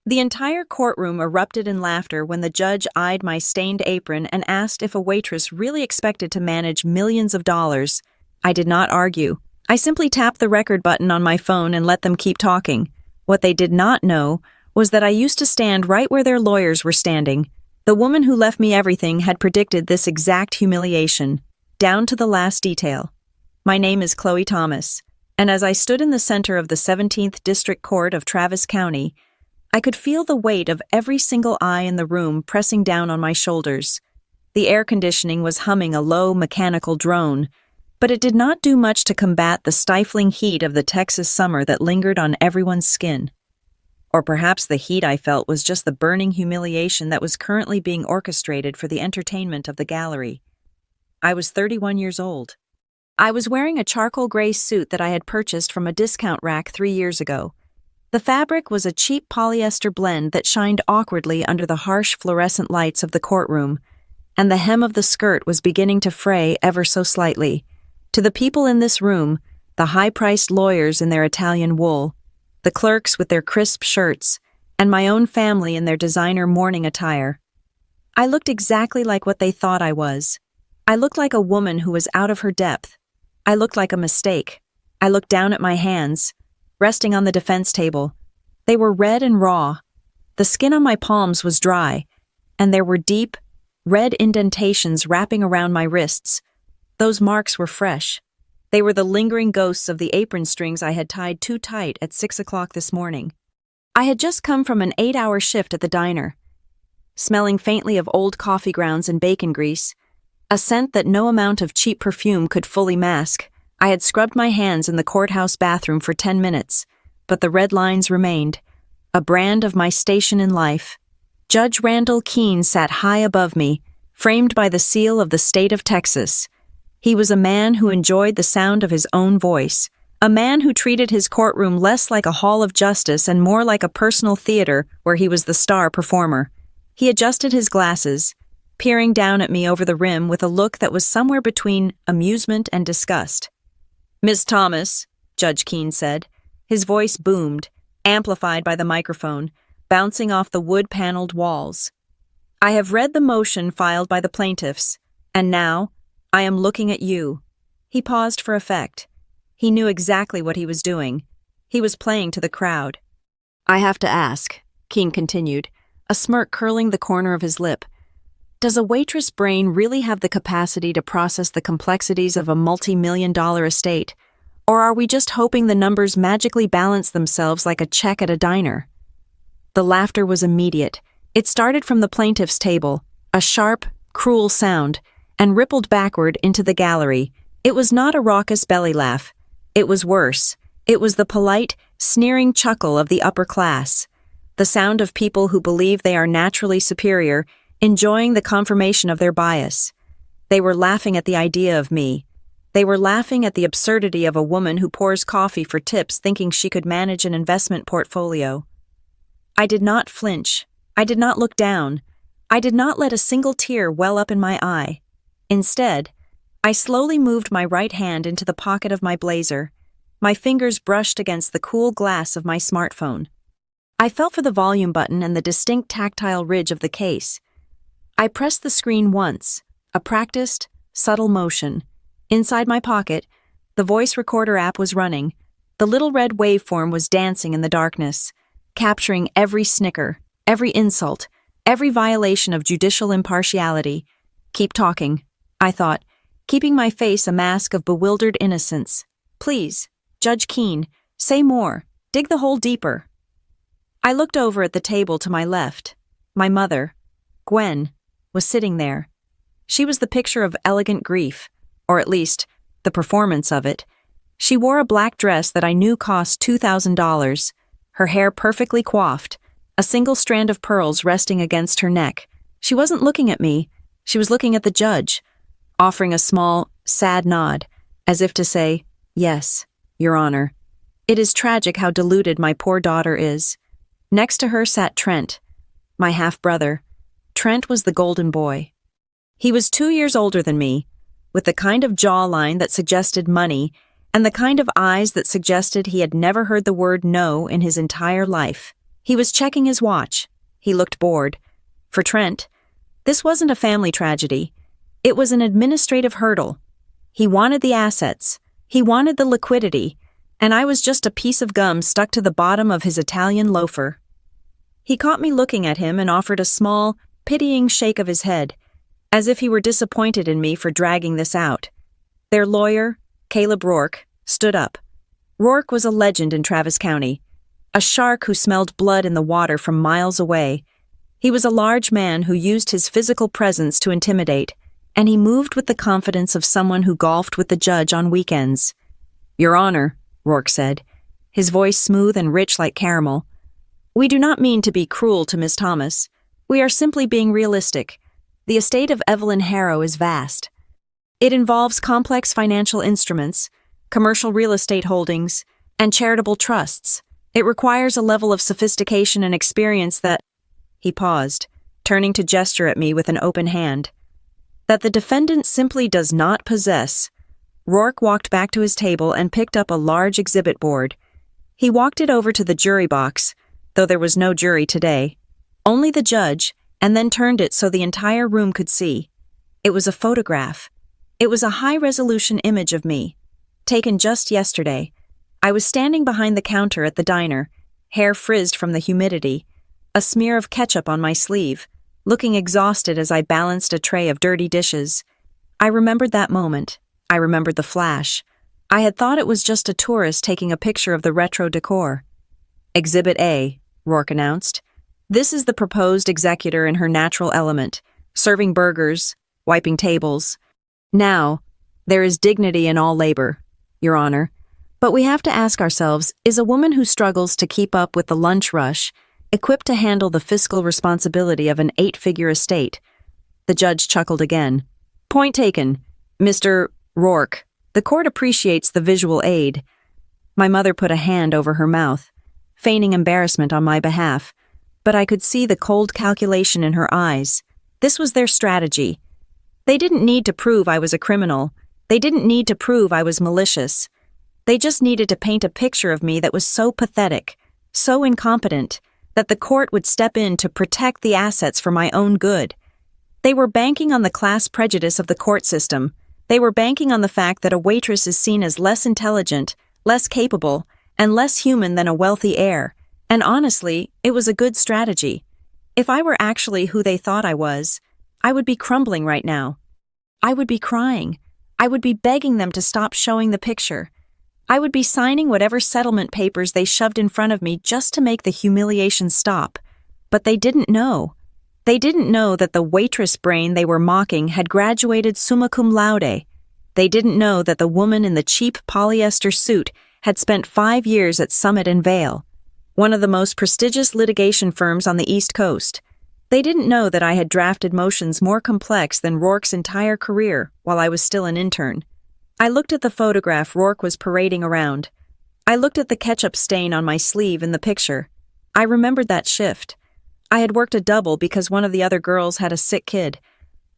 The entire courtroom erupted in laughter when the judge eyed my stained apron and asked if a waitress really expected to manage millions of dollars. I did not argue. I simply tapped the record button on my phone and let them keep talking. What they did not know was that I used to stand right where their lawyers were standing. The woman who left me everything had predicted this exact humiliation, down to the last detail. My name is Chloe Thomas, and as I stood in the center of the 17th District Court of Travis County, I could feel the weight of every single eye in the room pressing down on my shoulders. The air conditioning was humming a low mechanical drone, but it did not do much to combat the stifling heat of the Texas summer that lingered on everyone's skin. Or perhaps the heat I felt was just the burning humiliation that was currently being orchestrated for the entertainment of the gallery. I was 31 years old. I was wearing a charcoal gray suit that I had purchased from a discount rack 3 years ago. The fabric was a cheap polyester blend that shined awkwardly under the harsh fluorescent lights of the courtroom, and the hem of the skirt was beginning to fray ever so slightly. To the people in this room, the high-priced lawyers in their Italian wool, the clerks with their crisp shirts, and my own family in their designer morning attire, I looked exactly like what they thought I was. I looked like a woman who was out of her depth. I looked like a mistake. I looked down at my hands, resting on the defense table. They were red and raw. The skin on my palms was dry, and there were deep, red indentations wrapping around my wrists. Those marks were fresh. They were the lingering ghosts of the apron strings I had tied too tight at 6 o'clock this morning. I had just come from an 8-hour shift at the diner, smelling faintly of old coffee grounds and bacon grease, a scent that no amount of cheap perfume could fully mask. I had scrubbed my hands in the courthouse bathroom for 10 minutes, but the red lines remained, a brand of my station in life. Judge Randall Keene sat high above me, framed by the seal of the state of Texas. He was a man who enjoyed the sound of his own voice, a man who treated his courtroom less like a hall of justice and more like a personal theater where he was the star performer. He adjusted his glasses, peering down at me over the rim with a look that was somewhere between amusement and disgust. "Miss Thomas," Judge Keene said. His voice boomed, amplified by the microphone, bouncing off the wood-paneled walls. "I have read the motion filed by the plaintiffs, and now I am looking at you." He paused for effect. He knew exactly what he was doing. He was playing to the crowd. "I have to ask," Keene continued, a smirk curling the corner of his lip. "Does a waitress brain really have the capacity to process the complexities of a multi-million-dollar estate? Or are we just hoping the numbers magically balance themselves like a check at a diner?" The laughter was immediate. It started from the plaintiff's table, a sharp, cruel sound, and rippled backward into the gallery. It was not a raucous belly laugh. It was worse. It was the polite, sneering chuckle of the upper class, the sound of people who believe they are naturally superior, enjoying the confirmation of their bias. They were laughing at the idea of me. They were laughing at the absurdity of a woman who pours coffee for tips thinking she could manage an investment portfolio. I did not flinch. I did not look down. I did not let a single tear well up in my eye. Instead, I slowly moved my right hand into the pocket of my blazer. My fingers brushed against the cool glass of my smartphone. I felt for the volume button and the distinct tactile ridge of the case. I pressed the screen once, a practiced, subtle motion. Inside my pocket, the voice recorder app was running. The little red waveform was dancing in the darkness, capturing every snicker, every insult, every violation of judicial impartiality. "Keep talking," I thought, keeping my face a mask of bewildered innocence. "Please, Judge Keene, say more. Dig the hole deeper." I looked over at the table to my left. My mother, Gwen, was sitting there. She was the picture of elegant grief, or at least, the performance of it. She wore a black dress that I knew cost $2,000, her hair perfectly coiffed, a single strand of pearls resting against her neck. She wasn't looking at me. She was looking at the judge, offering a small, sad nod, as if to say, "Yes, Your Honor." It is tragic how deluded my poor daughter is. Next to her sat Trent, my half-brother. Trent was the golden boy. He was 2 years older than me, with the kind of jawline that suggested money and the kind of eyes that suggested he had never heard the word no in his entire life. He was checking his watch. He looked bored. For Trent, this wasn't a family tragedy. It was an administrative hurdle. He wanted the assets. He wanted the liquidity. And I was just a piece of gum stuck to the bottom of his Italian loafer. He caught me looking at him and offered a small, pitying shake of his head, as if he were disappointed in me for dragging this out. Their lawyer, Caleb Rourke, stood up. Rourke was a legend in Travis County, a shark who smelled blood in the water from miles away. He was a large man who used his physical presence to intimidate, and he moved with the confidence of someone who golfed with the judge on weekends. "Your Honor," Rourke said, his voice smooth and rich like caramel, "we do not mean to be cruel to Miss Thomas. We are simply being realistic. The estate of Evelyn Harrow is vast. It involves complex financial instruments, commercial real estate holdings, and charitable trusts. It requires a level of sophistication and experience that—" He paused, turning to gesture at me with an open hand. "That the defendant simply does not possess." Rourke walked back to his table and picked up a large exhibit board. He walked it over to the jury box, though there was no jury today. Only the judge, and then turned it so the entire room could see. It was a photograph. It was a high-resolution image of me, taken just yesterday. I was standing behind the counter at the diner, hair frizzed from the humidity, a smear of ketchup on my sleeve, looking exhausted as I balanced a tray of dirty dishes. I remembered that moment. I remembered the flash. I had thought it was just a tourist taking a picture of the retro decor. "Exhibit A," Rourke announced. "This is the proposed executor in her natural element, serving burgers, wiping tables. Now, there is dignity in all labor, Your Honor. But we have to ask ourselves, is a woman who struggles to keep up with the lunch rush equipped to handle the fiscal responsibility of an 8-figure estate?" The judge chuckled again. "Point taken, Mr. Rourke. The court appreciates the visual aid." My mother put a hand over her mouth, feigning embarrassment on my behalf, but I could see the cold calculation in her eyes. This was their strategy. They didn't need to prove I was a criminal. They didn't need to prove I was malicious. They just needed to paint a picture of me that was so pathetic, so incompetent, that the court would step in to protect the assets for my own good. They were banking on the class prejudice of the court system. They were banking on the fact that a waitress is seen as less intelligent, less capable, and less human than a wealthy heir. And honestly, it was a good strategy. If I were actually who they thought I was, I would be crumbling right now. I would be crying. I would be begging them to stop showing the picture. I would be signing whatever settlement papers they shoved in front of me just to make the humiliation stop. But they didn't know. They didn't know that the waitress brain they were mocking had graduated summa cum laude. They didn't know that the woman in the cheap polyester suit had spent 5 years at Summit and Vail, one of the most prestigious litigation firms on the East Coast. They didn't know that I had drafted motions more complex than Rourke's entire career while I was still an intern. I looked at the photograph Rourke was parading around. I looked at the ketchup stain on my sleeve in the picture. I remembered that shift. I had worked a double because one of the other girls had a sick kid.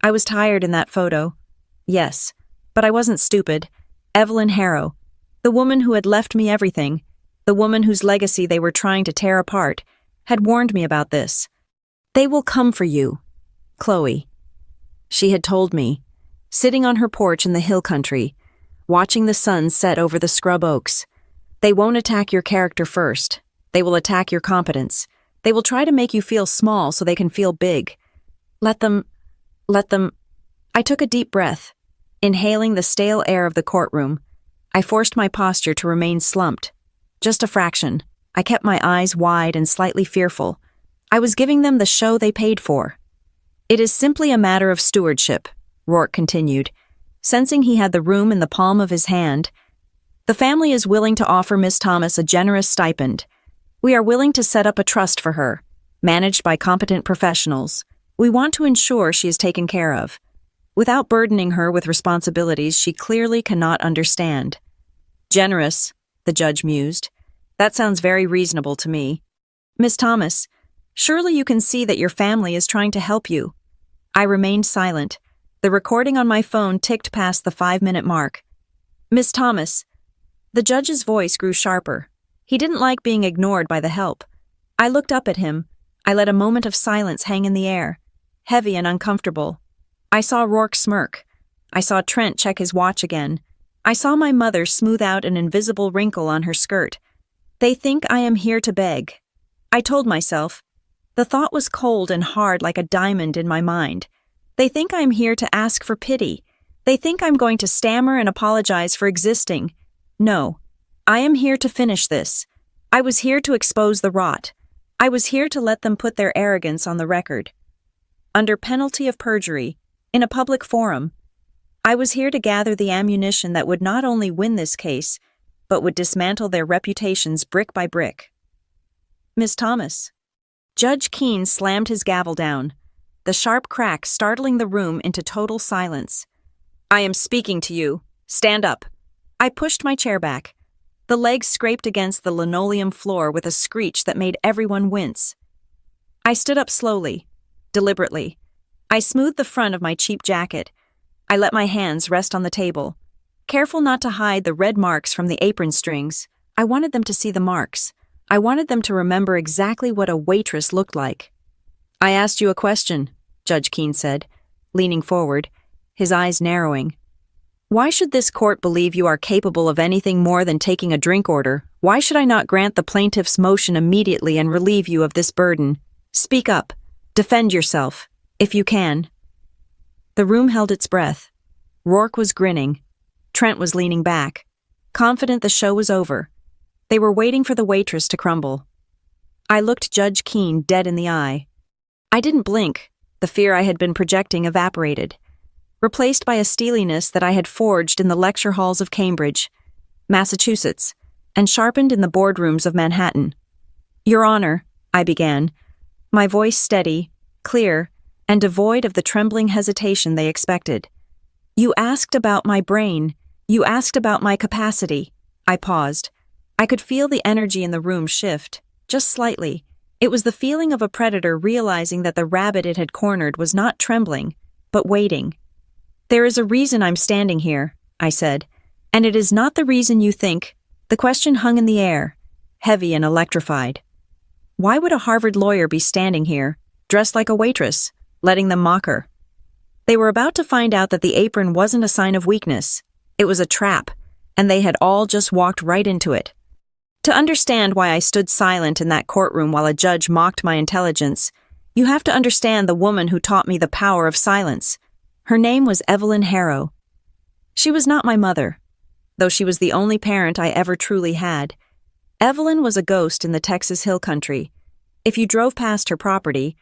I was tired in that photo. Yes, but I wasn't stupid. Evelyn Harrow, the woman who had left me everything, the woman whose legacy they were trying to tear apart, had warned me about this. "They will come for you, Chloe." She had told me, sitting on her porch in the hill country, watching the sun set over the scrub oaks. "They won't attack your character first. They will attack your competence. They will try to make you feel small so they can feel big. Let them. I took a deep breath, inhaling the stale air of the courtroom. I forced my posture to remain slumped. Just a fraction. I kept my eyes wide and slightly fearful. I was giving them the show they paid for. "It is simply a matter of stewardship," Rourke continued, sensing he had the room in the palm of his hand. "The family is willing to offer Miss Thomas a generous stipend. We are willing to set up a trust for her, managed by competent professionals. We want to ensure she is taken care of, without burdening her with responsibilities she clearly cannot understand." "Generous," the judge mused. "That sounds very reasonable to me. Miss Thomas, surely you can see that your family is trying to help you." I remained silent. The recording on my phone ticked past the 5-minute mark. "Miss Thomas." The judge's voice grew sharper. He didn't like being ignored by the help. I looked up at him. I let a moment of silence hang in the air, heavy and uncomfortable. I saw Rourke smirk. I saw Trent check his watch again. I saw my mother smooth out an invisible wrinkle on her skirt. They think I am here to beg. I told myself. The thought was cold and hard like a diamond in my mind. They think I'm here to ask for pity. They think I'm going to stammer and apologize for existing. No, I am here to finish this. I was here to expose the rot. I was here to let them put their arrogance on the record. Under penalty of perjury, in a public forum, I was here to gather the ammunition that would not only win this case, but would dismantle their reputations brick by brick. Miss Thomas. Judge Keene slammed his gavel down, the sharp crack startling the room into total silence. I am speaking to you. Stand up. I pushed my chair back. The legs scraped against the linoleum floor with a screech that made everyone wince. I stood up slowly, deliberately. I smoothed the front of my cheap jacket. I let my hands rest on the table. Careful not to hide the red marks from the apron strings, I wanted them to see the marks. I wanted them to remember exactly what a waitress looked like. I asked you a question, Judge Keene said, leaning forward, his eyes narrowing. Why should this court believe you are capable of anything more than taking a drink order? Why should I not grant the plaintiff's motion immediately and relieve you of this burden? Speak up. Defend yourself, if you can. The room held its breath. Rourke was grinning. Trent was leaning back, confident the show was over. They were waiting for the waitress to crumble. I looked Judge Keene dead in the eye. I didn't blink. The fear I had been projecting evaporated, replaced by a steeliness that I had forged in the lecture halls of Cambridge, Massachusetts, and sharpened in the boardrooms of Manhattan. Your Honor, I began, my voice steady, clear, and devoid of the trembling hesitation they expected. You asked about my brain. You asked about my capacity. I paused. I could feel the energy in the room shift, just slightly. It was the feeling of a predator realizing that the rabbit it had cornered was not trembling, but waiting. There is a reason I'm standing here, I said, and it is not the reason you think. The question hung in the air, heavy and electrified. Why would a Harvard lawyer be standing here, dressed like a waitress, letting them mock her? They were about to find out that the apron wasn't a sign of weakness. It was a trap, and they had all just walked right into it. To understand why I stood silent in that courtroom while a judge mocked my intelligence, you have to understand the woman who taught me the power of silence. Her name was Evelyn Harrow. She was not my mother, though she was the only parent I ever truly had. Evelyn was a ghost in the Texas Hill Country. If you drove past her property,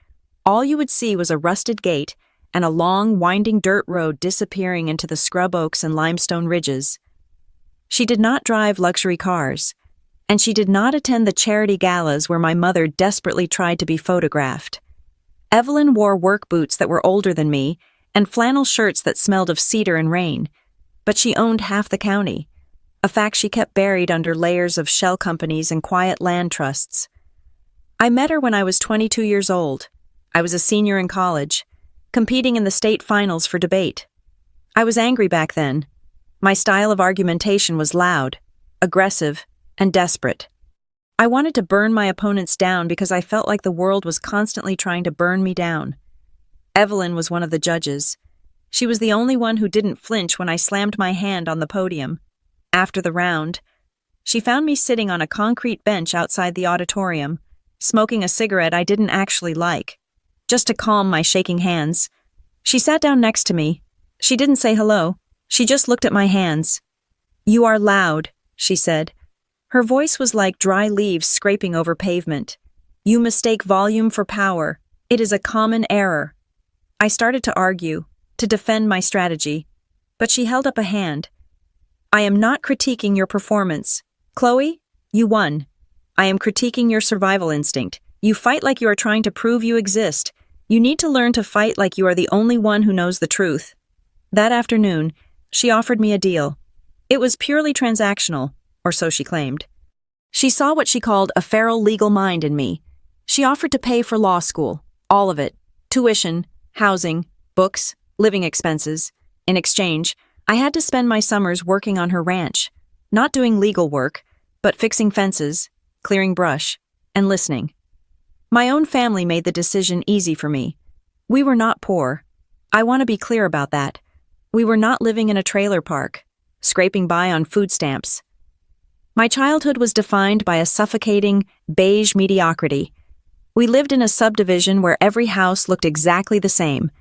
all you would see was a rusted gate and a long, winding dirt road disappearing into the scrub oaks and limestone ridges. She did not drive luxury cars, and she did not attend the charity galas where my mother desperately tried to be photographed. Evelyn wore work boots that were older than me and flannel shirts that smelled of cedar and rain, but she owned half the county, a fact she kept buried under layers of shell companies and quiet land trusts. I met her when I was 22 years old. I was a senior in college, competing in the state finals for debate. I was angry back then. My style of argumentation was loud, aggressive, and desperate. I wanted to burn my opponents down because I felt like the world was constantly trying to burn me down. Evelyn was one of the judges. She was the only one who didn't flinch when I slammed my hand on the podium. After the round, she found me sitting on a concrete bench outside the auditorium, smoking a cigarette I didn't actually like, just to calm my shaking hands. She sat down next to me. She didn't say hello. She just looked at my hands. You are loud, she said. Her voice was like dry leaves scraping over pavement. You mistake volume for power. It is a common error. I started to argue, to defend my strategy, but she held up a hand. I am not critiquing your performance. Chloe, you won. I am critiquing your survival instinct. You fight like you are trying to prove you exist. You need to learn to fight like you are the only one who knows the truth. That afternoon, she offered me a deal. It was purely transactional, or so she claimed. She saw what she called a feral legal mind in me. She offered to pay for law school, all of it, tuition, housing, books, living expenses. In exchange, I had to spend my summers working on her ranch, not doing legal work, but fixing fences, clearing brush, and listening. My own family made the decision easy for me. We were not poor. I want to be clear about that. We were not living in a trailer park, scraping by on food stamps. My childhood was defined by a suffocating, beige mediocrity. We lived in a subdivision where every house looked exactly the same,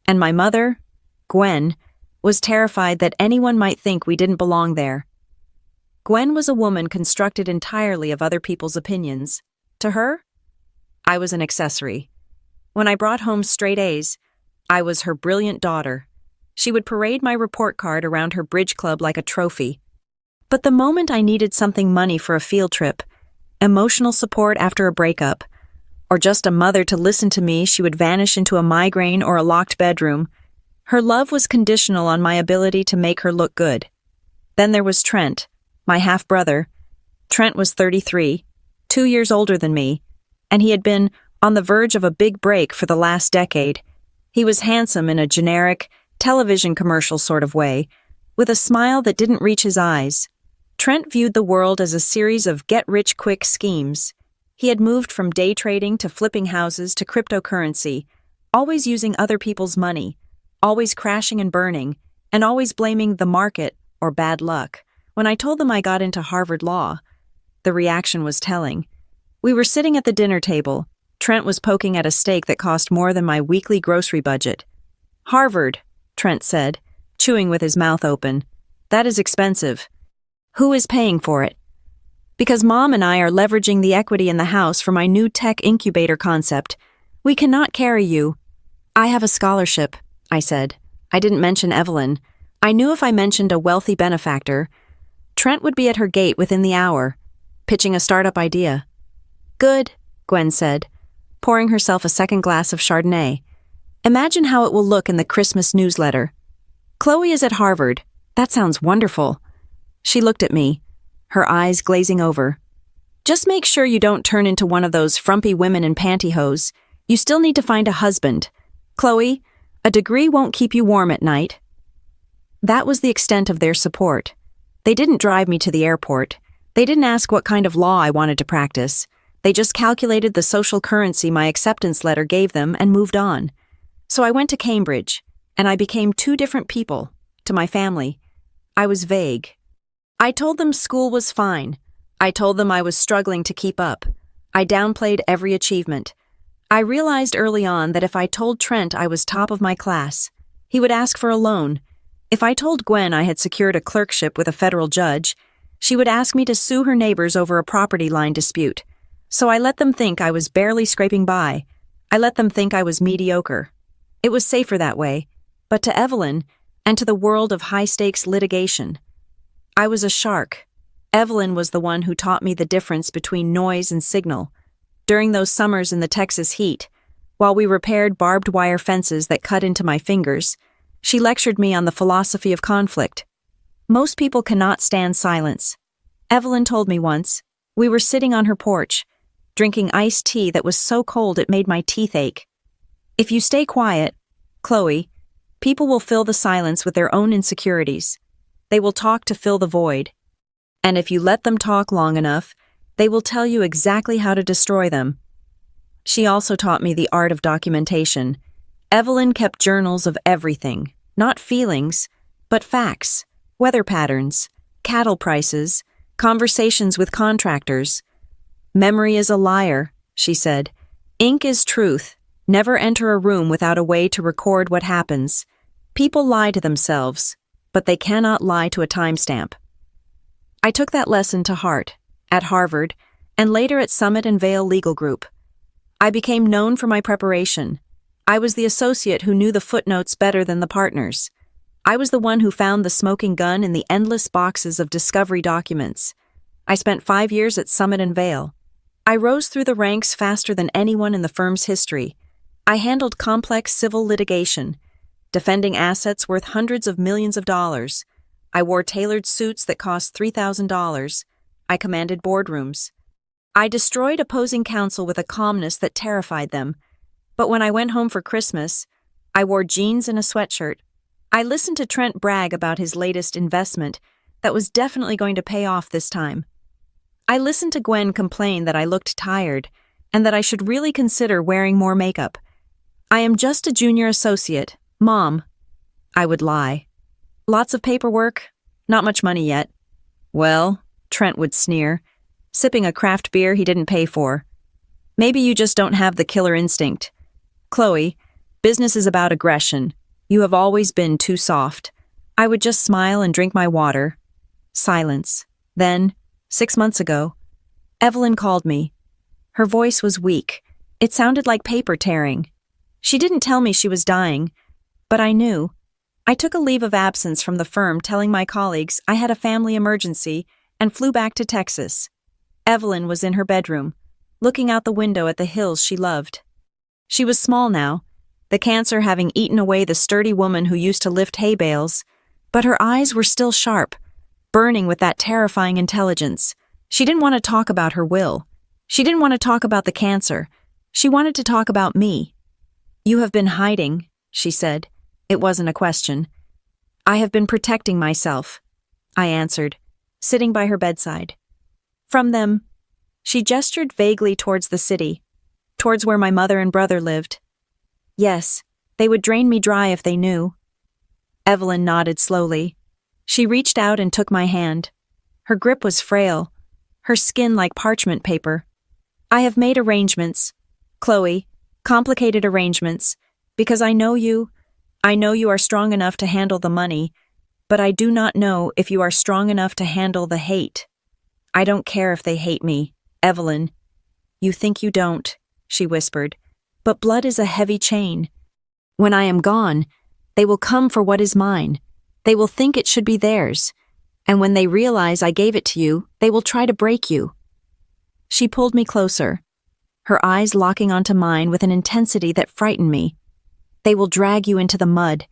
and my mother, Gwen, was terrified that anyone might think we didn't belong there. Gwen was a woman constructed entirely of other people's opinions. To her, I was an accessory. When I brought home straight A's, I was her brilliant daughter. She would parade my report card around her bridge club like a trophy. But the moment I needed something money for a field trip, emotional support after a breakup, or just a mother to listen to me, she would vanish into a migraine or a locked bedroom. Her love was conditional on my ability to make her look good. Then there was Trent, my half-brother. Trent was 33, 2 years older than me, and he had been on the verge of a big break for the last decade. He was handsome in a generic, television commercial sort of way, with a smile that didn't reach his eyes. Trent viewed the world as a series of get-rich-quick schemes. He had moved from day trading to flipping houses to cryptocurrency, always using other people's money, always crashing and burning, and always blaming the market or bad luck. When I told them I got into Harvard Law, the reaction was telling. We were sitting at the dinner table. Trent was poking at a steak that cost more than my weekly grocery budget. "Harvard," Trent said, chewing with his mouth open. "That is expensive. Who is paying for it?" "Because Mom and I are leveraging the equity in the house for my new tech incubator concept. We cannot carry you." "I have a scholarship," I said. I didn't mention Evelyn. I knew if I mentioned a wealthy benefactor, Trent would be at her gate within the hour, pitching a startup idea. "Good," Gwen said, pouring herself a second glass of Chardonnay. "Imagine how it will look in the Christmas newsletter. Chloe is at Harvard. That sounds wonderful." She looked at me, her eyes glazing over. "Just make sure you don't turn into one of those frumpy women in pantyhose. You still need to find a husband. Chloe, a degree won't keep you warm at night." That was the extent of their support. They didn't drive me to the airport. They didn't ask what kind of law I wanted to practice. They just calculated the social currency my acceptance letter gave them and moved on. So I went to Cambridge, and I became two different people, to my family. I was vague. I told them school was fine. I told them I was struggling to keep up. I downplayed every achievement. I realized early on that if I told Trent I was top of my class, he would ask for a loan. If I told Gwen I had secured a clerkship with a federal judge, she would ask me to sue her neighbors over a property line dispute. So I let them think I was barely scraping by. I let them think I was mediocre. It was safer that way, but to Evelyn, and to the world of high-stakes litigation, I was a shark. Evelyn was the one who taught me the difference between noise and signal. During those summers in the Texas heat, while we repaired barbed wire fences that cut into my fingers, she lectured me on the philosophy of conflict. Most people cannot stand silence. Evelyn told me once, we were sitting on her porch, drinking iced tea that was so cold it made my teeth ache. If you stay quiet, Chloe, people will fill the silence with their own insecurities. They will talk to fill the void. And if you let them talk long enough, they will tell you exactly how to destroy them. She also taught me the art of documentation. Evelyn kept journals of everything, not feelings, but facts, weather patterns, cattle prices, conversations with contractors. "Memory is a liar," she said. "Ink is truth. Never enter a room without a way to record what happens. People lie to themselves, but they cannot lie to a timestamp." I took that lesson to heart, at Harvard, and later at Summit and Vale Legal Group. I became known for my preparation. I was the associate who knew the footnotes better than the partners. I was the one who found the smoking gun in the endless boxes of discovery documents. I spent 5 years at Summit and Vale. I rose through the ranks faster than anyone in the firm's history. I handled complex civil litigation, defending assets worth hundreds of millions of dollars. I wore tailored suits that cost $3,000. I commanded boardrooms. I destroyed opposing counsel with a calmness that terrified them. But when I went home for Christmas, I wore jeans and a sweatshirt. I listened to Trent brag about his latest investment that was definitely going to pay off this time. I listened to Gwen complain that I looked tired, and that I should really consider wearing more makeup. I am just a junior associate, Mom. I would lie. Lots of paperwork, not much money yet. Well, Trent would sneer, sipping a craft beer he didn't pay for. Maybe you just don't have the killer instinct. Chloe, business is about aggression. You have always been too soft. I would just smile and drink my water. Silence. Then, 6 months ago, Evelyn called me. Her voice was weak. It sounded like paper tearing. She didn't tell me she was dying, but I knew. I took a leave of absence from the firm telling my colleagues I had a family emergency and flew back to Texas. Evelyn was in her bedroom, looking out the window at the hills she loved. She was small now, the cancer having eaten away the sturdy woman who used to lift hay bales, but her eyes were still sharp, burning with that terrifying intelligence. She didn't want to talk about her will. She didn't want to talk about the cancer. She wanted to talk about me. You have been hiding, she said. It wasn't a question. I have been protecting myself, I answered, sitting by her bedside. From them, she gestured vaguely towards the city, towards where my mother and brother lived. Yes, they would drain me dry if they knew. Evelyn nodded slowly. She reached out and took my hand. Her grip was frail, her skin like parchment paper. I have made arrangements, Chloe, complicated arrangements, because I know you are strong enough to handle the money, but I do not know if you are strong enough to handle the hate. I don't care if they hate me, Evelyn. You think you don't, she whispered, but blood is a heavy chain. When I am gone, they will come for what is mine. They will think it should be theirs, and when they realize I gave it to you, they will try to break you. She pulled me closer, her eyes locking onto mine with an intensity that frightened me. They will drag you into the mud.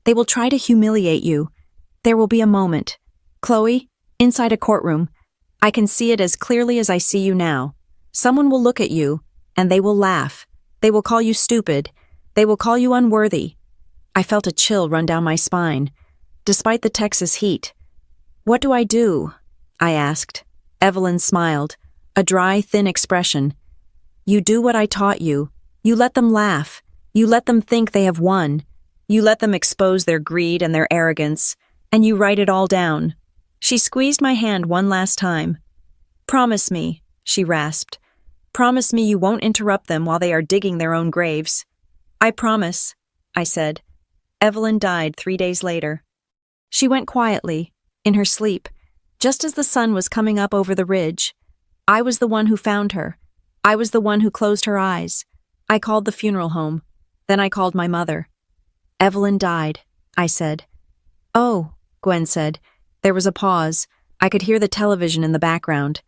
They will try to humiliate you. There will be a moment. Chloe, inside a courtroom. I can see it as clearly as I see you now. Someone will look at you, and they will laugh. They will call you stupid. They will call you unworthy. I felt a chill run down my spine, despite the Texas heat. What do I do? I asked. Evelyn smiled, a dry, thin expression. You do what I taught you. You let them laugh. You let them think they have won. You let them expose their greed and their arrogance, and you write it all down. She squeezed my hand one last time. Promise me, she rasped. Promise me you won't interrupt them while they are digging their own graves. I promise, I said. Evelyn died 3 days later. She went quietly, in her sleep, just as the sun was coming up over the ridge. I was the one who found her. I was the one who closed her eyes. I called the funeral home. Then I called my mother. Evelyn died, I said. Oh, Gwen said. There was a pause. I could hear the television in the background.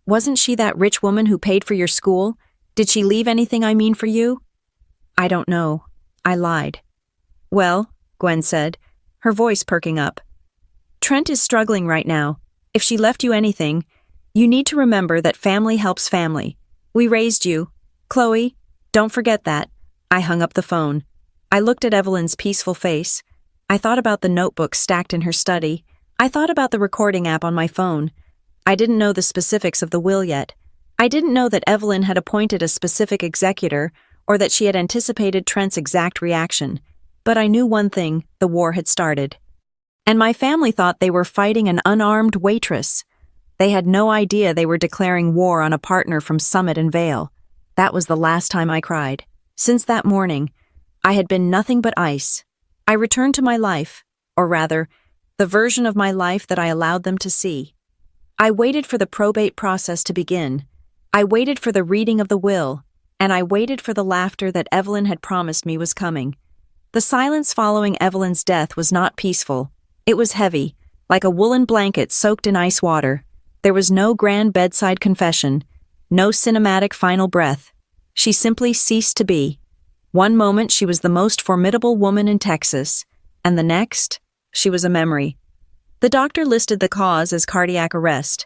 Wasn't she that rich woman who paid for your school? Did she leave anything for you? I don't know. I lied. Well, Gwen said, her voice perking up. Trent is struggling right now. If she left you anything, you need to remember that family helps family. We raised you. Chloe, don't forget that. I hung up the phone. I looked at Evelyn's peaceful face. I thought about the notebook stacked in her study. I thought about the recording app on my phone. I didn't know the specifics of the will yet. I didn't know that Evelyn had appointed a specific executor or that she had anticipated Trent's exact reaction. But I knew one thing, the war had started. And my family thought they were fighting an unarmed waitress. They had no idea they were declaring war on a partner from Summit and Vale. That was the last time I cried. Since that morning, I had been nothing but ice. I returned to my life, or rather, the version of my life that I allowed them to see. I waited for the probate process to begin. I waited for the reading of the will, and I waited for the laughter that Evelyn had promised me was coming. The silence following Evelyn's death was not peaceful. It was heavy, like a woolen blanket soaked in ice water. There was no grand bedside confession, no cinematic final breath. She simply ceased to be. One moment she was the most formidable woman in Texas, and the next, she was a memory. The doctor listed the cause as cardiac arrest,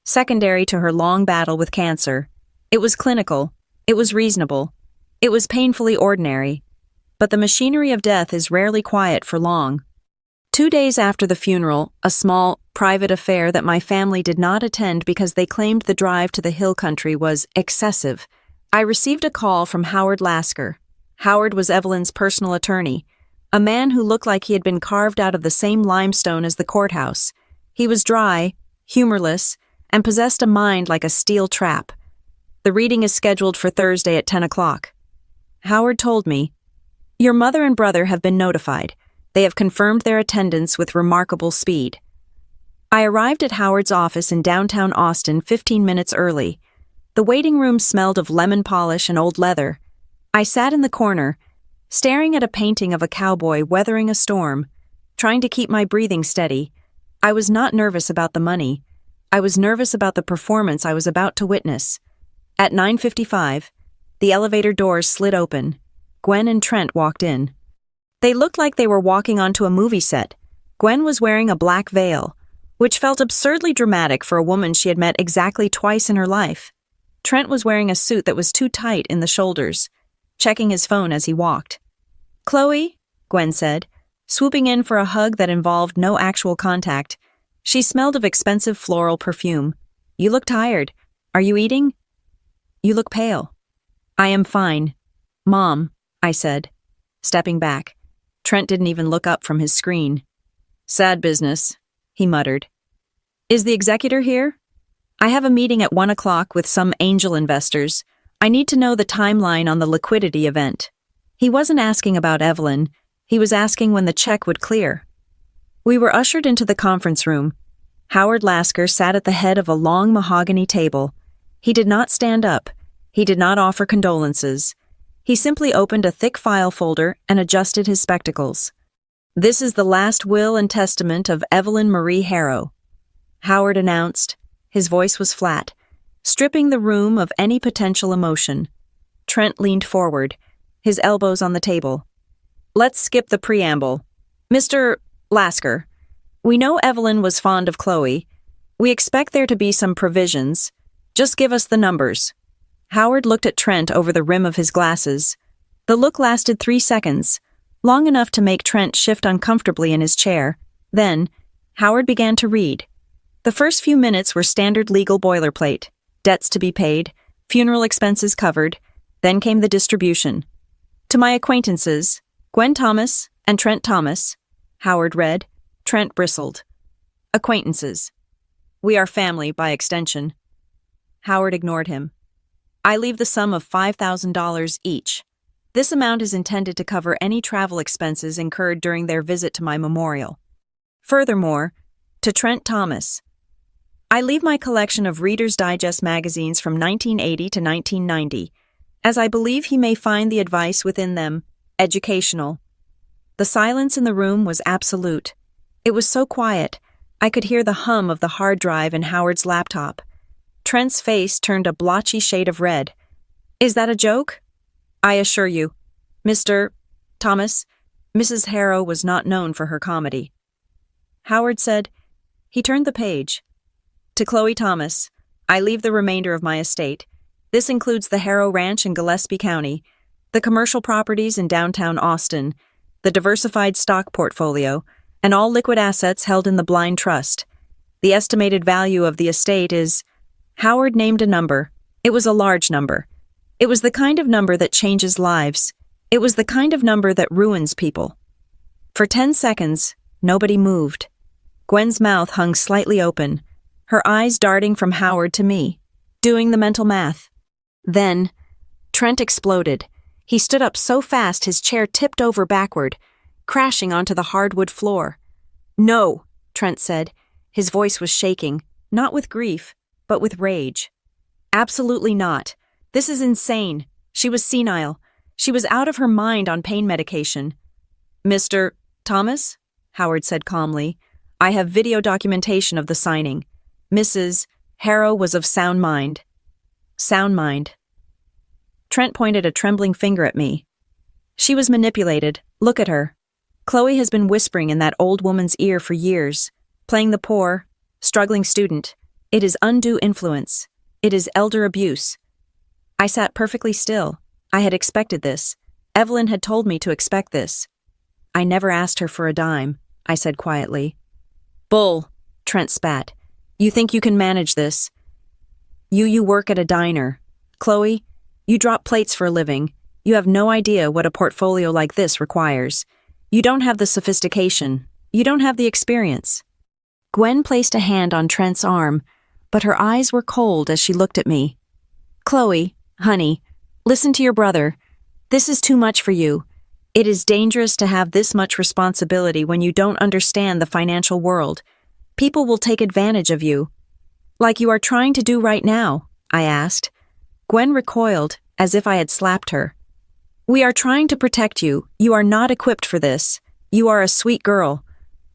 secondary to her long battle with cancer. It was clinical. It was reasonable. It was painfully ordinary. But the machinery of death is rarely quiet for long. 2 days after the funeral, a small, private affair that my family did not attend because they claimed the drive to the hill country was excessive, I received a call from Howard Lasker. Howard was Evelyn's personal attorney, a man who looked like he had been carved out of the same limestone as the courthouse. He was dry, humorless, and possessed a mind like a steel trap. The reading is scheduled for Thursday at 10 o'clock. Howard told me, "Your mother and brother have been notified. They have confirmed their attendance with remarkable speed." I arrived at Howard's office in downtown Austin 15 minutes early. The waiting room smelled of lemon polish and old leather. I sat in the corner, staring at a painting of a cowboy weathering a storm, trying to keep my breathing steady. I was not nervous about the money. I was nervous about the performance I was about to witness. At 9:55, the elevator doors slid open. Gwen and Trent walked in. They looked like they were walking onto a movie set. Gwen was wearing a black veil, which felt absurdly dramatic for a woman she had met exactly twice in her life. Trent was wearing a suit that was too tight in the shoulders, checking his phone as he walked. "Chloe," Gwen said, swooping in for a hug that involved no actual contact. She smelled of expensive floral perfume. "You look tired. Are you eating?" "You look pale." "I am fine." "Mom," I said, stepping back. Trent didn't even look up from his screen. "Sad business," he muttered. "Is the executor here?" "I have a meeting at 1 o'clock with some angel investors. I need to know the timeline on the liquidity event." He wasn't asking about Evelyn. He was asking when the check would clear. We were ushered into the conference room. Howard Lasker sat at the head of a long mahogany table. He did not stand up. He did not offer condolences. He simply opened a thick file folder and adjusted his spectacles. "This is the last will and testament of Evelyn Marie Harrow," Howard announced. His voice was flat, stripping the room of any potential emotion. Trent leaned forward, his elbows on the table. "Let's skip the preamble. Mr. Lasker, we know Evelyn was fond of Chloe. We expect there to be some provisions. Just give us the numbers." Howard looked at Trent over the rim of his glasses. The look lasted 3 seconds, long enough to make Trent shift uncomfortably in his chair. Then, Howard began to read. The first few minutes were standard legal boilerplate. Debts to be paid, funeral expenses covered. Then came the distribution. "To my acquaintances, Gwen Thomas and Trent Thomas," Howard read. Trent bristled. "Acquaintances. We are family by extension." Howard ignored him. "I leave the sum of $5,000 each. This amount is intended to cover any travel expenses incurred during their visit to my memorial. Furthermore, to Trent Thomas, I leave my collection of Reader's Digest magazines from 1980 to 1990, as I believe he may find the advice within them educational." The silence in the room was absolute. It was so quiet, I could hear the hum of the hard drive in Howard's laptop. Trent's face turned a blotchy shade of red. "Is that a joke?" "I assure you, Mr. Thomas, Mrs. Harrow was not known for her comedy." Howard said. He turned the page. "To Chloe Thomas, I leave the remainder of my estate. This includes the Harrow Ranch in Gillespie County, the commercial properties in downtown Austin, the diversified stock portfolio, and all liquid assets held in the blind trust. The estimated value of the estate is—" Howard named a number. It was a large number. It was the kind of number that changes lives. It was the kind of number that ruins people. For 10 seconds, nobody moved. Gwen's mouth hung slightly open, her eyes darting from Howard to me, doing the mental math. Then, Trent exploded. He stood up so fast his chair tipped over backward, crashing onto the hardwood floor. "No," Trent said. His voice was shaking, not with grief, but with rage. "Absolutely not. This is insane. She was senile. She was out of her mind on pain medication." "Mr. Thomas," Howard said calmly, "I have video documentation of the signing. Mrs. Harrow was of sound mind." "Sound mind." Trent pointed a trembling finger at me. "She was manipulated. Look at her. Chloe has been whispering in that old woman's ear for years, playing the poor, struggling student. It is undue influence. It is elder abuse." I sat perfectly still. I had expected this. Evelyn had told me to expect this. "I never asked her for a dime," I said quietly. "Bull," Trent spat. "You think you can manage this? You work at a diner. Chloe, You drop plates for a living. You have no idea what a portfolio like this requires. You don't have the sophistication. You don't have the experience." Gwen placed a hand on Trent's arm, but her eyes were cold as she looked at me. "Chloe, honey, listen to your brother. This is too much for you. It is dangerous to have this much responsibility when you don't understand the financial world. People will take advantage of you." "Like you are trying to do right now?" I asked. Gwen recoiled, as if I had slapped her. "We are trying to protect you. You are not equipped for this. You are a sweet girl.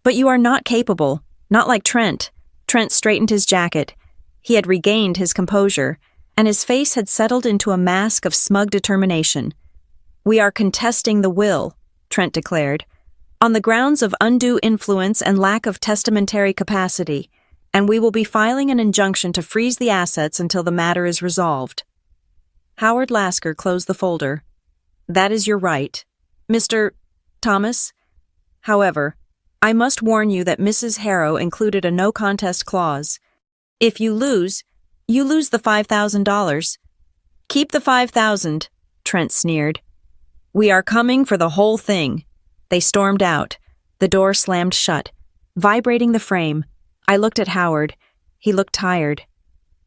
But you are not capable, not like Trent." Trent straightened his jacket. He had regained his composure, and his face had settled into a mask of smug determination. "We are contesting the will," Trent declared, "on the grounds of undue influence and lack of testamentary capacity, and we will be filing an injunction to freeze the assets until the matter is resolved." Howard Lasker closed the folder. "That is your right, Mr. Thomas. However, I must warn you that Mrs. Harrow included a no-contest clause. If you lose the $5,000. "Keep the $5,000, Trent sneered. "We are coming for the whole thing." They stormed out. The door slammed shut, vibrating the frame. I looked at Howard. He looked tired.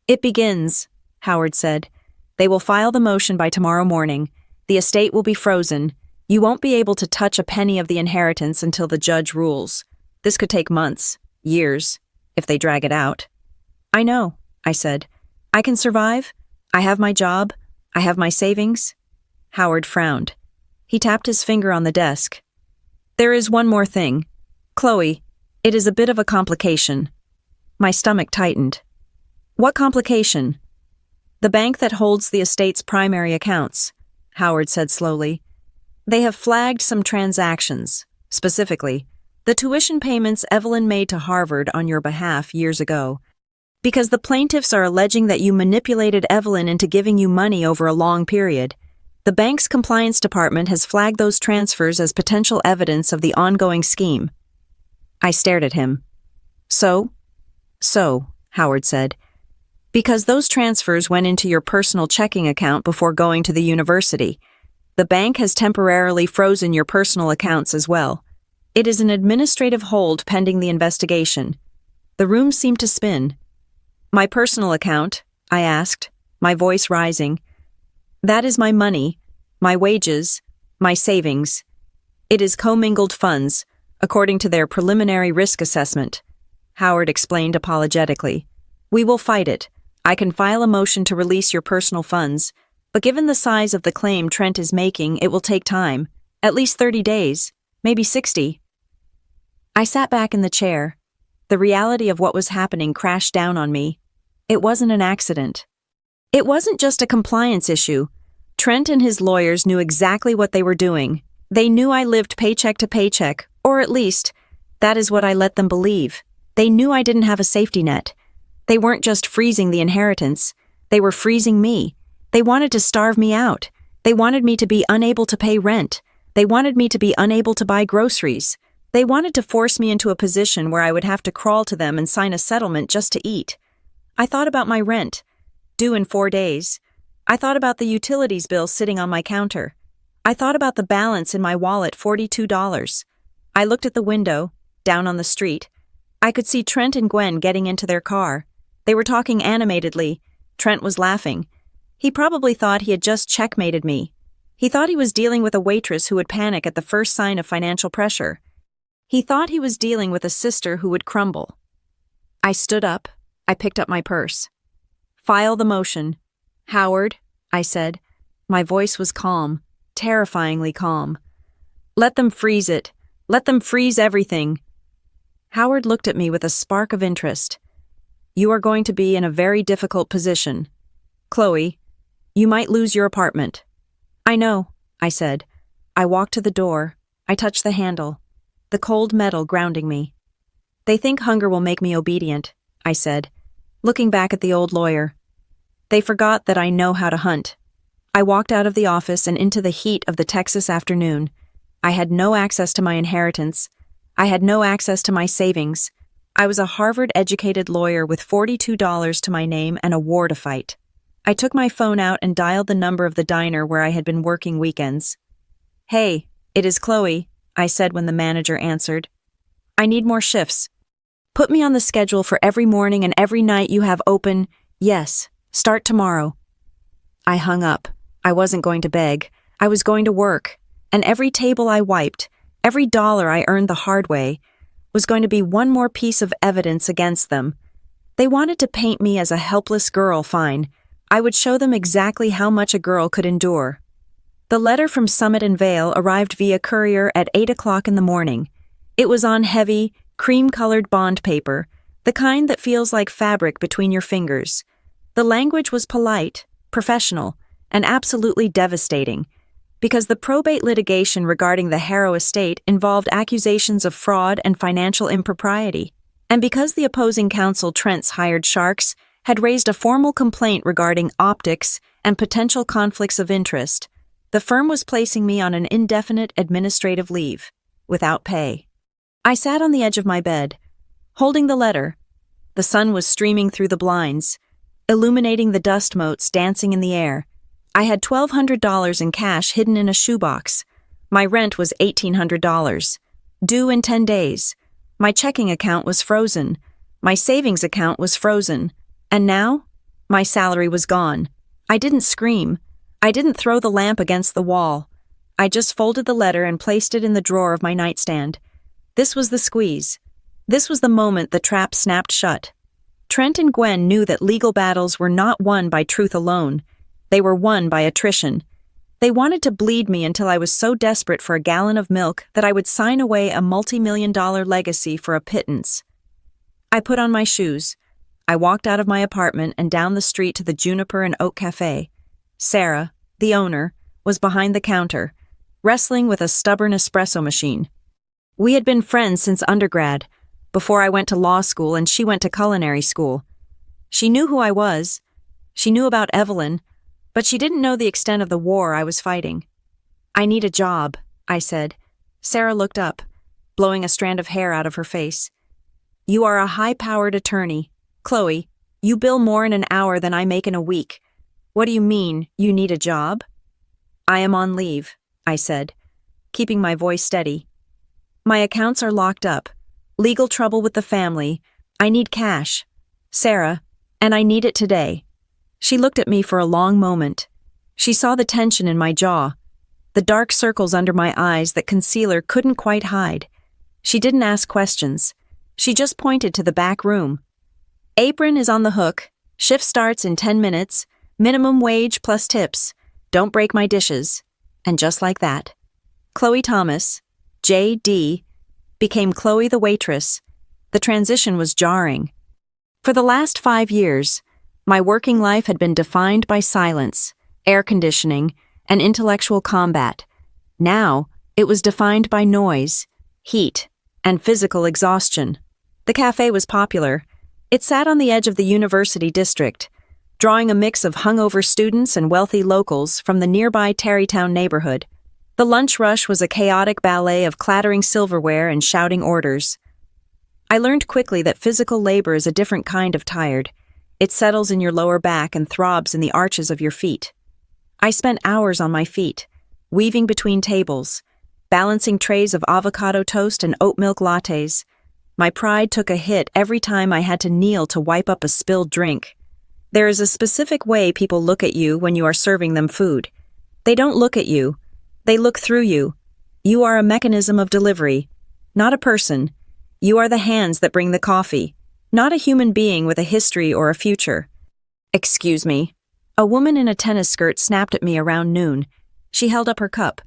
"It begins," Howard said. "They will file the motion by tomorrow morning. The estate will be frozen. You won't be able to touch a penny of the inheritance until the judge rules. This could take months, years, if they drag it out." "I know," I said. "I can survive. I have my job. I have my savings." Howard frowned. He tapped his finger on the desk. "There is one more thing. Chloe, it is a bit of a complication." My stomach tightened. "What complication?" "The bank that holds the estate's primary accounts," Howard said slowly. "They have flagged some transactions, specifically the tuition payments Evelyn made to Harvard on your behalf years ago, because the plaintiffs are alleging that you manipulated Evelyn into giving you money over a long period. The bank's compliance department has flagged those transfers as potential evidence of the ongoing scheme." I stared at him. So, Howard said. "Because those transfers went into your personal checking account before going to the university. The bank has temporarily frozen your personal accounts as well. It is an administrative hold pending the investigation." The room seemed to spin. "My personal account?" I asked, my voice rising. "That is my money, my wages, my savings. It is commingled funds, according to their preliminary risk assessment," Howard explained apologetically. "We will fight it. I can file a motion to release your personal funds, but given the size of the claim Trent is making, it will take time, at least 30 days, maybe 60. I sat back in the chair. The reality of what was happening crashed down on me. It wasn't an accident. It wasn't just a compliance issue. Trent and his lawyers knew exactly what they were doing. They knew I lived paycheck to paycheck, or at least, that is what I let them believe. They knew I didn't have a safety net. They weren't just freezing the inheritance. They were freezing me. They wanted to starve me out. They wanted me to be unable to pay rent. They wanted me to be unable to buy groceries. They wanted to force me into a position where I would have to crawl to them and sign a settlement just to eat. I thought about my rent, due in 4 days. I thought about the utilities bill sitting on my counter. I thought about the balance in my wallet, $42. I looked at the window, down on the street. I could see Trent and Gwen getting into their car. They were talking animatedly. Trent was laughing. He probably thought he had just checkmated me. He thought he was dealing with a waitress who would panic at the first sign of financial pressure. He thought he was dealing with a sister who would crumble. I stood up. I picked up my purse. "File the motion." "Howard," I said. My voice was calm, terrifyingly calm. "Let them freeze it. Let them freeze everything." Howard looked at me with a spark of interest. "You are going to be in a very difficult position. Chloe, you might lose your apartment." "I know," I said. I walked to the door. I touched the handle, the cold metal grounding me. "They think hunger will make me obedient," I said, looking back at the old lawyer. "They forgot that I know how to hunt." I walked out of the office and into the heat of the Texas afternoon. I had no access to my inheritance. I had no access to my savings. I was a Harvard-educated lawyer with $42 to my name and a war to fight. I took my phone out and dialed the number of the diner where I had been working weekends. "Hey, it is Chloe," I said when the manager answered. "I need more shifts. Put me on the schedule for every morning and every night you have open. Yes, start tomorrow." I hung up. I wasn't going to beg. I was going to work. And every table I wiped, every dollar I earned the hard way, was going to be one more piece of evidence against them. They wanted to paint me as a helpless girl, fine. I would show them exactly how much a girl could endure. The letter from Summit and Vale arrived via courier at 8 o'clock in the morning. It was on heavy, cream-colored bond paper, the kind that feels like fabric between your fingers. The language was polite, professional, and absolutely devastating, because the probate litigation regarding the Harrow estate involved accusations of fraud and financial impropriety, and because the opposing counsel Trent's hired sharks had raised a formal complaint regarding optics and potential conflicts of interest, the firm was placing me on an indefinite administrative leave, without pay. I sat on the edge of my bed, holding the letter. The sun was streaming through the blinds, illuminating the dust motes dancing in the air. I had $1,200 in cash hidden in a shoebox. My rent was $1,800, due in 10 days. My checking account was frozen. My savings account was frozen. And now, my salary was gone. I didn't scream. I didn't throw the lamp against the wall. I just folded the letter and placed it in the drawer of my nightstand. This was the squeeze. This was the moment the trap snapped shut. Trent and Gwen knew that legal battles were not won by truth alone. They were won by attrition. They wanted to bleed me until I was so desperate for a gallon of milk that I would sign away a multi-million-dollar legacy for a pittance. I put on my shoes. I walked out of my apartment and down the street to the Juniper and Oak Cafe. Sarah, the owner, was behind the counter, wrestling with a stubborn espresso machine. We had been friends since undergrad, before I went to law school and she went to culinary school. She knew who I was. She knew about Evelyn, but she didn't know the extent of the war I was fighting. "I need a job," I said. Sarah looked up, blowing a strand of hair out of her face. "You are a high-powered attorney. Chloe, you bill more in an hour than I make in a week. What do you mean, you need a job?" "I am on leave," I said, keeping my voice steady. "My accounts are locked up. Legal trouble with the family. I need cash. Sarah, and I need it today." She looked at me for a long moment. She saw the tension in my jaw, the dark circles under my eyes that concealer couldn't quite hide. She didn't ask questions. She just pointed to the back room. "Apron is on the hook. Shift starts in 10 minutes. Minimum wage plus tips. Don't break my dishes." And just like that, Chloe Thomas, J.D., became Chloe the waitress. The transition was jarring. For the last 5 years, my working life had been defined by silence, air conditioning, and intellectual combat. Now, it was defined by noise, heat, and physical exhaustion. The cafe was popular. It sat on the edge of the university district, drawing a mix of hungover students and wealthy locals from the nearby Tarrytown neighborhood. The lunch rush was a chaotic ballet of clattering silverware and shouting orders. I learned quickly that physical labor is a different kind of tired. It settles in your lower back and throbs in the arches of your feet. I spent hours on my feet, weaving between tables, balancing trays of avocado toast and oat milk lattes. My pride took a hit every time I had to kneel to wipe up a spilled drink. There is a specific way people look at you when you are serving them food. They don't look at you. They look through you. You are a mechanism of delivery, not a person. You are the hands that bring the coffee, not a human being with a history or a future. "Excuse me." A woman in a tennis skirt snapped at me around noon. She held up her cup.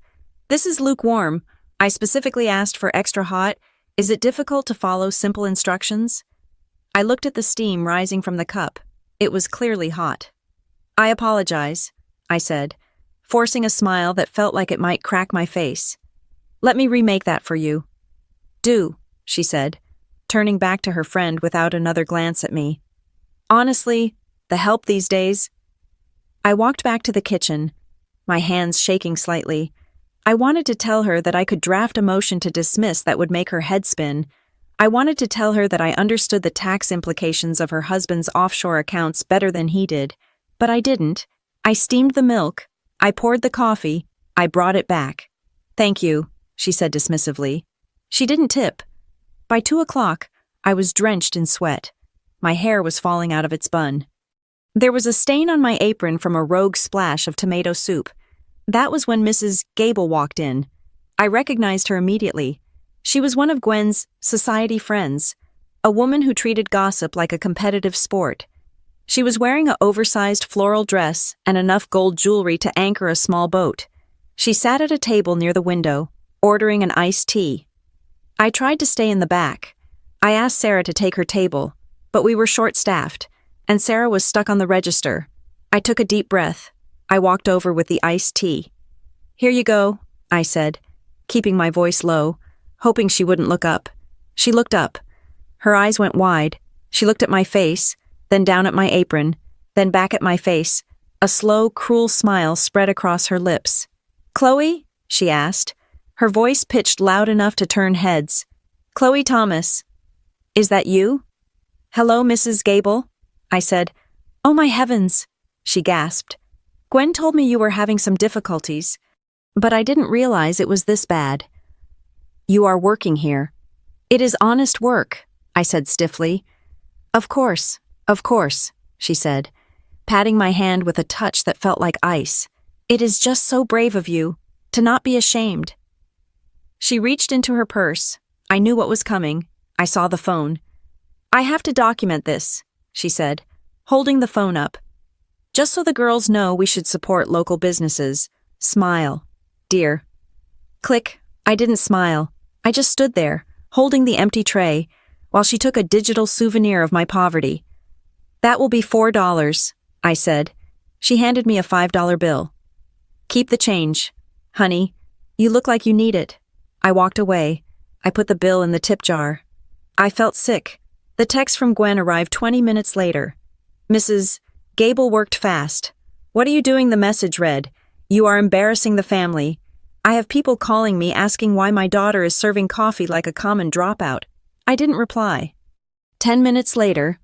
"This is lukewarm. I specifically asked for extra hot. Is it difficult to follow simple instructions?" I looked at the steam rising from the cup. It was clearly hot. "I apologize," I said, forcing a smile that felt like it might crack my face. "Let me remake that for you." "Do," she said, turning back to her friend without another glance at me. "Honestly, the help these days." I walked back to the kitchen, my hands shaking slightly. I wanted to tell her that I could draft a motion to dismiss that would make her head spin. I wanted to tell her that I understood the tax implications of her husband's offshore accounts better than he did. But I didn't. I steamed the milk. I poured the coffee. I brought it back. "Thank you," she said dismissively. She didn't tip. By 2 o'clock, I was drenched in sweat. My hair was falling out of its bun. There was a stain on my apron from a rogue splash of tomato soup. That was when Mrs. Gable walked in. I recognized her immediately. She was one of Gwen's society friends, a woman who treated gossip like a competitive sport. She was wearing an oversized floral dress and enough gold jewelry to anchor a small boat. She sat at a table near the window, ordering an iced tea. I tried to stay in the back. I asked Sarah to take her table, but we were short-staffed, and Sarah was stuck on the register. I took a deep breath. I walked over with the iced tea. "Here you go," I said, keeping my voice low, hoping she wouldn't look up. She looked up. Her eyes went wide. She looked at my face, then down at my apron, then back at my face. A slow, cruel smile spread across her lips. "Chloe?" she asked. Her voice pitched loud enough to turn heads. "Chloe Thomas. Is that you?" "Hello, Mrs. Gable," I said. "Oh my heavens," she gasped. "Gwen told me you were having some difficulties, but I didn't realize it was this bad." "You are working here." "It is honest work," I said stiffly. Of course," she said, patting my hand with a touch that felt like ice. "It is just so brave of you, to not be ashamed." She reached into her purse. I knew what was coming. I saw the phone. "I have to document this," she said, holding the phone up. "Just so the girls know we should support local businesses. Smile, dear." Click. I didn't smile. I just stood there, holding the empty tray, while she took a digital souvenir of my poverty. "That will be $4, I said. She handed me a $5 bill. "Keep the change. Honey, you look like you need it." I walked away. I put the bill in the tip jar. I felt sick. The text from Gwen arrived 20 minutes later. "Mrs. Gable worked fast. What are you doing?" The message read. "You are embarrassing the family. I have people calling me asking why my daughter is serving coffee like a common dropout." I didn't reply. 10 minutes later,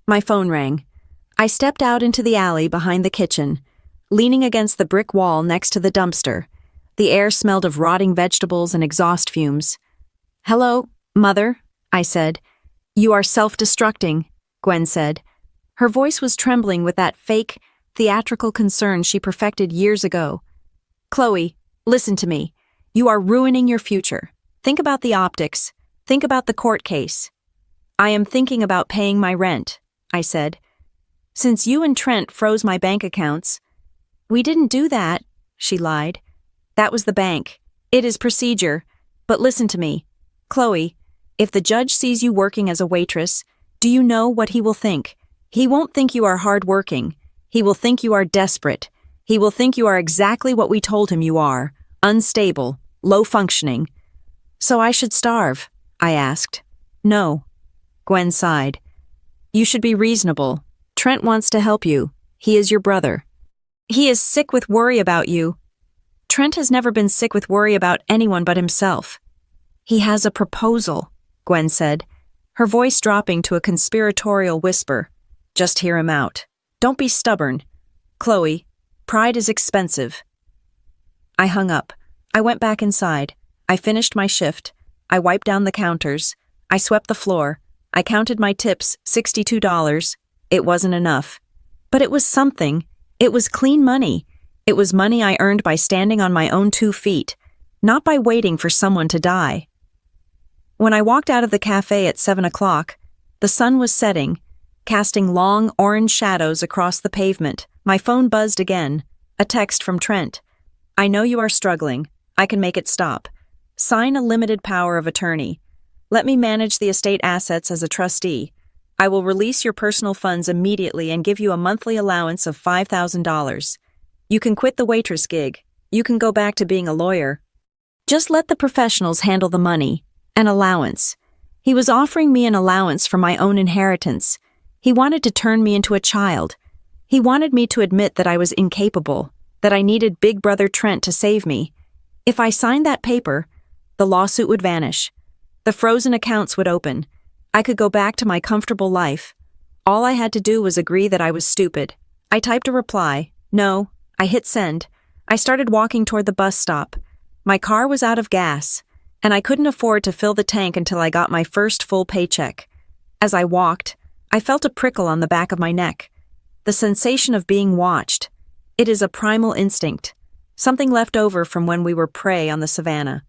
my phone rang. I stepped out into the alley behind the kitchen, leaning against the brick wall next to the dumpster. The air smelled of rotting vegetables and exhaust fumes. "Hello, Mother," I said. "You are self-destructing," Gwen said. Her voice was trembling with that fake, theatrical concern she perfected years ago. "Chloe, listen to me. You are ruining your future. Think about the optics. Think about the court case." "I am thinking about paying my rent," I said. "Since you and Trent froze my bank accounts." "We didn't do that," she lied. "That was the bank. It is procedure. But listen to me. Chloe, if the judge sees you working as a waitress, do you know what he will think? He won't think you are hardworking. He will think you are desperate. He will think you are exactly what we told him you are, unstable, low-functioning." "So I should starve?" I asked. "No." Gwen sighed. "You should be reasonable. Trent wants to help you. He is your brother. He is sick with worry about you." "Trent has never been sick with worry about anyone but himself." "He has a proposal," Gwen said, her voice dropping to a conspiratorial whisper. "Just hear him out. Don't be stubborn. Chloe, pride is expensive." I hung up. I went back inside. I finished my shift. I wiped down the counters. I swept the floor. I counted my tips, $62. It wasn't enough. But it was something. It was clean money. It was money I earned by standing on my own 2 feet, not by waiting for someone to die. When I walked out of the cafe at 7 o'clock, the sun was setting, casting long orange shadows across the pavement. My phone buzzed again. A text from Trent. "I know you are struggling. I can make it stop. Sign a limited power of attorney. Let me manage the estate assets as a trustee. I will release your personal funds immediately and give you a monthly allowance of $5,000. You can quit the waitress gig. You can go back to being a lawyer. Just let the professionals handle the money. An allowance." He was offering me an allowance for my own inheritance. He wanted to turn me into a child. He wanted me to admit that I was incapable, that I needed Big Brother Trent to save me. If I signed that paper, the lawsuit would vanish. The frozen accounts would open. I could go back to my comfortable life. All I had to do was agree that I was stupid. I typed a reply. No. I hit send. I started walking toward the bus stop. My car was out of gas, and I couldn't afford to fill the tank until I got my first full paycheck. As I walked, I felt a prickle on the back of my neck. The sensation of being watched. It is a primal instinct, something left over from when we were prey on the savannah.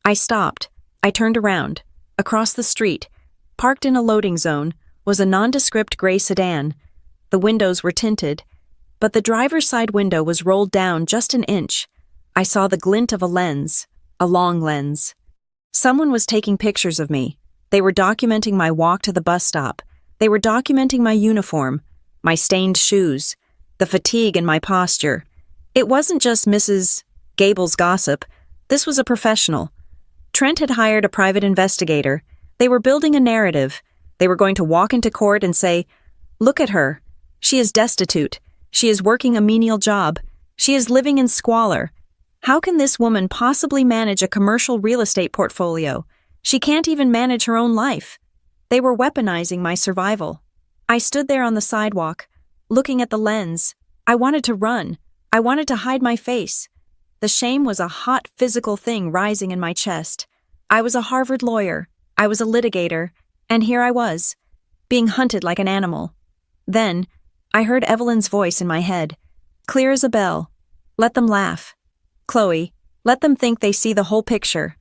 I stopped. I turned around. Across the street, parked in a loading zone, was a nondescript gray sedan. The windows were tinted, but the driver's side window was rolled down just an inch. I saw the glint of a lens, a long lens. Someone was taking pictures of me. They were documenting my walk to the bus stop. They were documenting my uniform, my stained shoes, the fatigue in my posture. It wasn't just Mrs. Gable's gossip. This was a professional. Trent had hired a private investigator. They were building a narrative. They were going to walk into court and say, "Look at her. She is destitute. She is working a menial job. She is living in squalor. How can this woman possibly manage a commercial real estate portfolio? She can't even manage her own life." They were weaponizing my survival. I stood there on the sidewalk, looking at the lens. I wanted to run. I wanted to hide my face. The shame was a hot physical thing rising in my chest. I was a Harvard lawyer. I was a litigator. And here I was, being hunted like an animal. Then, I heard Evelyn's voice in my head, clear as a bell. Let them laugh. Chloe, let them think they see the whole picture.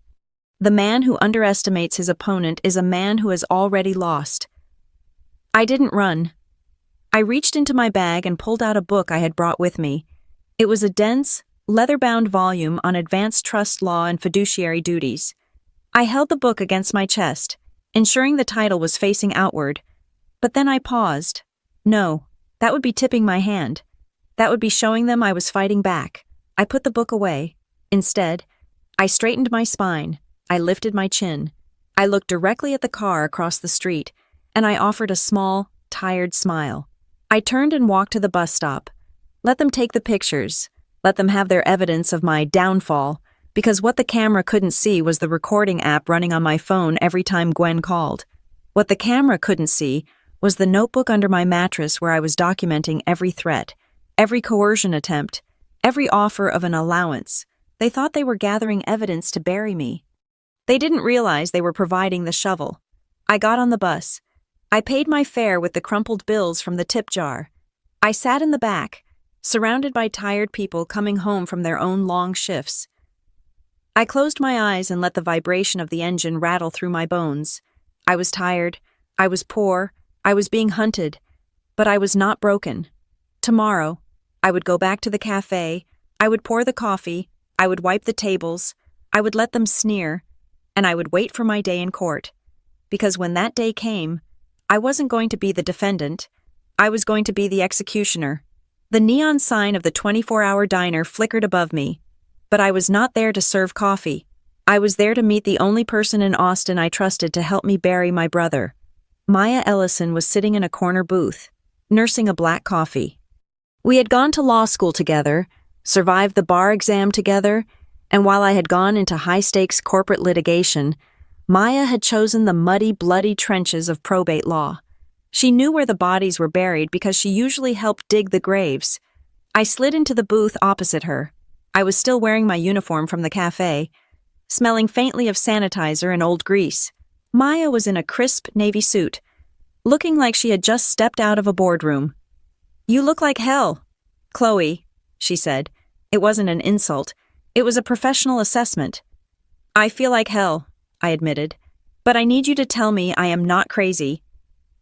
The man who underestimates his opponent is a man who has already lost. I didn't run. I reached into my bag and pulled out a book I had brought with me. It was a dense, leather-bound volume on advanced trust law and fiduciary duties. I held the book against my chest, ensuring the title was facing outward. But then I paused. No, that would be tipping my hand. That would be showing them I was fighting back. I put the book away. Instead, I straightened my spine. I lifted my chin. I looked directly at the car across the street, and I offered a small, tired smile. I turned and walked to the bus stop. Let them take the pictures. Let them have their evidence of my downfall, because what the camera couldn't see was the recording app running on my phone every time Gwen called. What the camera couldn't see was the notebook under my mattress where I was documenting every threat, every coercion attempt, every offer of an allowance. They thought they were gathering evidence to bury me. They didn't realize they were providing the shovel. I got on the bus. I paid my fare with the crumpled bills from the tip jar. I sat in the back, surrounded by tired people coming home from their own long shifts. I closed my eyes and let the vibration of the engine rattle through my bones. I was tired. I was poor. I was being hunted. But I was not broken. Tomorrow, I would go back to the cafe. I would pour the coffee. I would wipe the tables. I would let them sneer. And I would wait for my day in court. Because when that day came, I wasn't going to be the defendant. I was going to be the executioner. The neon sign of the 24-hour diner flickered above me. But I was not there to serve coffee. I was there to meet the only person in Austin I trusted to help me bury my brother. Maya Ellison was sitting in a corner booth, nursing a black coffee. We had gone to law school together, survived the bar exam together, and while I had gone into high-stakes corporate litigation, Maya had chosen the muddy, bloody trenches of probate law. She knew where the bodies were buried because she usually helped dig the graves. I slid into the booth opposite her. I was still wearing my uniform from the cafe, smelling faintly of sanitizer and old grease. Maya was in a crisp navy suit, looking like she had just stepped out of a boardroom. "You look like hell, Chloe," she said. It wasn't an insult. It was a professional assessment. "I feel like hell," I admitted. "But I need you to tell me I am not crazy."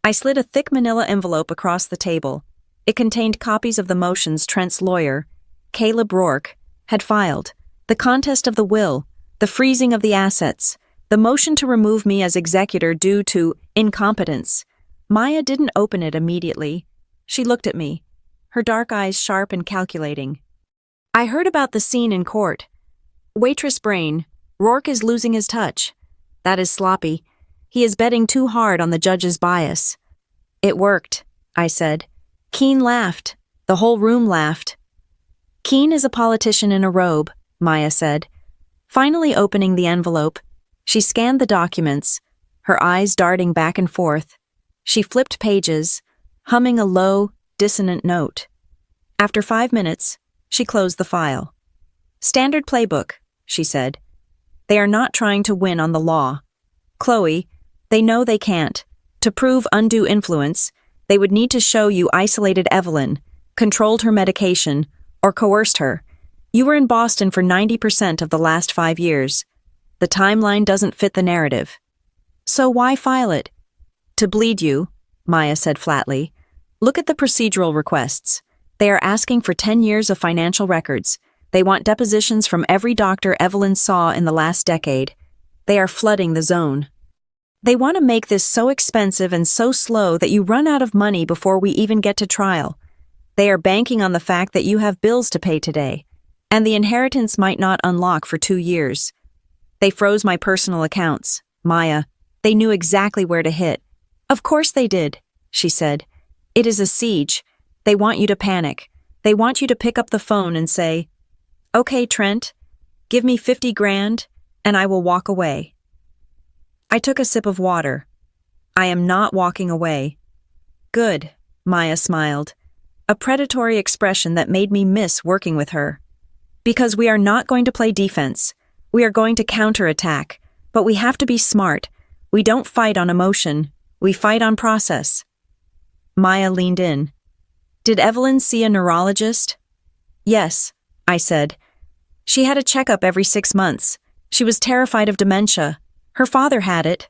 I slid a thick manila envelope across the table. It contained copies of the motions Trent's lawyer, Caleb Rourke, had filed. The contest of the will, the freezing of the assets, the motion to remove me as executor due to incompetence. Maya didn't open it immediately. She looked at me, her dark eyes sharp and calculating. "I heard about the scene in court. Waitress brain. Rourke is losing his touch. That is sloppy. He is betting too hard on the judge's bias." "It worked," I said. Keene laughed. The whole room laughed. "Keene is a politician in a robe," Maya said. Finally opening the envelope, she scanned the documents, her eyes darting back and forth. She flipped pages, humming a low, dissonant note. After 5 minutes, she closed the file. Standard playbook, she said. They are not trying to win on the law. Chloe, they know they can't. To prove undue influence, they would need to show you isolated Evelyn, controlled her medication, or coerced her. You were in Boston for 90% of the last 5 years. The timeline doesn't fit the narrative. So why file it? To bleed you, Maya said flatly. Look at the procedural requests. They are asking for 10 years of financial records. They want depositions from every doctor Evelyn saw in the last decade. They are flooding the zone. They want to make this so expensive and so slow that you run out of money before we even get to trial. They are banking on the fact that you have bills to pay today, and the inheritance might not unlock for 2 years. They froze my personal accounts, Maya. They knew exactly where to hit. Of course they did, she said. It is a siege. They want you to panic. They want you to pick up the phone and say, "Okay, Trent, give me 50 grand, and I will walk away." I took a sip of water. I am not walking away. Good, Maya smiled, a predatory expression that made me miss working with her. Because we are not going to play defense. We are going to counterattack, but we have to be smart. We don't fight on emotion. We fight on process. Maya leaned in. Did Evelyn see a neurologist? Yes, I said. She had a checkup every 6 months. She was terrified of dementia. Her father had it.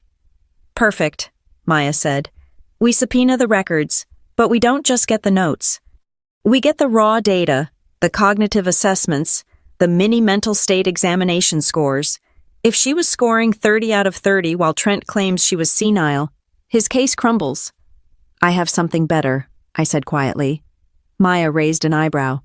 Perfect, Maya said. We subpoena the records, but we don't just get the notes. We get the raw data, the cognitive assessments, the mini mental state examination scores. If she was scoring 30 out of 30 while Trent claims she was senile, his case crumbles. I have something better, I said quietly. Maya raised an eyebrow.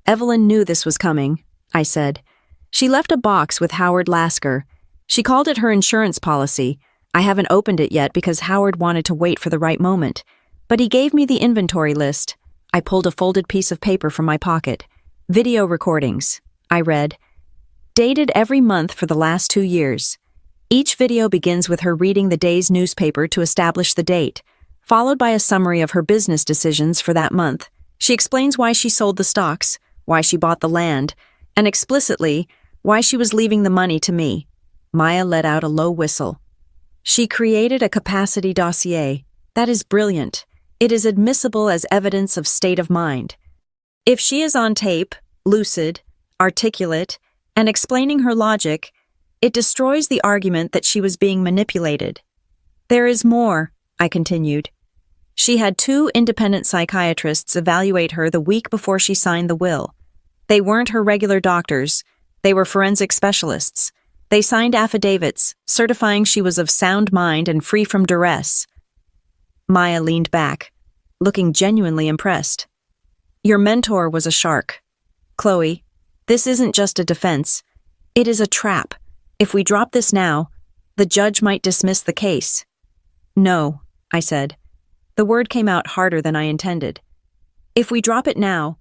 Evelyn knew this was coming, I said. She left a box with Howard Lasker. She called it her insurance policy. I haven't opened it yet because Howard wanted to wait for the right moment. But he gave me the inventory list. I pulled a folded piece of paper from my pocket. Video recordings, I read. Dated every month for the last 2 years. Each video begins with her reading the day's newspaper to establish the date, followed by a summary of her business decisions for that month. She explains why she sold the stocks, why she bought the land, and explicitly, why she was leaving the money to me. Maya let out a low whistle. She created a capacity dossier. That is brilliant. It is admissible as evidence of state of mind. If she is on tape, lucid, articulate, and explaining her logic, it destroys the argument that she was being manipulated. There is more, I continued. She had 2 independent psychiatrists evaluate her the week before she signed the will. They weren't her regular doctors. They were forensic specialists. They signed affidavits, certifying she was of sound mind and free from duress. Maya leaned back, looking genuinely impressed. Your mentor was a shark. Chloe, this isn't just a defense. It is a trap. If we drop this now, the judge might dismiss the case. No, I said. The word came out harder than I intended. If we drop it now,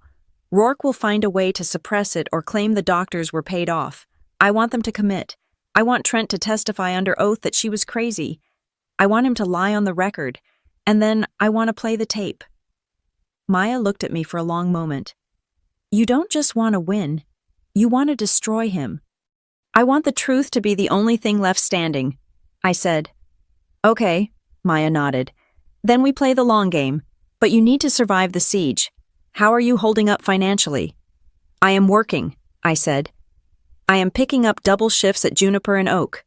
Rourke will find a way to suppress it or claim the doctors were paid off. I want them to commit. I want Trent to testify under oath that she was crazy. I want him to lie on the record, and then I want to play the tape. Maya looked at me for a long moment. You don't just want to win. You want to destroy him. I want the truth to be the only thing left standing, I said. Okay, Maya nodded. Then we play the long game, but you need to survive the siege. How are you holding up financially? I am working, I said. I am picking up double shifts at Juniper and Oak.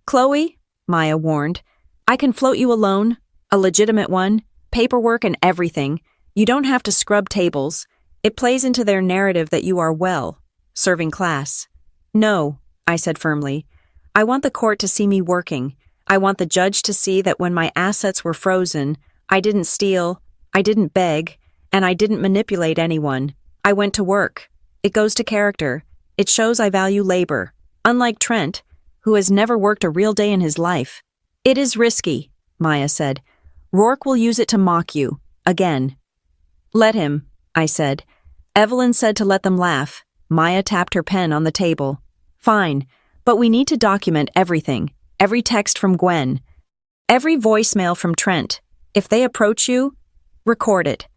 Chloe, Maya warned, I can float you a loan, a legitimate one, paperwork and everything. You don't have to scrub tables. It plays into their narrative that you are well, serving class. No, I said firmly. I want the court to see me working. I want the judge to see that when my assets were frozen, I didn't steal, I didn't beg, and I didn't manipulate anyone. I went to work. It goes to character. It shows I value labor, unlike Trent, who has never worked a real day in his life. It is risky, Maya said. Rourke will use it to mock you, again. Let him, I said. Evelyn said to let them laugh. Maya tapped her pen on the table. Fine, but we need to document everything, every text from Gwen, every voicemail from Trent. If they approach you, record it.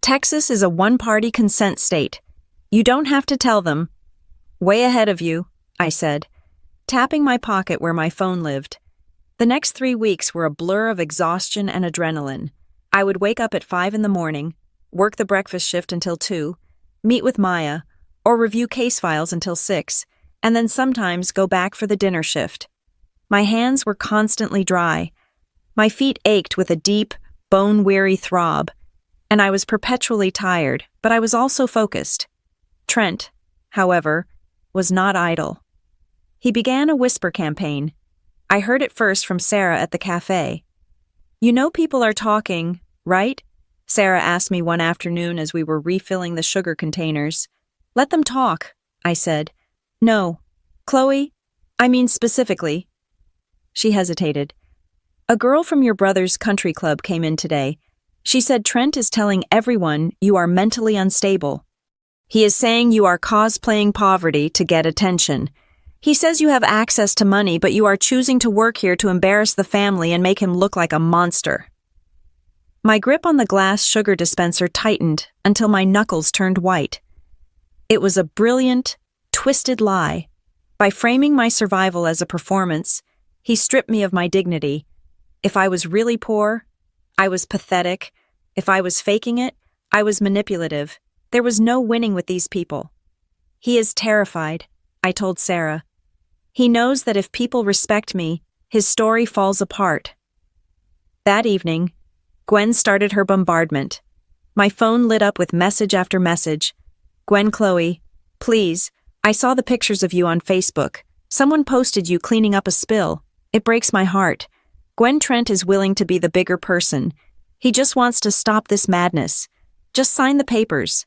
Texas is a one-party consent state. You don't have to tell them. Way ahead of you, I said, tapping my pocket where my phone lived. The next 3 weeks were a blur of exhaustion and adrenaline. I would wake up at 5 in the morning, work the breakfast shift until 2, meet with Maya, or review case files until 6, and then sometimes go back for the dinner shift. My hands were constantly dry. My feet ached with a deep, bone-weary throb, and I was perpetually tired, but I was also focused. Trent, however, was not idle. He began a whisper campaign. I heard it first from Sarah at the cafe. You know people are talking, right? Sarah asked me one afternoon as we were refilling the sugar containers. Let them talk, I said. No. Chloe? I mean specifically. She hesitated. A girl from your brother's country club came in today. She said Trent is telling everyone you are mentally unstable. He is saying you are cosplaying poverty to get attention. He says you have access to money, but you are choosing to work here to embarrass the family and make him look like a monster. My grip on the glass sugar dispenser tightened until my knuckles turned white. It was a brilliant, twisted lie. By framing my survival as a performance, he stripped me of my dignity. If I was really poor, I was pathetic. If I was faking it, I was manipulative. There was no winning with these people. He is terrified, I told Sarah. He knows that if people respect me, his story falls apart. That evening, Gwen started her bombardment. My phone lit up with message after message. Gwen, Chloe, please, I saw the pictures of you on Facebook. Someone posted you cleaning up a spill. It breaks my heart. Gwen, Trent is willing to be the bigger person. He just wants to stop this madness. Just sign the papers.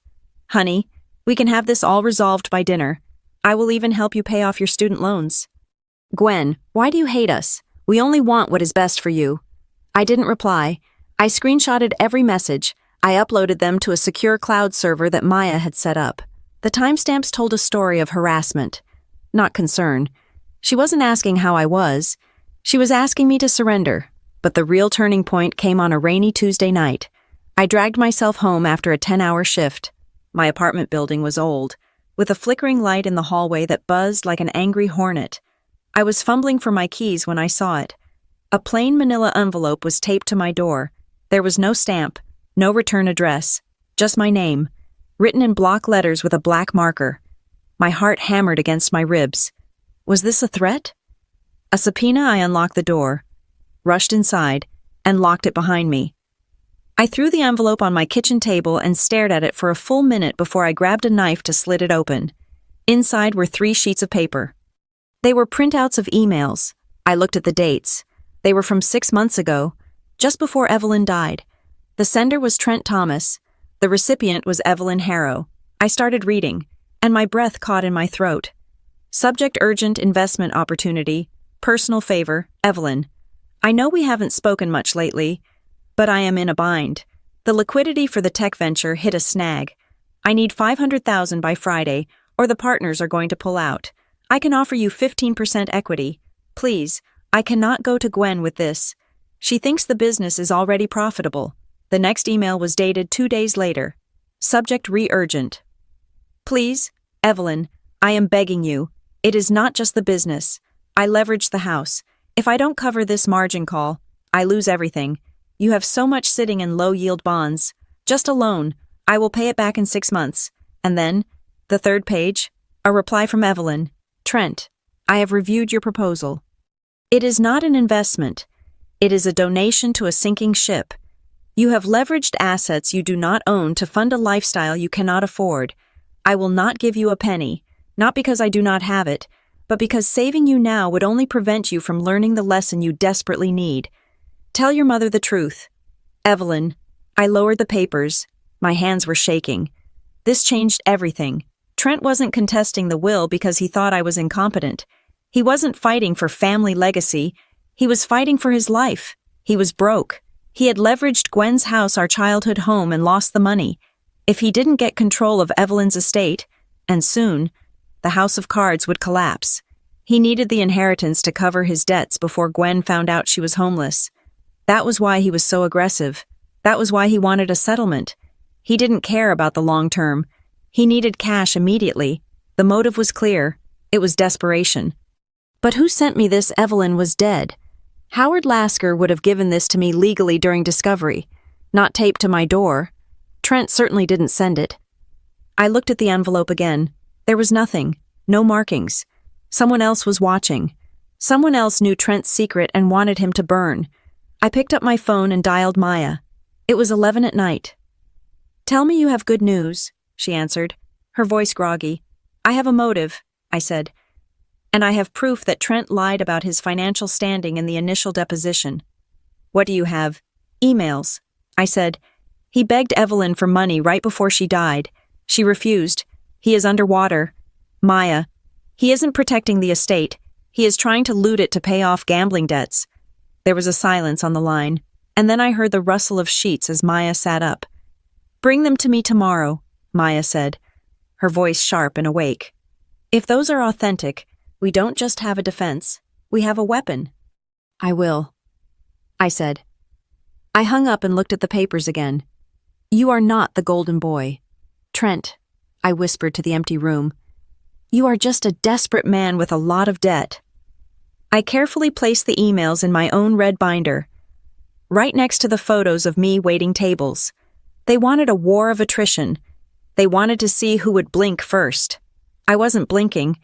Honey, we can have this all resolved by dinner. I will even help you pay off your student loans. Gwen, why do you hate us? We only want what is best for you. I didn't reply. I screenshotted every message. I uploaded them to a secure cloud server that Maya had set up. The timestamps told a story of harassment, not concern. She wasn't asking how I was. She was asking me to surrender. But the real turning point came on a rainy Tuesday night. I dragged myself home after a 10-hour shift. My apartment building was old, with a flickering light in the hallway that buzzed like an angry hornet. I was fumbling for my keys when I saw it. A plain manila envelope was taped to my door. There was no stamp, no return address, just my name, written in block letters with a black marker. My heart hammered against my ribs. Was this a threat? A subpoena. I unlocked the door, rushed inside, and locked it behind me. I threw the envelope on my kitchen table and stared at it for a full minute before I grabbed a knife to slit it open. Inside were 3 sheets of paper. They were printouts of emails. I looked at the dates. They were from 6 months ago, just before Evelyn died. The sender was Trent Thomas. The recipient was Evelyn Harrow. I started reading, and my breath caught in my throat. Subject: urgent investment opportunity. Personal favor, Evelyn. I know we haven't spoken much lately, but I am in a bind. The liquidity for the tech venture hit a snag. I need $500,000 by Friday, or the partners are going to pull out. I can offer you 15% equity. Please, I cannot go to Gwen with this. She thinks the business is already profitable. The next email was dated 2 days later. Subject: urgent. Please, Evelyn, I am begging you. It is not just the business. I leveraged the house. If I don't cover this margin call, I lose everything. You have so much sitting in low-yield bonds. Just a loan. I will pay it back in 6 months. And then, the third page, a reply from Evelyn. Trent, I have reviewed your proposal. It is not an investment. It is a donation to a sinking ship. You have leveraged assets you do not own to fund a lifestyle you cannot afford. I will not give you a penny, not because I do not have it, but because saving you now would only prevent you from learning the lesson you desperately need. Tell your mother the truth. Evelyn. I lowered the papers. My hands were shaking. This changed everything. Trent wasn't contesting the will because he thought I was incompetent. He wasn't fighting for family legacy. He was fighting for his life. He was broke. He had leveraged Gwen's house, our childhood home, and lost the money. If he didn't get control of Evelyn's estate, and soon, the house of cards would collapse. He needed the inheritance to cover his debts before Gwen found out she was homeless. That was why he was so aggressive. That was why he wanted a settlement. He didn't care about the long term. He needed cash immediately. The motive was clear. It was desperation. But who sent me this? Evelyn was dead. Howard Lasker would have given this to me legally during discovery, not taped to my door. Trent certainly didn't send it. I looked at the envelope again. There was nothing, no markings. Someone else was watching. Someone else knew Trent's secret and wanted him to burn. I picked up my phone and dialed Maya. It was 11 at night. "Tell me you have good news," she answered, her voice groggy. "I have a motive," I said. "And I have proof that Trent lied about his financial standing in the initial deposition." "What do you have?" "Emails," I said. "He begged Evelyn for money right before she died. She refused. He is underwater. Maya. He isn't protecting the estate. He is trying to loot it to pay off gambling debts." There was a silence on the line, and then I heard the rustle of sheets as Maya sat up. "Bring them to me tomorrow," Maya said, her voice sharp and awake. "If those are authentic, we don't just have a defense, we have a weapon." "I will," I said. I hung up and looked at the papers again. "You are not the golden boy. Trent," I whispered to the empty room. "You are just a desperate man with a lot of debt." I carefully placed the emails in my own red binder, right next to the photos of me waiting tables. They wanted a war of attrition. They wanted to see who would blink first. I wasn't blinking.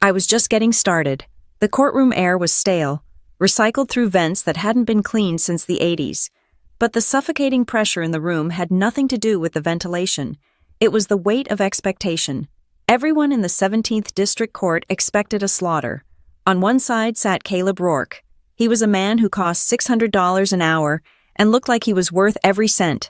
I was just getting started. The courtroom air was stale, recycled through vents that hadn't been cleaned since the 80s. But the suffocating pressure in the room had nothing to do with the ventilation. It was the weight of expectation. Everyone in the 17th District Court expected a slaughter. On one side sat Caleb Rourke. He was a man who cost $600 an hour and looked like he was worth every cent.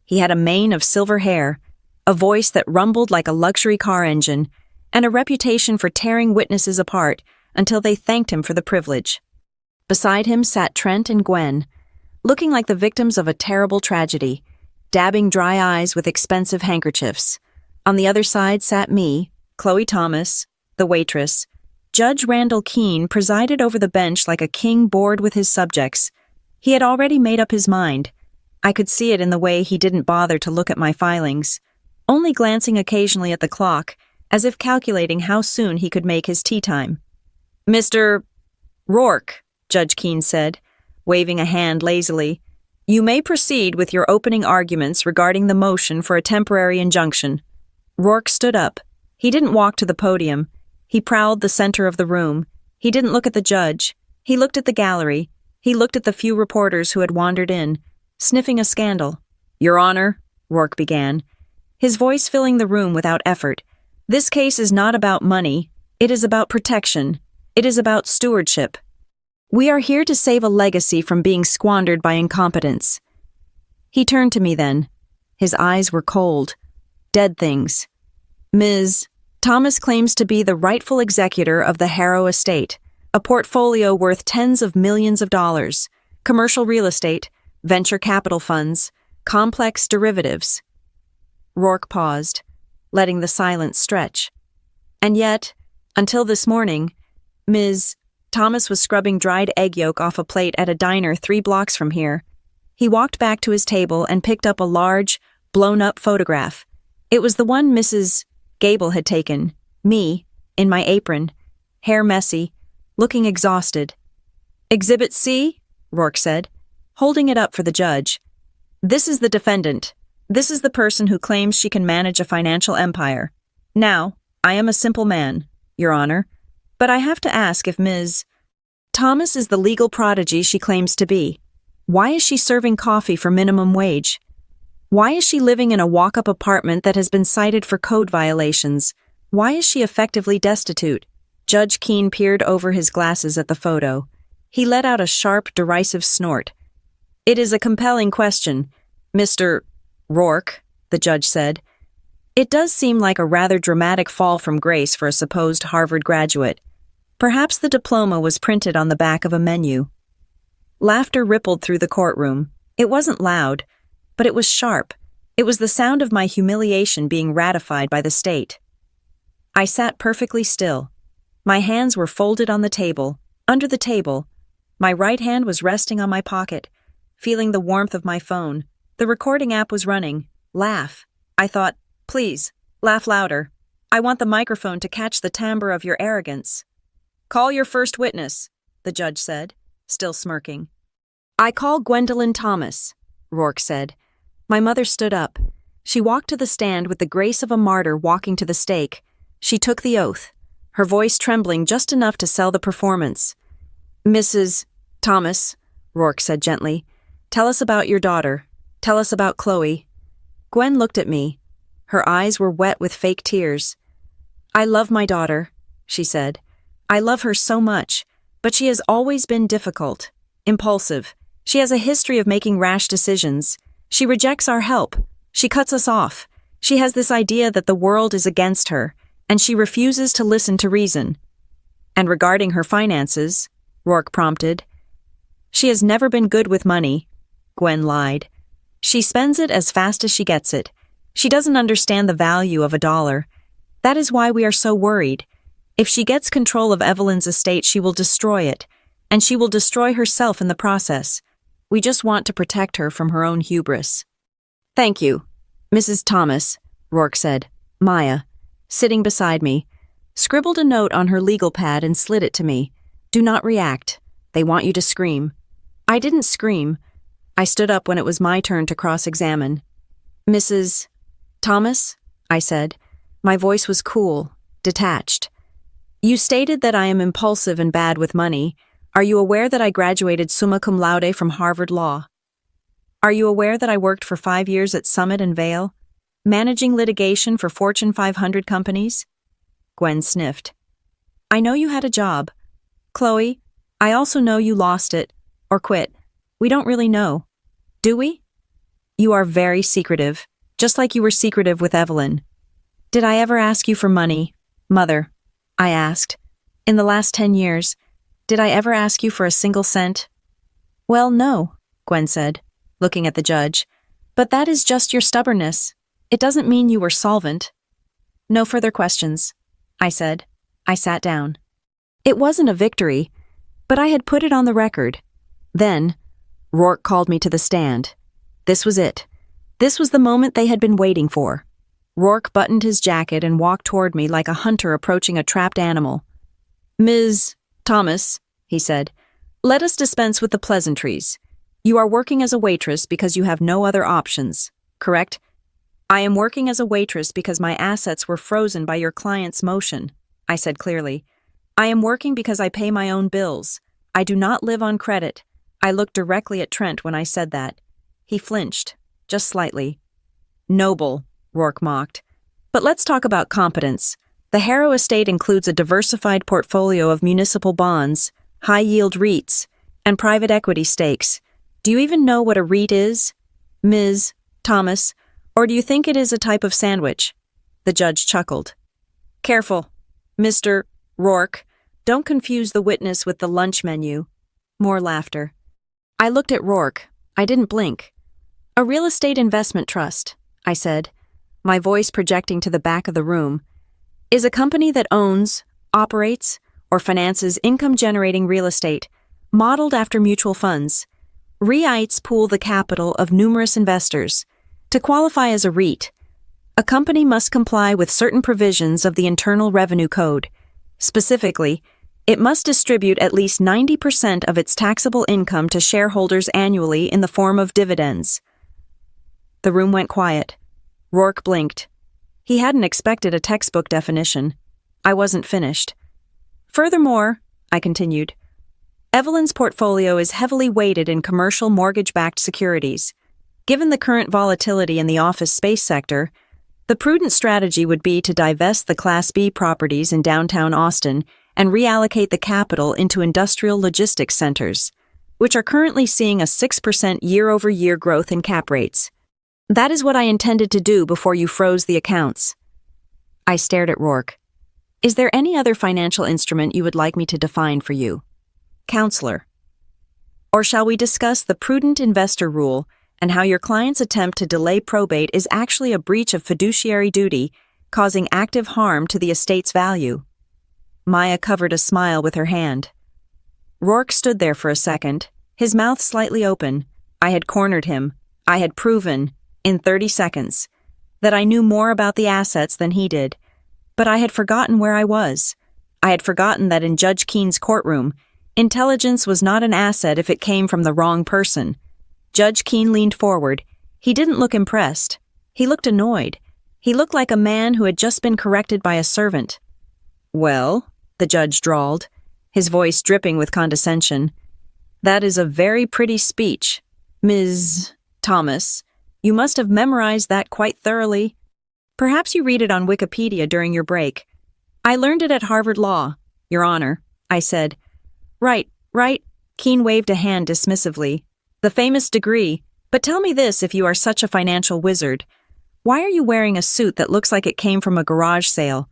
He had a mane of silver hair, a voice that rumbled like a luxury car engine, and a reputation for tearing witnesses apart until they thanked him for the privilege. Beside him sat Trent and Gwen, looking like the victims of a terrible tragedy, dabbing dry eyes with expensive handkerchiefs. On the other side sat me, Chloe Thomas, the waitress. Judge Randall Keene presided over the bench like a king bored with his subjects. He had already made up his mind. I could see it in the way he didn't bother to look at my filings, only glancing occasionally at the clock, as if calculating how soon he could make his tea time. "Mr. Rourke," Judge Keene said, waving a hand lazily, "you may proceed with your opening arguments regarding the motion for a temporary injunction." Rourke stood up. He didn't walk to the podium. He prowled the center of the room. He didn't look at the judge. He looked at the gallery. He looked at the few reporters who had wandered in, sniffing a scandal. "Your Honor," Rourke began, his voice filling the room without effort, "this case is not about money. It is about protection. It is about stewardship. We are here to save a legacy from being squandered by incompetence." He turned to me then. His eyes were cold. "Dead things. Ms. Thomas claims to be the rightful executor of the Harrow estate, a portfolio worth tens of millions of dollars, commercial real estate, venture capital funds, complex derivatives." Rourke paused, letting the silence stretch. "And yet, until this morning, Ms. Thomas was scrubbing dried egg yolk off a plate at a diner 3 blocks from here." He walked back to his table and picked up a large, blown-up photograph. It was the one Mrs. Gable had taken, me, in my apron, hair messy, looking exhausted. "Exhibit C," Rourke said, holding it up for the judge. "This is the defendant. This is the person who claims she can manage a financial empire. Now, I am a simple man, Your Honor, but I have to ask if Ms. Thomas is the legal prodigy she claims to be. Why is she serving coffee for minimum wage? Why is she living in a walk-up apartment that has been cited for code violations? Why is she effectively destitute?" Judge Keene peered over his glasses at the photo. He let out a sharp, derisive snort. "It is a compelling question, Mr. Rourke," the judge said. "It does seem like a rather dramatic fall from grace for a supposed Harvard graduate. Perhaps the diploma was printed on the back of a menu." Laughter rippled through the courtroom. It wasn't loud, but it was sharp. It was the sound of my humiliation being ratified by the state. I sat perfectly still. My hands were folded on the table, under the table. My right hand was resting on my pocket, feeling the warmth of my phone. The recording app was running. Laugh. I thought, please, laugh louder. I want the microphone to catch the timbre of your arrogance. Call your first witness, the judge said, still smirking. I call Gwendolyn Thomas, Rourke said. My mother stood up. She walked to the stand with the grace of a martyr walking to the stake. She took the oath, her voice trembling just enough to sell the performance. Mrs. Thomas, Rourke said gently, tell us about your daughter. Tell us about Chloe. Gwen looked at me. Her eyes were wet with fake tears. I love my daughter, she said. I love her so much, but she has always been difficult, impulsive. She has a history of making rash decisions. She rejects our help. She cuts us off. She has this idea that the world is against her, and she refuses to listen to reason. And regarding her finances, Rourke prompted. She has never been good with money, Gwen lied. She spends it as fast as she gets it. She doesn't understand the value of $1. That is why we are so worried. If she gets control of Evelyn's estate, she will destroy it, and she will destroy herself in the process. We just want to protect her from her own hubris. Thank you, Mrs. Thomas, Rourke said. Maya, sitting beside me, scribbled a note on her legal pad and slid it to me. Do not react. They want you to scream. I didn't scream. I stood up when it was my turn to cross-examine. Mrs. Thomas, I said. My voice was cool, detached. You stated that I am impulsive and bad with money. Are you aware that I graduated summa cum laude from Harvard Law? Are you aware that I worked for 5 years at Summit and Vail, managing litigation for Fortune 500 companies? Gwen sniffed. I know you had a job. Chloe, I also know you lost it, or quit. We don't really know. Do we? You are very secretive, just like you were secretive with Evelyn. Did I ever ask you for money, Mother? I asked. In the last 10 years, did I ever ask you for a single cent? Well, no, Gwen said, looking at the judge. But that is just your stubbornness. It doesn't mean you were solvent. No further questions, I said. I sat down. It wasn't a victory, but I had put it on the record. Then, Rourke called me to the stand. This was it. This was the moment they had been waiting for. Rourke buttoned his jacket and walked toward me like a hunter approaching a trapped animal. Ms. Thomas, he said, let us dispense with the pleasantries. You are working as a waitress because you have no other options, correct? I am working as a waitress because my assets were frozen by your client's motion, I said clearly. I am working because I pay my own bills. I do not live on credit. I looked directly at Trent when I said that. He flinched, just slightly. Noble, Rourke mocked. But let's talk about competence. The Harrow estate includes a diversified portfolio of municipal bonds, high-yield REITs, and private equity stakes. Do you even know what a REIT is, Ms. Thomas, or do you think it is a type of sandwich? The judge chuckled. Careful, Mr. Rourke. Don't confuse the witness with the lunch menu. More laughter. I looked at Rourke. I didn't blink. A real estate investment trust, I said, my voice projecting to the back of the room, is a company that owns, operates, or finances income-generating real estate, modeled after mutual funds. REITs pool the capital of numerous investors. To qualify as a REIT, a company must comply with certain provisions of the Internal Revenue Code. Specifically, it must distribute at least 90% of its taxable income to shareholders annually in the form of dividends. The room went quiet. Rourke blinked. He hadn't expected a textbook definition. I wasn't finished. Furthermore, I continued, Evelyn's portfolio is heavily weighted in commercial mortgage-backed securities. Given the current volatility in the office space sector, the prudent strategy would be to divest the Class B properties in downtown Austin and reallocate the capital into industrial logistics centers, which are currently seeing a 6% year-over-year growth in cap rates. That is what I intended to do before you froze the accounts. I stared at Rourke. Is there any other financial instrument you would like me to define for you? Counselor. Or shall we discuss the prudent investor rule and how your client's attempt to delay probate is actually a breach of fiduciary duty, causing active harm to the estate's value? Maya covered a smile with her hand. Rourke stood there for a second, his mouth slightly open. I had cornered him. I had proven, in 30 seconds, that I knew more about the assets than he did. But I had forgotten where I was. I had forgotten that in Judge Keene's courtroom, intelligence was not an asset if it came from the wrong person. Judge Keene leaned forward. He didn't look impressed. He looked annoyed. He looked like a man who had just been corrected by a servant. "Well," the judge drawled, his voice dripping with condescension, "that is a very pretty speech, Ms. Thomas. You must have memorized that quite thoroughly. Perhaps you read it on Wikipedia during your break." "I learned it at Harvard Law, Your Honor," I said. Right. Keene waved a hand dismissively. "The famous degree. But tell me this, if you are such a financial wizard. Why are you wearing a suit that looks like it came from a garage sale?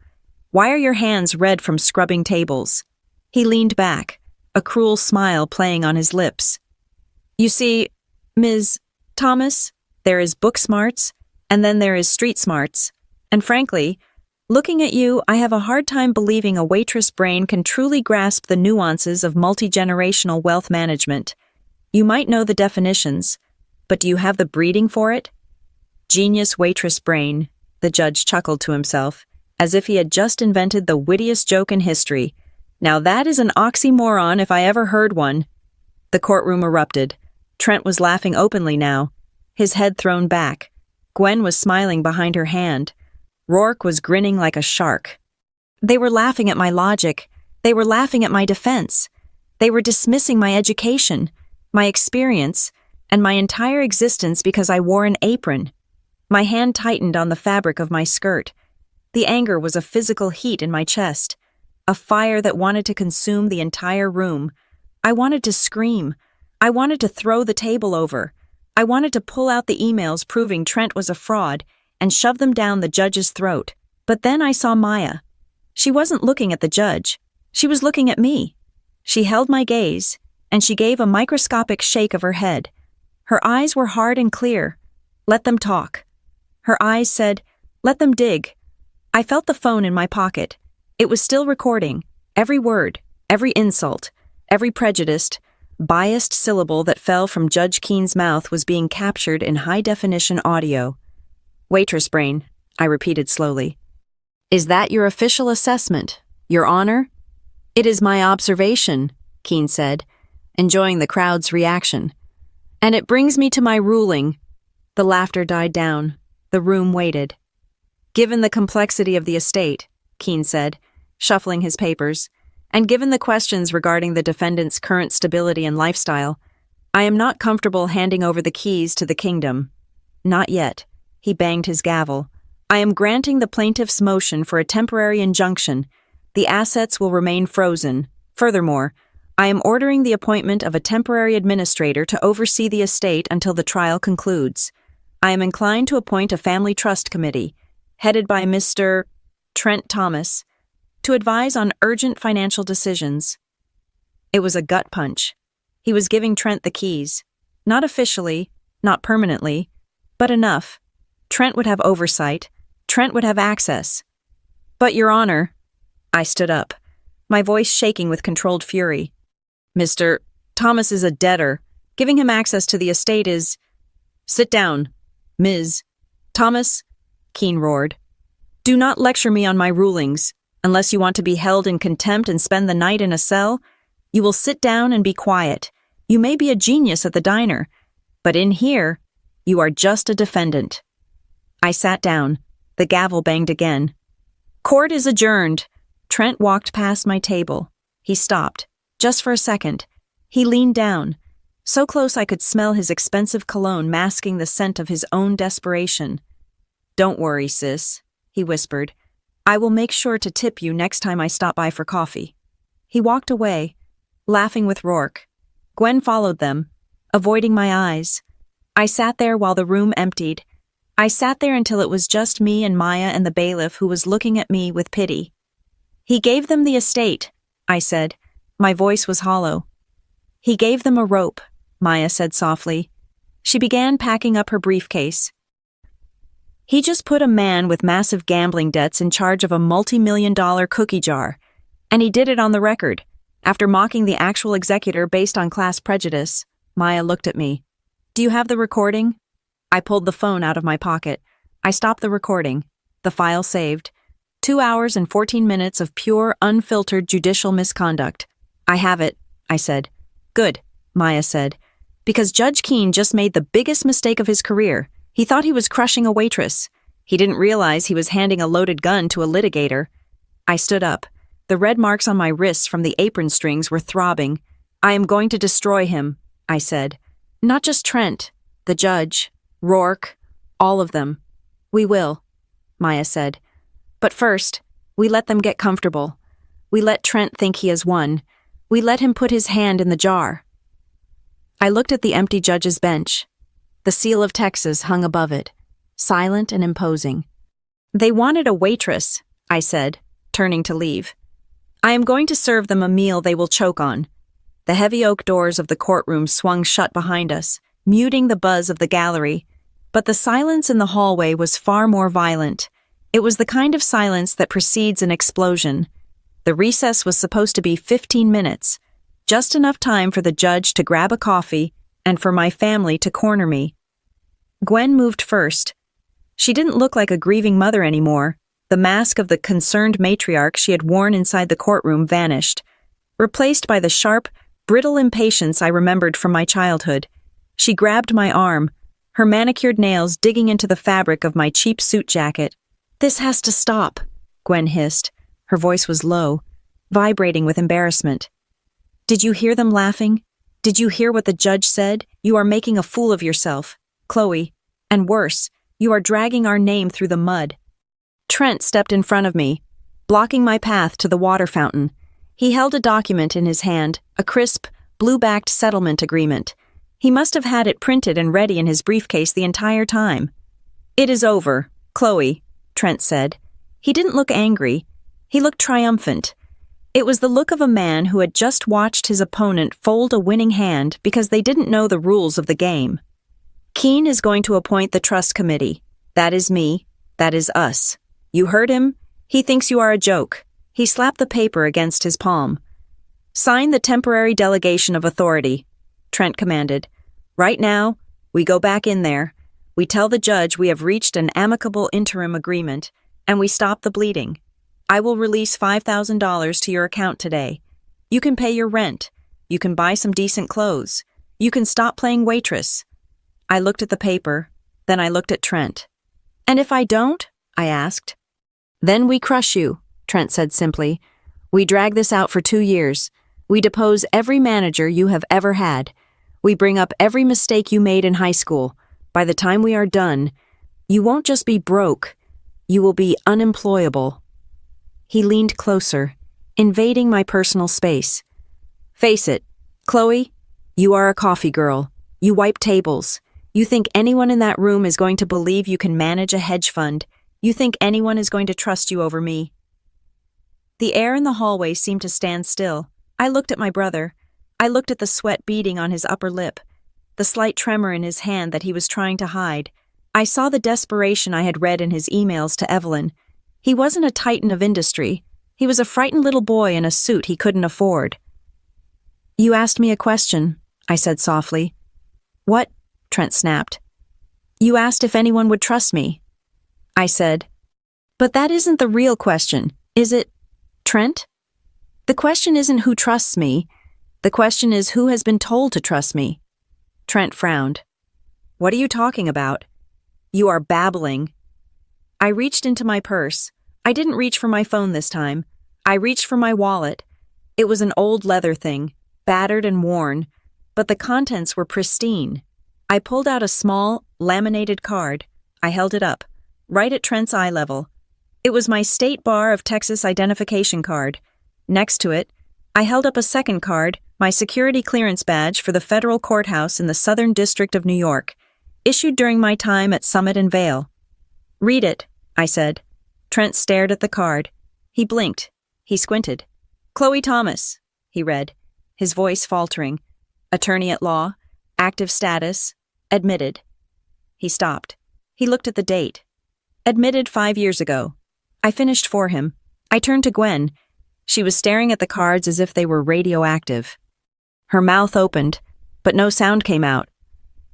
Why are your hands red from scrubbing tables?" He leaned back, a cruel smile playing on his lips. "You see, Ms. Thomas, there is book smarts, and then there is street smarts. And frankly, looking at you, I have a hard time believing a waitress brain can truly grasp the nuances of multi-generational wealth management. You might know the definitions, but do you have the breeding for it?" "Genius waitress brain," the judge chuckled to himself, as if he had just invented the wittiest joke in history. "Now that is an oxymoron if I ever heard one." The courtroom erupted. Trent was laughing openly now, his head thrown back. Gwen was smiling behind her hand. Rourke was grinning like a shark. They were laughing at my logic. They were laughing at my defense. They were dismissing my education, my experience, and my entire existence because I wore an apron. My hand tightened on the fabric of my skirt. The anger was a physical heat in my chest, a fire that wanted to consume the entire room. I wanted to scream. I wanted to throw the table over. I wanted to pull out the emails proving Trent was a fraud and shove them down the judge's throat. But then I saw Maya. She wasn't looking at the judge. She was looking at me. She held my gaze, and she gave a microscopic shake of her head. Her eyes were hard and clear. "Let them talk." Her eyes said, "Let them dig." I felt the phone in my pocket. It was still recording, every word, every insult, every prejudiced, biased syllable that fell from Judge Keene's mouth was being captured in high-definition audio. "Waitress brain," I repeated slowly. "Is that your official assessment, Your Honor?" "It is my observation," Keene said, enjoying the crowd's reaction. "And it brings me to my ruling." The laughter died down. The room waited. "Given the complexity of the estate," Keene said, shuffling his papers, "and given the questions regarding the defendant's current stability and lifestyle, I am not comfortable handing over the keys to the kingdom. Not yet." He banged his gavel. "I am granting the plaintiff's motion for a temporary injunction. The assets will remain frozen. Furthermore, I am ordering the appointment of a temporary administrator to oversee the estate until the trial concludes. I am inclined to appoint a family trust committee, headed by Mr. Trent Thomas, to advise on urgent financial decisions." It was a gut punch. He was giving Trent the keys. Not officially, not permanently, but enough. Trent would have oversight. Trent would have access. "But, Your Honor," I stood up, my voice shaking with controlled fury. "Mr. Thomas is a debtor. Giving him access to the estate is—" "Sit down, Ms. Thomas," Keene roared. "Do not lecture me on my rulings. Unless you want to be held in contempt and spend the night in a cell, you will sit down and be quiet. You may be a genius at the diner, but in here, you are just a defendant." I sat down. The gavel banged again. "Court is adjourned." Trent walked past my table. He stopped, just for a second. He leaned down, so close I could smell his expensive cologne masking the scent of his own desperation. "Don't worry, sis," he whispered. "I will make sure to tip you next time I stop by for coffee." He walked away, laughing with Rourke. Gwen followed them, avoiding my eyes. I sat there while the room emptied. I sat there until it was just me and Maya and the bailiff who was looking at me with pity. "He gave them the estate," I said. My voice was hollow. "He gave them a rope," Maya said softly. She began packing up her briefcase. "He just put a man with massive gambling debts in charge of a multi-million-dollar cookie jar, and he did it on the record, after mocking the actual executor based on class prejudice." Maya looked at me. "Do you have the recording?" I pulled the phone out of my pocket. I stopped the recording. The file saved. 2 hours and 14 minutes of pure, unfiltered judicial misconduct. I have it, I said. Good, Maya said. Because Judge Keene just made the biggest mistake of his career. He thought he was crushing a waitress. He didn't realize he was handing a loaded gun to a litigator. I stood up. The red marks on my wrists from the apron strings were throbbing. I am going to destroy him, I said. Not just Trent, the judge, Rourke, all of them. We will, Maya said. But first, we let them get comfortable. We let Trent think he has won. We let him put his hand in the jar. I looked at the empty judge's bench. The seal of Texas hung above it, silent and imposing. They wanted a waitress, I said, turning to leave. I am going to serve them a meal they will choke on. The heavy oak doors of the courtroom swung shut behind us, muting the buzz of the gallery. But the silence in the hallway was far more violent. It was the kind of silence that precedes an explosion. The recess was supposed to be 15 minutes, just enough time for the judge to grab a coffee and for my family to corner me. Gwen moved first. She didn't look like a grieving mother anymore. The mask of the concerned matriarch she had worn inside the courtroom vanished, replaced by the sharp, brittle impatience I remembered from my childhood. She grabbed my arm, her manicured nails digging into the fabric of my cheap suit jacket. "This has to stop," Gwen hissed. Her voice was low, vibrating with embarrassment. "Did you hear them laughing? Did you hear what the judge said? You are making a fool of yourself, Chloe. And worse, you are dragging our name through the mud." Trent stepped in front of me, blocking my path to the water fountain. He held a document in his hand, a crisp, blue-backed settlement agreement. He must have had it printed and ready in his briefcase the entire time. "It is over, Chloe," Trent said. He didn't look angry. He looked triumphant. It was the look of a man who had just watched his opponent fold a winning hand because they didn't know the rules of the game. "Keene is going to appoint the trust committee. That is me. That is us. You heard him? He thinks you are a joke." He slapped the paper against his palm. "Sign the temporary delegation of authority," Trent commanded. "Right now, we go back in there. We tell the judge we have reached an amicable interim agreement, and we stop the bleeding. I will release $5,000 to your account today. You can pay your rent. You can buy some decent clothes. You can stop playing waitress." I looked at the paper, then I looked at Trent. "And if I don't?" I asked. "Then we crush you," Trent said simply. "We drag this out for 2 years. We depose every manager you have ever had. We bring up every mistake you made in high school. By the time we are done, you won't just be broke. You will be unemployable." He leaned closer, invading my personal space. "Face it, Chloe, you are a coffee girl. You wipe tables. You think anyone in that room is going to believe you can manage a hedge fund. You think anyone is going to trust you over me." The air in the hallway seemed to stand still. I looked at my brother. I looked at the sweat beading on his upper lip, the slight tremor in his hand that he was trying to hide. I saw the desperation I had read in his emails to Evelyn. He wasn't a titan of industry. He was a frightened little boy in a suit he couldn't afford. "You asked me a question," I said softly. "What?" Trent snapped. "You asked if anyone would trust me." I said, "But that isn't the real question, is it, Trent? The question isn't who trusts me. The question is who has been told to trust me." Trent frowned. "What are you talking about? You are babbling." I reached into my purse. I didn't reach for my phone this time. I reached for my wallet. It was an old leather thing, battered and worn, but the contents were pristine. I pulled out a small, laminated card. I held it up, right at Trent's eye level. It was my State Bar of Texas identification card. Next to it, I held up a second card, my security clearance badge for the federal courthouse in the Southern District of New York, issued during my time at Summit and Vale. "Read it," I said. Trent stared at the card. He blinked. He squinted. "Chloe Thomas," he read, his voice faltering. "Attorney at law, active status, admitted." He stopped. He looked at the date. "Admitted 5 years ago." I finished for him. I turned to Gwen. She was staring at the cards as if they were radioactive. Her mouth opened, but no sound came out.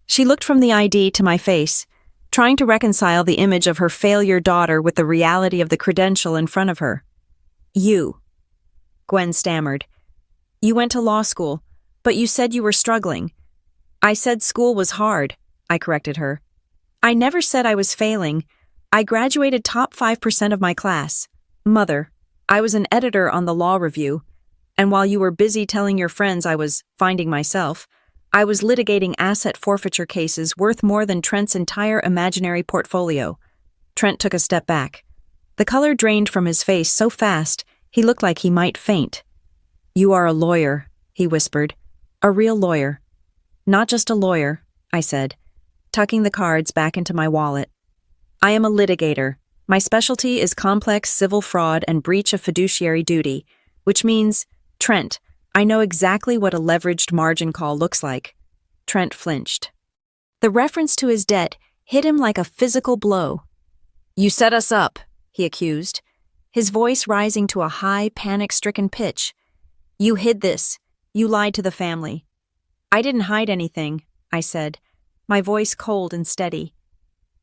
She looked from the ID to my face. trying to reconcile the image of her failure daughter with the reality of the credential in front of her. You, Gwen stammered. You went to law school, but you said you were struggling. I said school was hard, I corrected her. I never said I was failing. I graduated top 5% of my class. Mother, I was an editor on the law review, and while you were busy telling your friends I was finding myself, I was litigating asset forfeiture cases worth more than Trent's entire imaginary portfolio. Trent took a step back. The color drained from his face so fast, he looked like he might faint. You are a lawyer, he whispered. A real lawyer. Not just a lawyer, I said, tucking the cards back into my wallet. I am a litigator. My specialty is complex civil fraud and breach of fiduciary duty, which means, Trent, I know exactly what a leveraged margin call looks like. Trent flinched. The reference to his debt hit him like a physical blow. You set us up, he accused, his voice rising to a high, panic-stricken pitch. You hid this. You lied to the family. I didn't hide anything, I said, my voice cold and steady.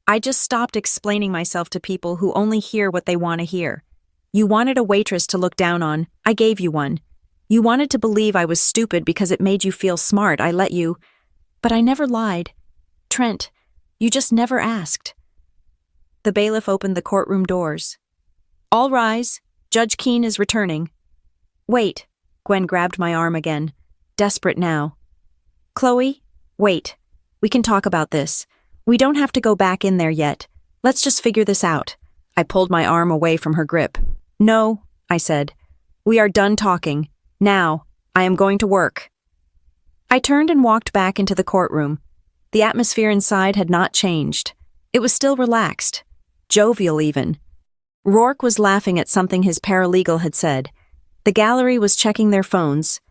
I just stopped explaining myself to people who only hear what they want to hear. You wanted a waitress to look down on. I gave you one. You wanted to believe I was stupid because it made you feel smart. I let you. But I never lied. Trent, you just never asked. The bailiff opened the courtroom doors. All rise. Judge Keene is returning. Wait. Gwen grabbed my arm again, desperate now. Chloe, wait. We can talk about this. We don't have to go back in there yet. Let's just figure this out. I pulled my arm away from her grip. No, I said. We are done talking. Now, I am going to work. I turned and walked back into the courtroom. The atmosphere inside had not changed. It was still relaxed, jovial even. Rourke was laughing at something his paralegal had said. The gallery was checking their phones.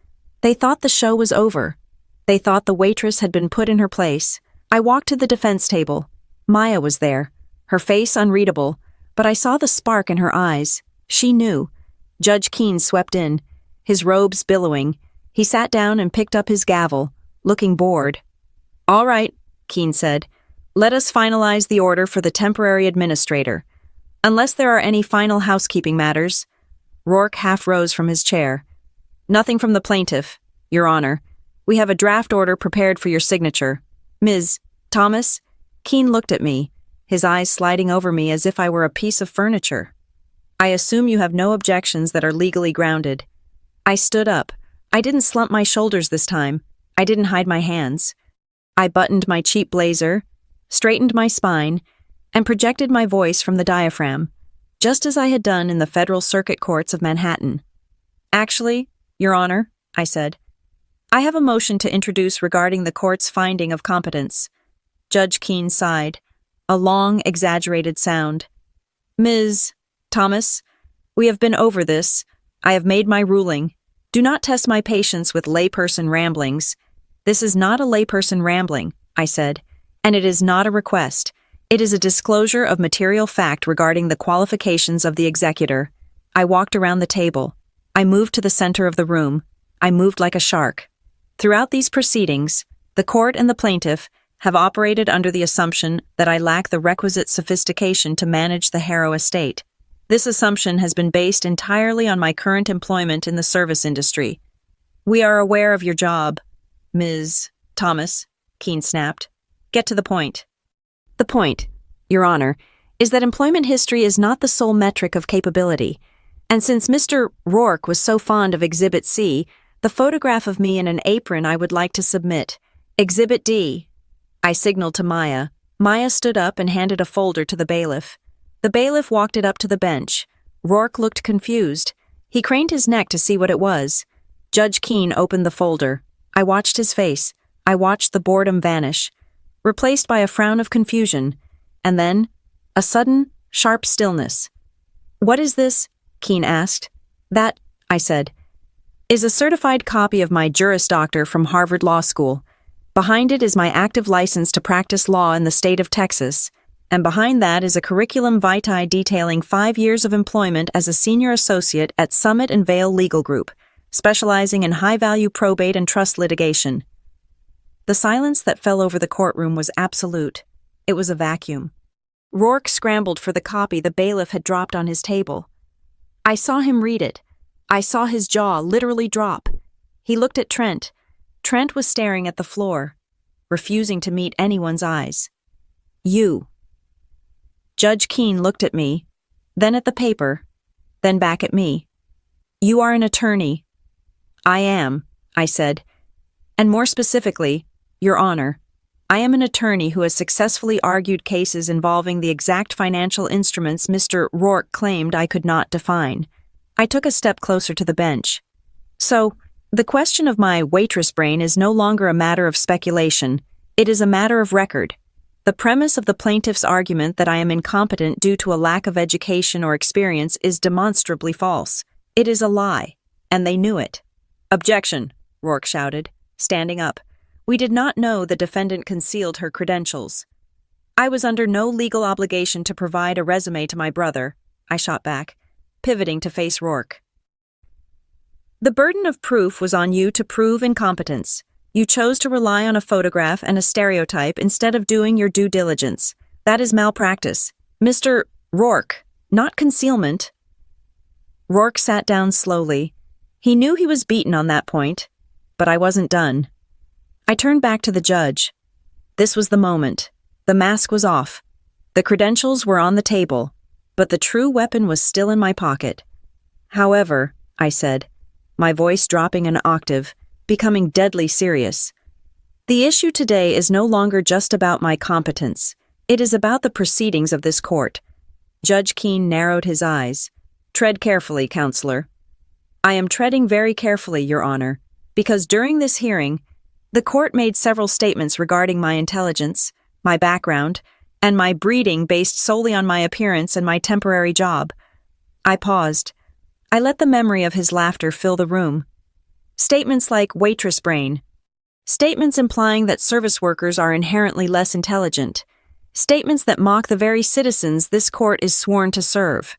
They thought the show was over. They thought the waitress had been put in her place. I walked to the defense table. Maya was there, her face unreadable, but I saw the spark in her eyes. She knew. Judge Keene swept in, his robes billowing. He sat down and picked up his gavel, looking bored. All right, Keene said. Let us finalize the order for the temporary administrator. Unless there are any final housekeeping matters. Rourke half rose from his chair. Nothing from the plaintiff, Your Honor. We have a draft order prepared for your signature. Ms. Thomas? Keene looked at me, his eyes sliding over me as if I were a piece of furniture. I assume you have no objections that are legally grounded. I stood up. I didn't slump my shoulders this time. I didn't hide my hands. I buttoned my cheap blazer, straightened my spine, and projected my voice from the diaphragm, just as I had done in the Federal Circuit Courts of Manhattan. Actually, Your Honor, I said, I have a motion to introduce regarding the court's finding of competence. Judge Keene sighed, a long, exaggerated sound. Ms. Thomas, we have been over this. I have made my ruling. Do not test my patience with layperson ramblings. This is not a layperson rambling, I said, and it is not a request. It is a disclosure of material fact regarding the qualifications of the executor. I walked around the table. I moved to the center of the room. I moved like a shark. Throughout these proceedings, the court and the plaintiff have operated under the assumption that I lack the requisite sophistication to manage the Harrow estate. This assumption has been based entirely on my current employment in the service industry. We are aware of your job, Ms. Thomas, Keene snapped. Get to the point. The point, Your Honor, is that employment history is not the sole metric of capability. And since Mr. Rourke was so fond of Exhibit C, the photograph of me in an apron I would like to submit. Exhibit D. I signaled to Maya. Maya stood up and handed a folder to the bailiff. The bailiff walked it up to the bench. Rourke looked confused. He craned his neck to see what it was. Judge Keene opened the folder. I watched his face. I watched the boredom vanish, replaced by a frown of confusion, and then a sudden, sharp stillness. What is this? Keene asked. That, I said, is a certified copy of my Juris Doctor from Harvard Law School. Behind it is my active license to practice law in the state of Texas, and behind that is a curriculum vitae detailing 5 years of employment as a senior associate at Summit and Vale Legal Group, specializing in high-value probate and trust litigation. The silence that fell over the courtroom was absolute. It was a vacuum. Rourke scrambled for the copy the bailiff had dropped on his table. I saw him read it. I saw his jaw literally drop. He looked at Trent. Trent was staring at the floor, refusing to meet anyone's eyes. You. Judge Keene looked at me, then at the paper, then back at me. You are an attorney. I am, I said. And more specifically, Your Honor, I am an attorney who has successfully argued cases involving the exact financial instruments Mr. Rourke claimed I could not define. I took a step closer to the bench. So, the question of my waitress brain is no longer a matter of speculation. It is a matter of record. The premise of the plaintiff's argument that I am incompetent due to a lack of education or experience is demonstrably false. It is a lie, and they knew it. Objection, Rourke shouted, standing up. We did not know the defendant concealed her credentials. I was under no legal obligation to provide a resume to my brother, I shot back, pivoting to face Rourke. The burden of proof was on you to prove incompetence. You chose to rely on a photograph and a stereotype instead of doing your due diligence. That is malpractice. Mr. Rourke, not concealment. Rourke sat down slowly. He knew he was beaten on that point, but I wasn't done. I turned back to the judge. This was the moment. The mask was off. The credentials were on the table, but the true weapon was still in my pocket. However, I said, my voice dropping an octave, becoming deadly serious. The issue today is no longer just about my competence. It is about the proceedings of this court. Judge Keene narrowed his eyes. Tread carefully, counselor. I am treading very carefully, Your Honor, because during this hearing, the court made several statements regarding my intelligence, my background, and my breeding based solely on my appearance and my temporary job. I paused. I let the memory of his laughter fill the room. Statements like waitress brain. Statements implying that service workers are inherently less intelligent. Statements that mock the very citizens this court is sworn to serve.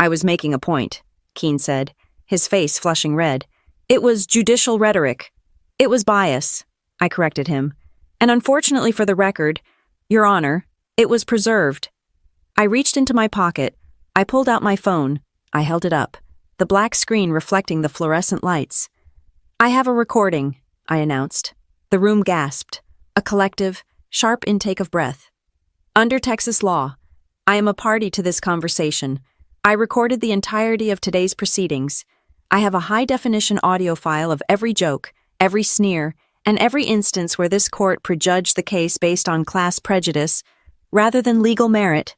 I was making a point, Keene said, his face flushing red. It was judicial rhetoric. It was bias, I corrected him. And unfortunately for the record, Your Honor, it was preserved. I reached into my pocket. I pulled out my phone. I held it up, the black screen reflecting the fluorescent lights. I have a recording, I announced. The room gasped, a collective, sharp intake of breath. Under Texas law, I am a party to this conversation. I recorded the entirety of today's proceedings. I have a high-definition audio file of every joke, every sneer, and every instance where this court prejudged the case based on class prejudice rather than legal merit.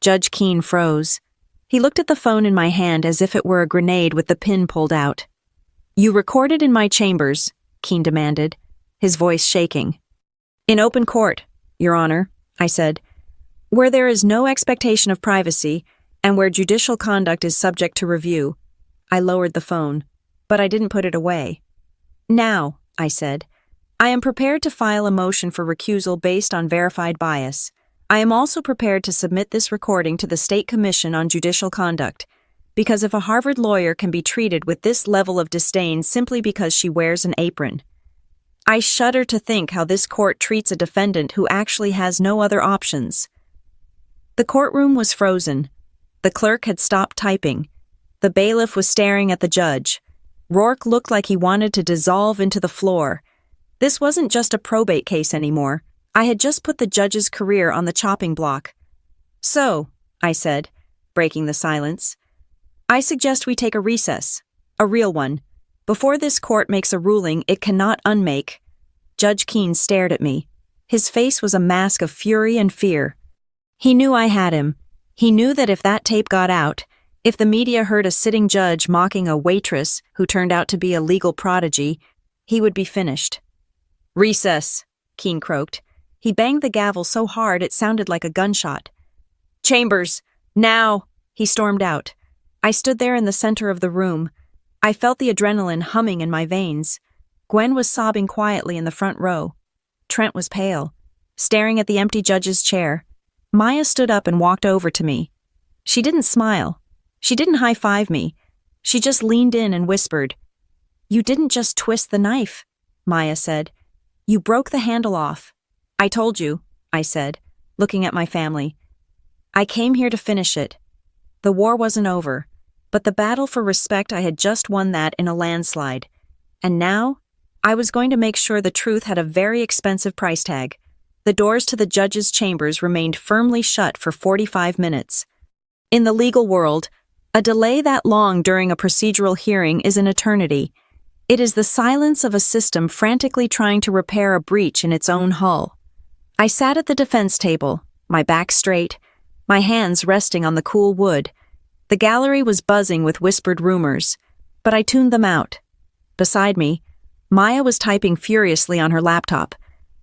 Judge Keene froze. He looked at the phone in my hand as if it were a grenade with the pin pulled out. You recorded in my chambers, Keene demanded, his voice shaking. In open court, Your Honor, I said, where there is no expectation of privacy and where judicial conduct is subject to review. I lowered the phone, but I didn't put it away. Now, I said, I am prepared to file a motion for recusal based on verified bias. I am also prepared to submit this recording to the State Commission on Judicial Conduct, because if a Harvard lawyer can be treated with this level of disdain simply because she wears an apron, I shudder to think how this court treats a defendant who actually has no other options. The courtroom was frozen. The clerk had stopped typing. The bailiff was staring at the judge. Rourke looked like he wanted to dissolve into the floor. This wasn't just a probate case anymore. I had just put the judge's career on the chopping block. So, I said, breaking the silence, I suggest we take a recess, a real one. Before this court makes a ruling it cannot unmake. Judge Keene stared at me. His face was a mask of fury and fear. He knew I had him. He knew that if that tape got out, if the media heard a sitting judge mocking a waitress who turned out to be a legal prodigy, he would be finished. Recess, Keene croaked. He banged the gavel so hard it sounded like a gunshot. Chambers, now, he stormed out. I stood there in the center of the room. I felt the adrenaline humming in my veins. Gwen was sobbing quietly in the front row. Trent was pale, staring at the empty judge's chair. Maya stood up and walked over to me. She didn't smile. She didn't high-five me. She just leaned in and whispered. You didn't just twist the knife, Maya said. You broke the handle off. I told you, I said, looking at my family. I came here to finish it. The war wasn't over, but the battle for respect, I had just won that in a landslide. And now, I was going to make sure the truth had a very expensive price tag. The doors to the judge's chambers remained firmly shut for 45 minutes. In the legal world, a delay that long during a procedural hearing is an eternity. It is the silence of a system frantically trying to repair a breach in its own hull. I sat at the defense table, my back straight, my hands resting on the cool wood. The gallery was buzzing with whispered rumors, but I tuned them out. Beside me, Maya was typing furiously on her laptop,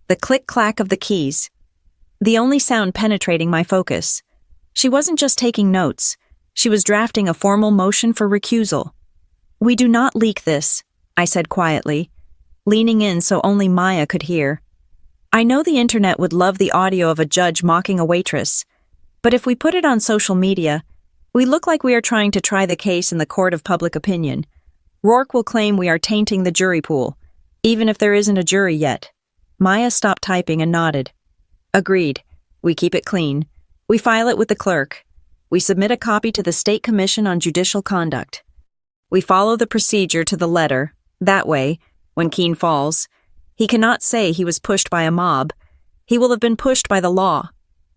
the click-clack of the keys, the only sound penetrating my focus. She wasn't just taking notes, she was drafting a formal motion for recusal. "We do not leak this," I said quietly, leaning in so only Maya could hear. I know the internet would love the audio of a judge mocking a waitress, but if we put it on social media, we look like we are trying to try the case in the court of public opinion. Rourke will claim we are tainting the jury pool, even if there isn't a jury yet. Maya stopped typing and nodded. Agreed. We keep it clean. We file it with the clerk. We submit a copy to the State Commission on Judicial Conduct. We follow the procedure to the letter. That way, when Keene falls, he cannot say he was pushed by a mob. He will have been pushed by the law.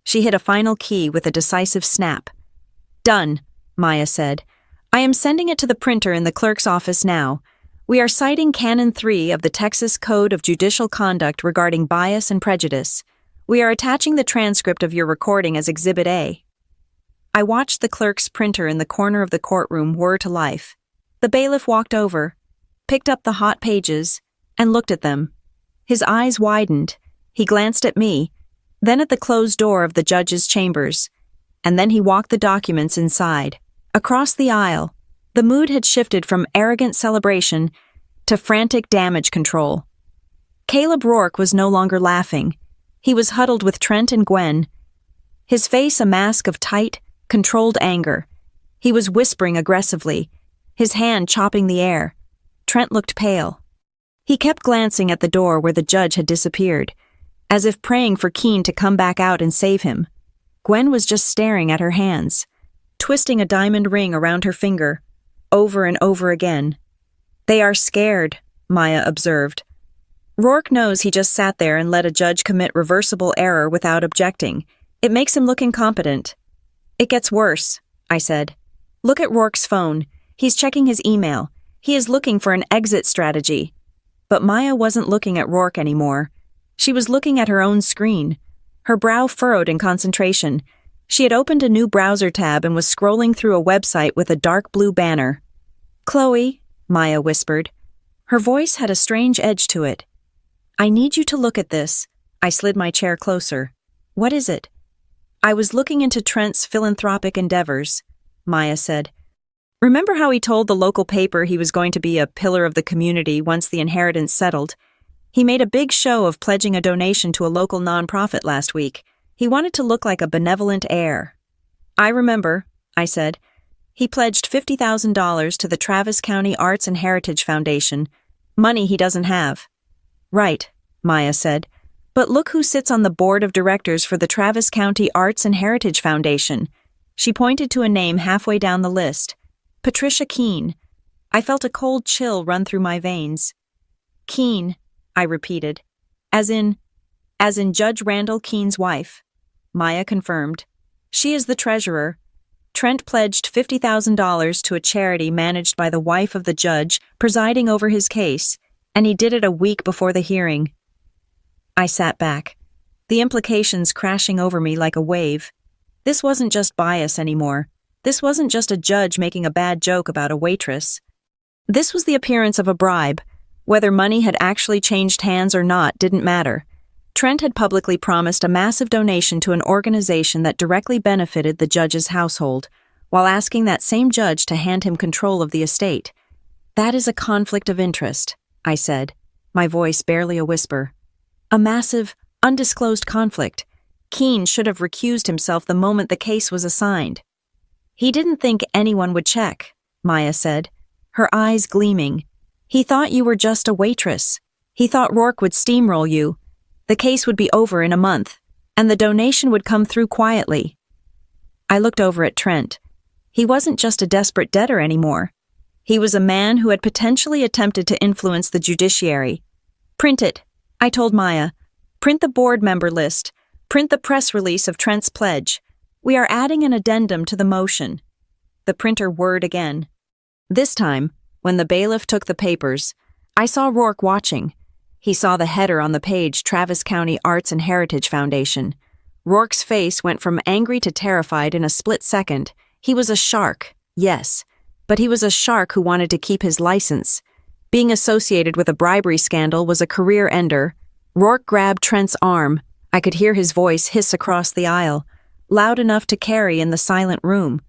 She hit a final key with a decisive snap. Done, Maya said. I am sending it to the printer in the clerk's office now. We are citing Canon 3 of the Texas Code of Judicial Conduct regarding bias and prejudice. We are attaching the transcript of your recording as Exhibit A. I watched the clerk's printer in the corner of the courtroom whir to life. The bailiff walked over, picked up the hot pages, and looked at them. His eyes widened. He glanced at me, then at the closed door of the judge's chambers, and then he walked the documents inside. Across the aisle, the mood had shifted from arrogant celebration to frantic damage control. Caleb Rourke was no longer laughing. He was huddled with Trent and Gwen, his face a mask of tight, controlled anger. He was whispering aggressively, his hand chopping the air. Trent looked pale. He kept glancing at the door where the judge had disappeared, as if praying for Keene to come back out and save him. Gwen was just staring at her hands, twisting a diamond ring around her finger, over and over again. They are scared, Maya observed. Rourke knows he just sat there and let a judge commit reversible error without objecting. It makes him look incompetent. It gets worse, I said. Look at Rourke's phone. He's checking his email. He is looking for an exit strategy. But Maya wasn't looking at Rourke anymore. She was looking at her own screen, her brow furrowed in concentration. She had opened a new browser tab and was scrolling through a website with a dark blue banner. Chloe, Maya whispered. Her voice had a strange edge to it. I need you to look at this. I slid my chair closer. What is it? I was looking into Trent's philanthropic endeavors, Maya said. Remember how he told the local paper he was going to be a pillar of the community once the inheritance settled? He made a big show of pledging a donation to a local nonprofit last week. He wanted to look like a benevolent heir. I remember, I said. He pledged $50,000 to the Travis County Arts and Heritage Foundation, money he doesn't have. Right, Maya said. But look who sits on the board of directors for the Travis County Arts and Heritage Foundation. She pointed to a name halfway down the list. Patricia Keene. I felt a cold chill run through my veins. Keene, I repeated. As in Judge Randall Keene's wife. Maya confirmed. She is the treasurer. Trent pledged $50,000 to a charity managed by the wife of the judge presiding over his case, and he did it a week before the hearing. I sat back, the implications crashing over me like a wave. This wasn't just bias anymore. This wasn't just a judge making a bad joke about a waitress. This was the appearance of a bribe. Whether money had actually changed hands or not didn't matter. Trent had publicly promised a massive donation to an organization that directly benefited the judge's household, while asking that same judge to hand him control of the estate. That is a conflict of interest, I said, my voice barely a whisper. A massive, undisclosed conflict. Keene should have recused himself the moment the case was assigned. He didn't think anyone would check, Maya said, her eyes gleaming. He thought you were just a waitress. He thought Rourke would steamroll you. The case would be over in a month. and the donation would come through quietly. I looked over at Trent. He wasn't just a desperate debtor anymore. He was a man who had potentially attempted to influence the judiciary. "Print it," I told Maya. "Print the board member list. Print the press release of Trent's pledge. We are adding an addendum to the motion." The printer whirred again. This time, when the bailiff took the papers, I saw Rourke watching. He saw the header on the page, Travis County Arts and Heritage Foundation. Rourke's face went from angry to terrified in a split second. He was a shark, yes, but he was a shark who wanted to keep his license. Being associated with a bribery scandal was a career ender. Rourke grabbed Trent's arm. I could hear his voice hiss across the aisle, loud enough to carry in the silent room.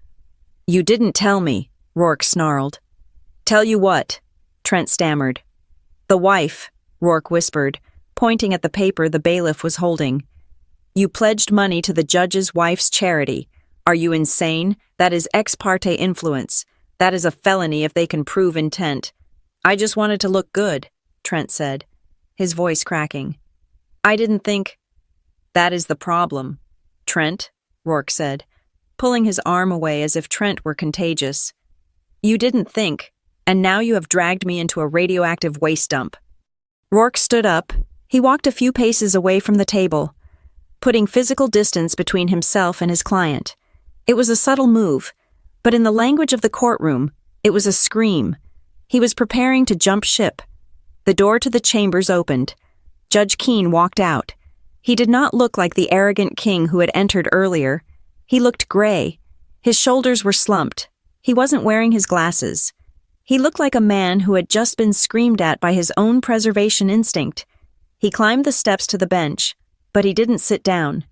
"You didn't tell me," Rourke snarled. "Tell you what?" Trent stammered. "The wife," Rourke whispered, pointing at the paper the bailiff was holding. "You pledged money to the judge's wife's charity. Are you insane? That is ex parte influence. That is a felony if they can prove intent." "I just wanted to look good," Trent said, his voice cracking. "I didn't think—" "That is the problem, Trent," Rourke said, pulling his arm away as if Trent were contagious. "You didn't think, and now you have dragged me into a radioactive waste dump." Rourke stood up. He walked a few paces away from the table, putting physical distance between himself and his client. It was a subtle move, but in the language of the courtroom, it was a scream. He was preparing to jump ship. The door to the chambers opened. Judge Keene walked out. He did not look like the arrogant king who had entered earlier. He looked gray. His shoulders were slumped. He wasn't wearing his glasses. He looked like a man who had just been screamed at by his own preservation instinct. He climbed the steps to the bench, but he didn't sit down.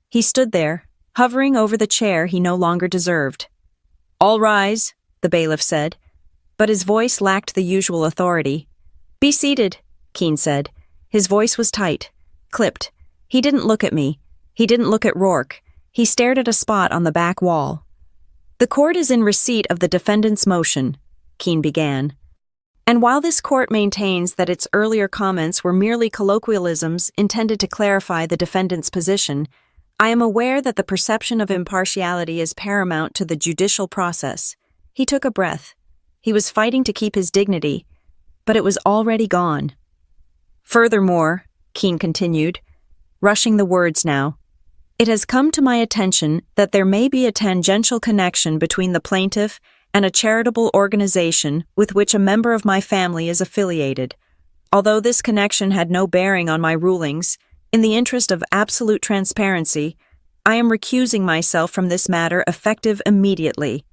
He stood there, hovering over the chair he no longer deserved. "All rise," the bailiff said, but his voice lacked the usual authority. "Be seated," Keene said. His voice was tight, clipped. He didn't look at me. He didn't look at Rourke. He stared at a spot on the back wall. "The court is in receipt of the defendant's motion," Keene began. "And while this court maintains that its earlier comments were merely colloquialisms intended to clarify the defendant's position, I am aware that the perception of impartiality is paramount to the judicial process." He took a breath. He was fighting to keep his dignity, but it was already gone. "Furthermore," Keene continued, rushing the words now, "it has come to my attention that there may be a tangential connection between the plaintiff and a charitable organization with which a member of my family is affiliated. Although this connection had no bearing on my rulings, in the interest of absolute transparency, I am recusing myself from this matter effective immediately."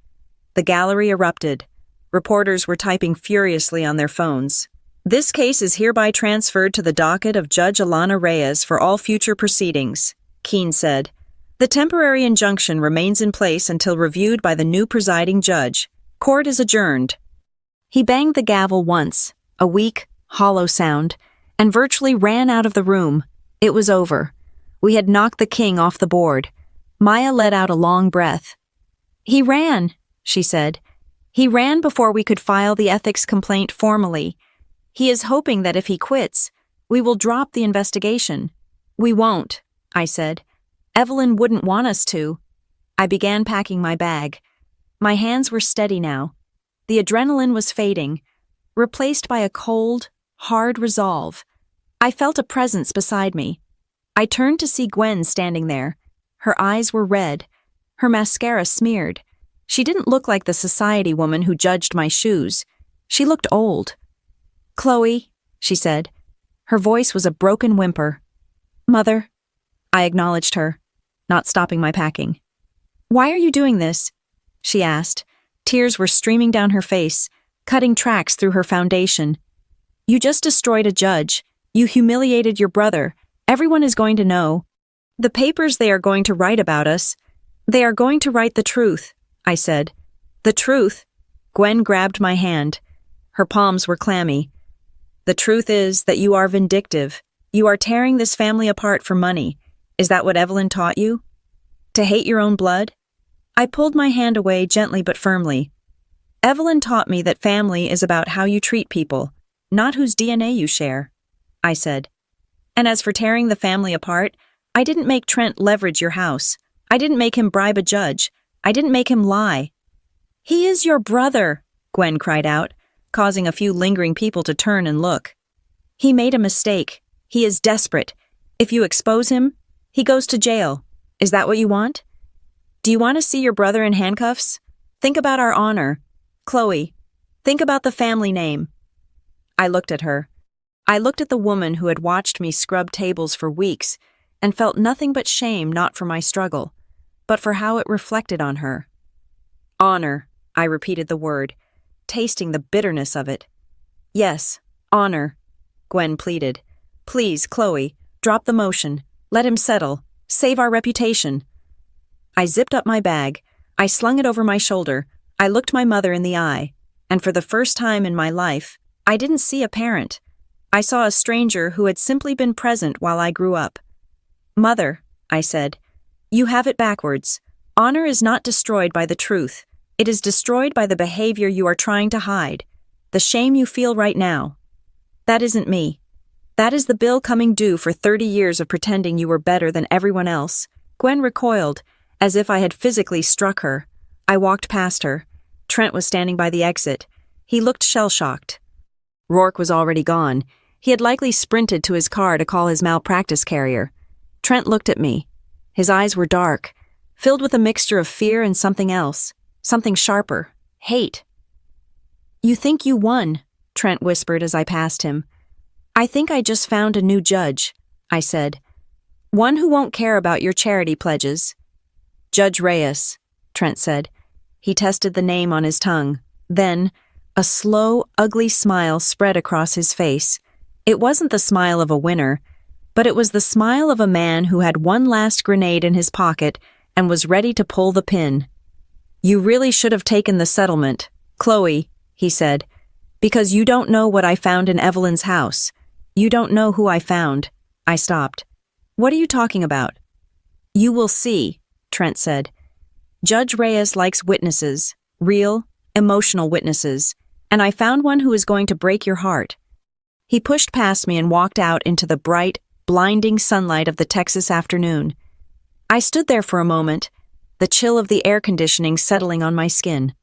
The gallery erupted. Reporters were typing furiously on their phones. "This case is hereby transferred to the docket of Judge Alana Reyes for all future proceedings," Keene said. "The temporary injunction remains in place until reviewed by the new presiding judge. Court is adjourned." He banged the gavel once, a weak, hollow sound, and virtually ran out of the room. It was over. We had knocked the king off the board. Maya let out a long breath. "He ran," she said. "He ran before we could file the ethics complaint formally. He is hoping that if he quits, we will drop the investigation." "We won't," I said. "Evelyn wouldn't want us to." I began packing my bag. My hands were steady now. The adrenaline was fading, replaced by a cold, hard resolve. I felt a presence beside me. I turned to see Gwen standing there. Her eyes were red, her mascara smeared. She didn't look like the society woman who judged my shoes. She looked old. "Chloe," she said. Her voice was a broken whimper. "Mother," I acknowledged her, not stopping my packing. "Why are you doing this?" she asked. Tears were streaming down her face, cutting tracks through her foundation. "You just destroyed a judge. You humiliated your brother. Everyone is going to know. The papers, they are going to write about us. They are going to write the truth," I said. "The truth?" Gwen grabbed my hand. Her palms were clammy. "The truth is that you are vindictive. You are tearing this family apart for money. Is that what Evelyn taught you? To hate your own blood?" I pulled my hand away gently but firmly. "Evelyn taught me that family is about how you treat people, not whose DNA you share," I said. "And as for tearing the family apart, I didn't make Trent leverage your house. I didn't make him bribe a judge. I didn't make him lie." "He is your brother," Gwen cried out, causing a few lingering people to turn and look. "He made a mistake. He is desperate. If you expose him, he goes to jail. Is that what you want? Do you want to see your brother in handcuffs? Think about our honor. Chloe, think about the family name." I looked at her. I looked at the woman who had watched me scrub tables for weeks and felt nothing but shame, not for my struggle, but for how it reflected on her. "Honor," I repeated the word, tasting the bitterness of it. "Yes, honor," Gwen pleaded. "Please, Chloe, drop the motion. Let him settle. Save our reputation." I zipped up my bag. I slung it over my shoulder. I looked my mother in the eye, and for the first time in my life, I didn't see a parent. I saw a stranger who had simply been present while I grew up. "Mother," I said, "you have it backwards. Honor is not destroyed by the truth. It is destroyed by the behavior you are trying to hide, the shame you feel right now. That isn't me. That is the bill coming due for 30 years of pretending you were better than everyone else." Gwen recoiled, as if I had physically struck her. I walked past her. Trent was standing by the exit. He looked shell-shocked. Rourke was already gone. He had likely sprinted to his car to call his malpractice carrier. Trent looked at me. His eyes were dark, filled with a mixture of fear and something else, something sharper, hate. "You think you won," Trent whispered as I passed him. "I think I just found a new judge," I said. "One who won't care about your charity pledges." "Judge Reyes," Trent said. He tested the name on his tongue. Then, a slow, ugly smile spread across his face. It wasn't the smile of a winner, but it was the smile of a man who had one last grenade in his pocket and was ready to pull the pin. "You really should have taken the settlement, Chloe," he said, "because you don't know what I found in Evelyn's house. You don't know who I found." I stopped. "What are you talking about?" "You will see," Trent said. "Judge Reyes likes witnesses, real, emotional witnesses, and I found one who is going to break your heart." He pushed past me and walked out into the bright, blinding sunlight of the Texas afternoon. I stood there for a moment, the chill of the air conditioning settling on my skin.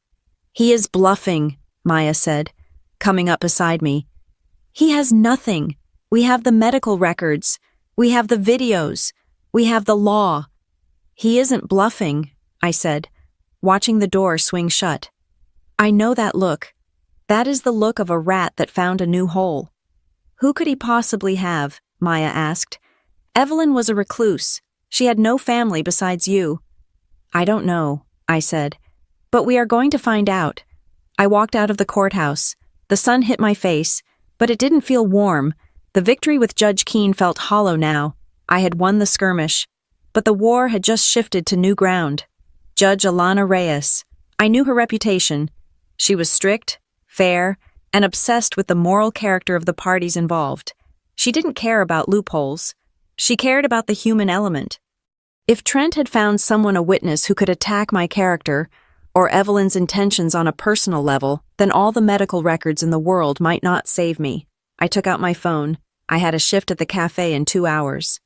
"He is bluffing," Maya said, coming up beside me. "He has nothing. We have the medical records. We have the videos. We have the law." "He isn't bluffing," I said, watching the door swing shut. "I know that look. That is the look of a rat that found a new hole." "Who could he possibly have?" Maya asked. "Evelyn was a recluse. She had no family besides you." "I don't know," I said, "but we are going to find out." I walked out of the courthouse. The sun hit my face, but it didn't feel warm. The victory with Judge Keene felt hollow now. I had won the skirmish, but the war had just shifted to new ground. Judge Alana Reyes. I knew her reputation. She was strict, fair, and obsessed with the moral character of the parties involved. She didn't care about loopholes. She cared about the human element. If Trent had found someone a witness who could attack my character, or Evelyn's intentions on a personal level, then all the medical records in the world might not save me. I took out my phone. I had a shift at the cafe in 2 hours.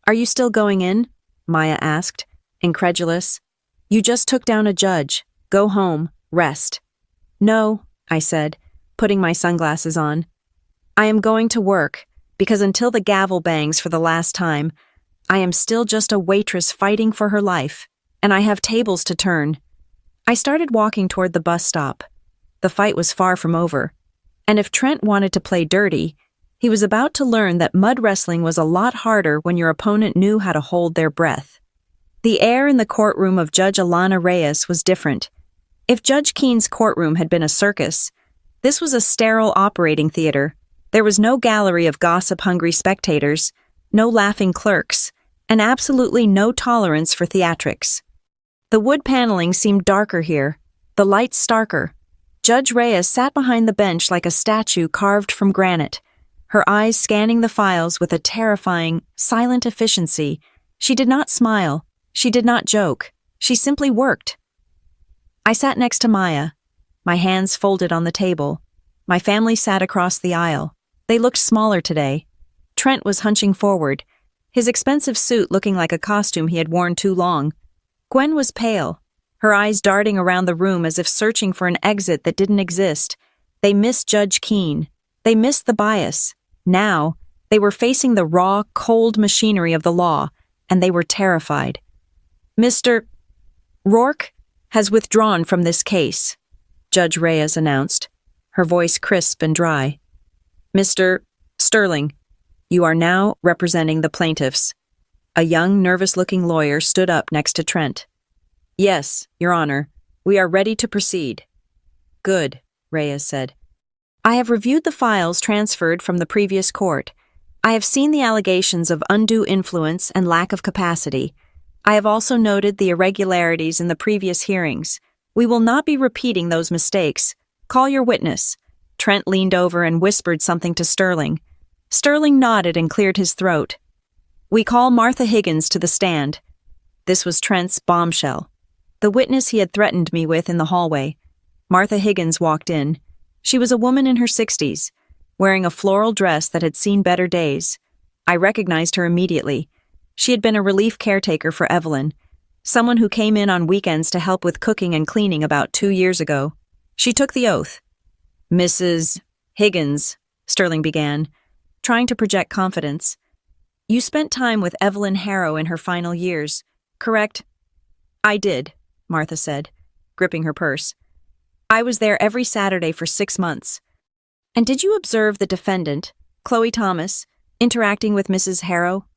"Are you still going in?" Maya asked, incredulous. "You just took down a judge. Go home. Rest." "No," I said, putting my sunglasses on. "I am going to work, because until the gavel bangs for the last time, I am still just a waitress fighting for her life, and I have tables to turn." I started walking toward the bus stop. The fight was far from over, and if Trent wanted to play dirty, he was about to learn that mud wrestling was a lot harder when your opponent knew how to hold their breath. The air in the courtroom of Judge Alana Reyes was different. If Judge Keene's courtroom had been a circus, this was a sterile operating theater. There was no gallery of gossip-hungry spectators, no laughing clerks, and absolutely no tolerance for theatrics. The wood paneling seemed darker here, the lights starker. Judge Reyes sat behind the bench like a statue carved from granite, her eyes scanning the files with a terrifying, silent efficiency. She did not smile. She did not joke. She simply worked. I sat next to Maya, my hands folded on the table. My family sat across the aisle. They looked smaller today. Trent was hunching forward, his expensive suit looking like a costume he had worn too long. Gwen was pale, her eyes darting around the room as if searching for an exit that didn't exist. They missed Judge Keene. They missed the bias. Now, they were facing the raw, cold machinery of the law, and they were terrified. Mr. Rourke has withdrawn from this case, Judge Reyes announced, her voice crisp and dry. Mr. Sterling, you are now representing the plaintiffs. A young, nervous-looking lawyer stood up next to Trent. Yes, Your Honor, we are ready to proceed. Good, Reyes said. I have reviewed the files transferred from the previous court. I have seen the allegations of undue influence and lack of capacity. I have also noted the irregularities in the previous hearings. We will not be repeating those mistakes. Call your witness. Trent leaned over and whispered something to Sterling. Sterling nodded and cleared his throat. We call Martha Higgins to the stand. This was Trent's bombshell. The witness he had threatened me with in the hallway. Martha Higgins walked in. She was a woman in her 60s, wearing a floral dress that had seen better days. I recognized her immediately. She had been a relief caretaker for Evelyn, someone who came in on weekends to help with cooking and cleaning about 2 years ago. She took the oath. Mrs. Higgins, Sterling began, trying to project confidence. You spent time with Evelyn Harrow in her final years, correct? I did, Martha said, gripping her purse. I was there every Saturday for 6 months. And did you observe the defendant, Chloe Thomas, interacting with Mrs. Harrow?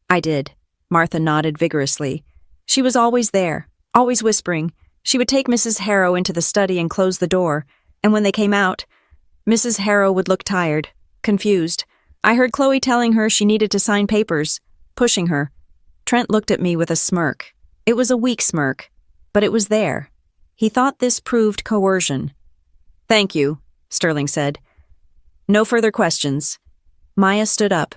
I did. Martha nodded vigorously. She was always there, always whispering. She would take Mrs. Harrow into the study and close the door, and when they came out, Mrs. Harrow would look tired, confused. I heard Chloe telling her she needed to sign papers, pushing her. Trent looked at me with a smirk. It was a weak smirk, but it was there. He thought this proved coercion. Thank you, Sterling said. No further questions. Maya stood up.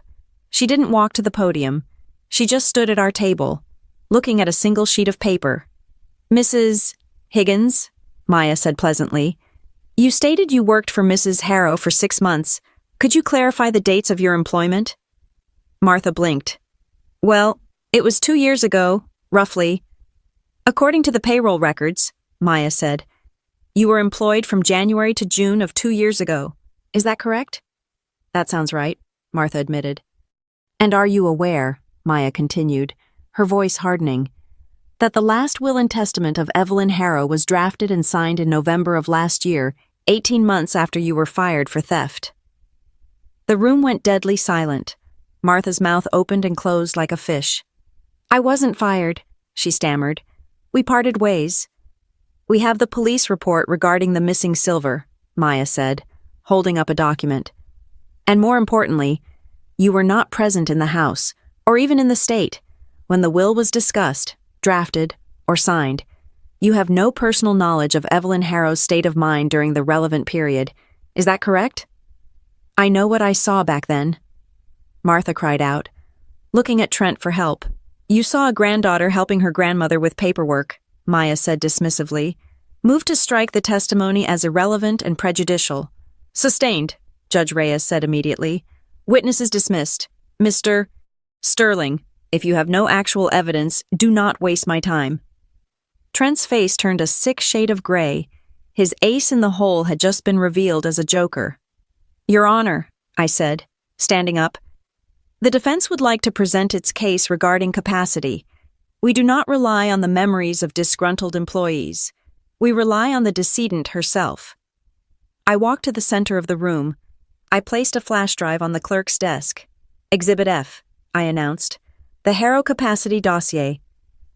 She didn't walk to the podium. She just stood at our table, looking at a single sheet of paper. Mrs. Higgins, Maya said pleasantly, you stated you worked for Mrs. Harrow for 6 months. Could you clarify the dates of your employment? Martha blinked. Well, it was 2 years ago, roughly. According to the payroll records, Maya said, you were employed from January to June of 2 years ago. Is that correct? That sounds right, Martha admitted. And are you aware, Maya continued, her voice hardening, that the last will and testament of Evelyn Harrow was drafted and signed in November of last year, 18 months after you were fired for theft? The room went deadly silent. Martha's mouth opened and closed like a fish. I wasn't fired, she stammered. We parted ways. We have the police report regarding the missing silver, Maya said, holding up a document. And more importantly, you were not present in the house, or even in the state, when the will was discussed, drafted, or signed. You have no personal knowledge of Evelyn Harrow's state of mind during the relevant period. Is that correct? I know what I saw back then. Martha cried out, looking at Trent for help. You saw a granddaughter helping her grandmother with paperwork, Maya said dismissively. Move to strike the testimony as irrelevant and prejudicial. Sustained, Judge Reyes said immediately. Witness is dismissed. Mr. Sterling, if you have no actual evidence, do not waste my time. Trent's face turned a sick shade of gray. His ace in the hole had just been revealed as a joker. Your Honor, I said, standing up. The defense would like to present its case regarding capacity. We do not rely on the memories of disgruntled employees. We rely on the decedent herself. I walked to the center of the room. I placed a flash drive on the clerk's desk. Exhibit F, I announced. The Harrow Capacity Dossier.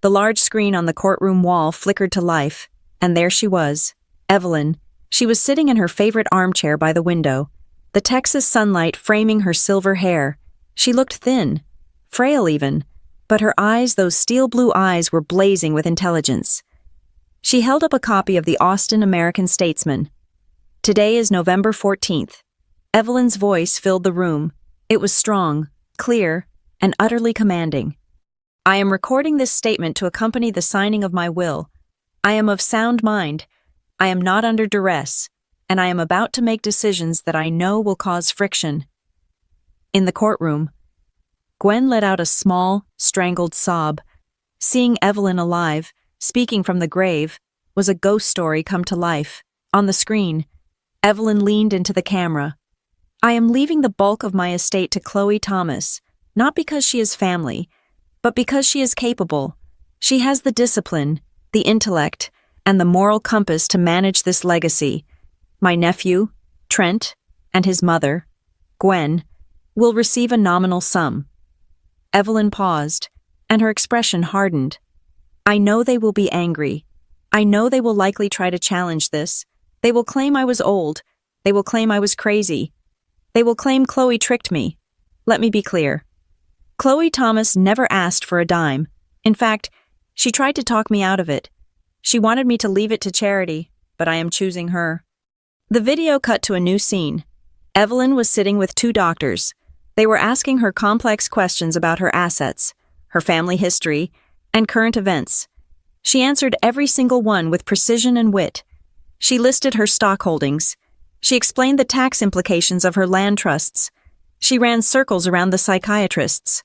The large screen on the courtroom wall flickered to life, and there she was, Evelyn. She was sitting in her favorite armchair by the window, the Texas sunlight framing her silver hair. She looked thin, frail even, but her eyes, those steel blue eyes, were blazing with intelligence. She held up a copy of the Austin American Statesman. Today is November 14th. Evelyn's voice filled the room. It was strong, clear, and utterly commanding. I am recording this statement to accompany the signing of my will. I am of sound mind. I am not under duress, and I am about to make decisions that I know will cause friction. In the courtroom, Gwen let out a small, strangled sob. Seeing Evelyn alive, speaking from the grave, was a ghost story come to life. On the screen, Evelyn leaned into the camera. I am leaving the bulk of my estate to Chloe Thomas, not because she is family, but because she is capable. She has the discipline, the intellect, and the moral compass to manage this legacy. My nephew, Trent, and his mother, Gwen, will receive a nominal sum. Evelyn paused, and her expression hardened. I know they will be angry. I know they will likely try to challenge this. They will claim I was old. They will claim I was crazy. They will claim Chloe tricked me. Let me be clear. Chloe Thomas never asked for a dime. In fact, she tried to talk me out of it. She wanted me to leave it to charity, but I am choosing her. The video cut to a new scene. Evelyn was sitting with two doctors. They were asking her complex questions about her assets, her family history, and current events. She answered every single one with precision and wit. She listed her stock holdings. She explained the tax implications of her land trusts. She ran circles around the psychiatrists.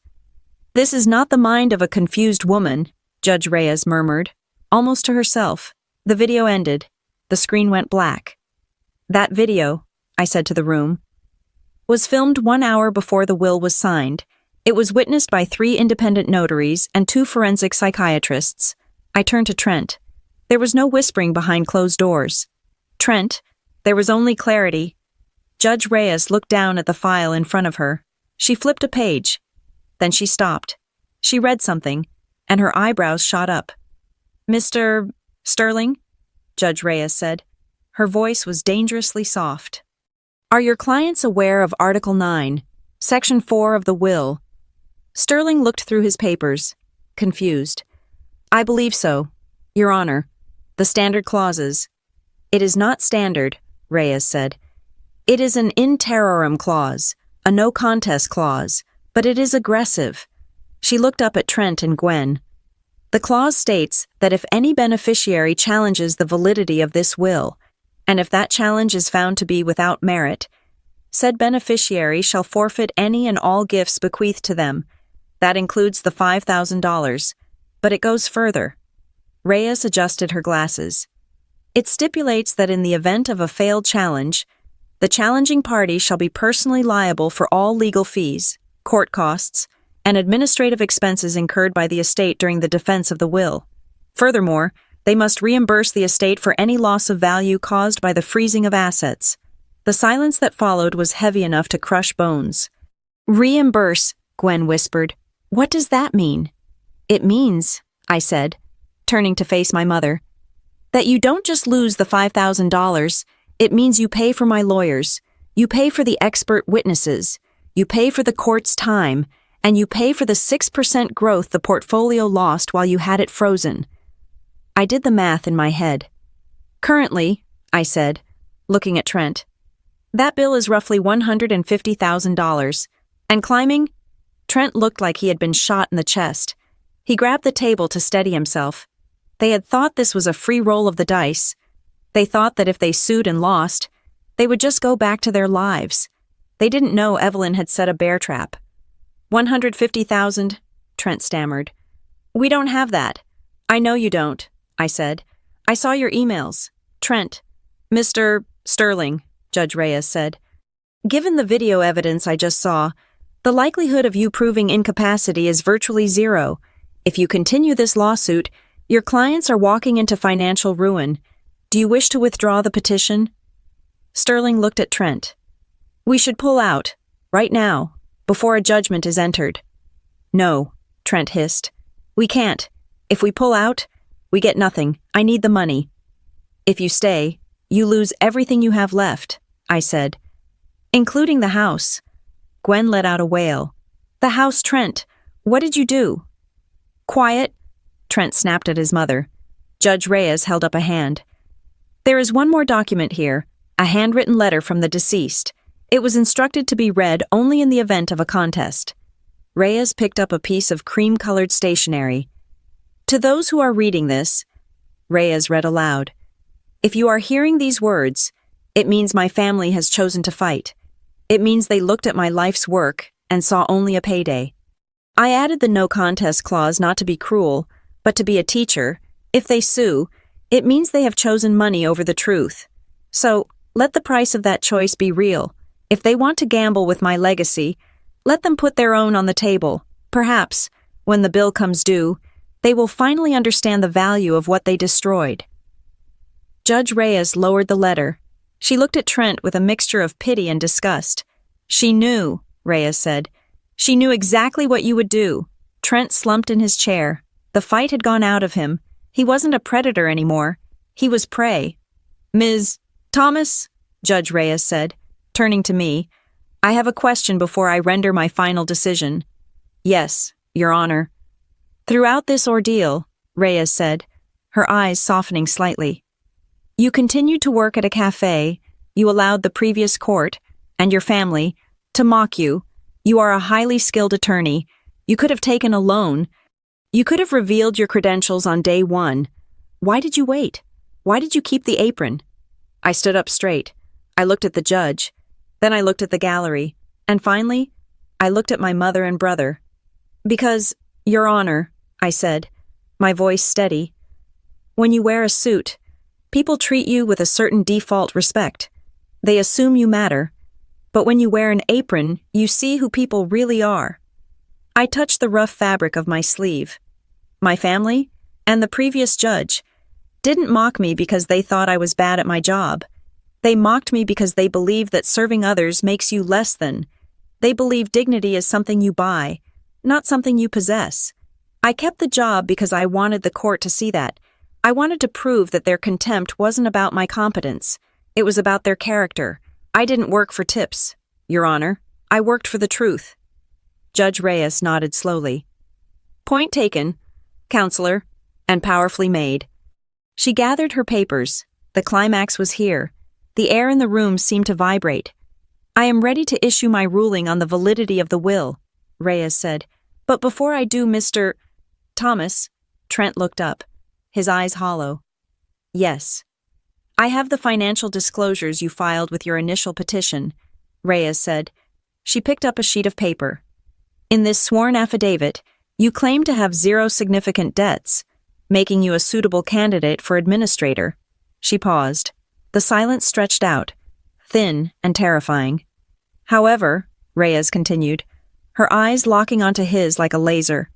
This is not the mind of a confused woman, Judge Reyes murmured, almost to herself. The video ended. The screen went black. That video, I said to the room, was filmed 1 hour before the will was signed. It was witnessed by 3 independent notaries and 2 forensic psychiatrists. I turned to Trent. There was no whispering behind closed doors. Trent, there was only clarity. Judge Reyes looked down at the file in front of her. She flipped a page. Then she stopped. She read something, and her eyebrows shot up. Mr. Sterling? Judge Reyes said. Her voice was dangerously soft. Are your clients aware of Article 9, Section 4 of the will? Sterling looked through his papers, confused. I believe so, Your Honor. The standard clauses. It is not standard, Reyes said. It is an in terrorem clause, a no contest clause, but it is aggressive. She looked up at Trent and Gwen. The clause states that if any beneficiary challenges the validity of this will, and if that challenge is found to be without merit, said beneficiary shall forfeit any and all gifts bequeathed to them. That includes the $5,000, but it goes further. Reyes adjusted her glasses. It stipulates that in the event of a failed challenge, the challenging party shall be personally liable for all legal fees, court costs, and administrative expenses incurred by the estate during the defense of the will. Furthermore, they must reimburse the estate for any loss of value caused by the freezing of assets. The silence that followed was heavy enough to crush bones. Reimburse, Gwen whispered. What does that mean? It means, I said, turning to face my mother, that you don't just lose the $5,000, it means you pay for my lawyers, you pay for the expert witnesses, you pay for the court's time, and you pay for the 6% growth the portfolio lost while you had it frozen. I did the math in my head. Currently, I said, looking at Trent, that bill is roughly $150,000. And climbing? Trent looked like he had been shot in the chest. He grabbed the table to steady himself. They had thought this was a free roll of the dice. They thought that if they sued and lost, they would just go back to their lives. They didn't know Evelyn had set a bear trap. 150,000, Trent stammered. We don't have that. I know you don't, I said. I saw your emails. Trent. Mr. Sterling, Judge Reyes said. Given the video evidence I just saw, the likelihood of you proving incapacity is virtually zero. If you continue this lawsuit, your clients are walking into financial ruin. Do you wish to withdraw the petition? Sterling looked at Trent. We should pull out, right now, before a judgment is entered. No, Trent hissed. We can't. If we pull out, we get nothing. I need the money. If you stay, you lose everything you have left, I said. Including the house. Gwen let out a wail. The house, Trent. What did you do? Quiet, Trent snapped at his mother. Judge Reyes held up a hand. There is one more document here, a handwritten letter from the deceased. It was instructed to be read only in the event of a contest. Reyes picked up a piece of cream-colored stationery. To those who are reading this, Reyes read aloud, if you are hearing these words, it means my family has chosen to fight. It means they looked at my life's work and saw only a payday. I added the no contest clause not to be cruel, but to be a teacher. If they sue, it means they have chosen money over the truth. So, let the price of that choice be real. If they want to gamble with my legacy, let them put their own on the table. Perhaps, when the bill comes due, they will finally understand the value of what they destroyed. Judge Reyes lowered the letter. She looked at Trent with a mixture of pity and disgust. She knew, Reyes said. She knew exactly what you would do. Trent slumped in his chair. The fight had gone out of him. He wasn't a predator anymore. He was prey. Ms. Thomas, Judge Reyes said, turning to me, I have a question before I render my final decision. Yes, Your Honor. Throughout this ordeal, Reyes said, her eyes softening slightly, you continued to work at a cafe, you allowed the previous court, and your family, to mock you. You are a highly skilled attorney. You could have taken a loan. You could have revealed your credentials on day one. Why did you wait? Why did you keep the apron? I stood up straight. I looked at the judge. Then I looked at the gallery. And finally, I looked at my mother and brother. Because, Your Honor, I said, my voice steady, when you wear a suit, people treat you with a certain default respect. They assume you matter. But when you wear an apron, you see who people really are. I touched the rough fabric of my sleeve. My family, and the previous judge, didn't mock me because they thought I was bad at my job. They mocked me because they believed that serving others makes you less than. They believe dignity is something you buy, not something you possess. I kept the job because I wanted the court to see that. I wanted to prove that their contempt wasn't about my competence. It was about their character. I didn't work for tips, Your Honor. I worked for the truth. Judge Reyes nodded slowly. Point taken, Counselor, and powerfully made. She gathered her papers. The climax was here. The air in the room seemed to vibrate. I am ready to issue my ruling on the validity of the will, Reyes said. But before I do, Mr. Thomas, Trent looked up, his eyes hollow. Yes. I have the financial disclosures you filed with your initial petition, Reyes said. She picked up a sheet of paper. In this sworn affidavit, you claim to have 0 significant debts, making you a suitable candidate for administrator. She paused. The silence stretched out, thin and terrifying. However, Reyes continued, her eyes locking onto his like a laser.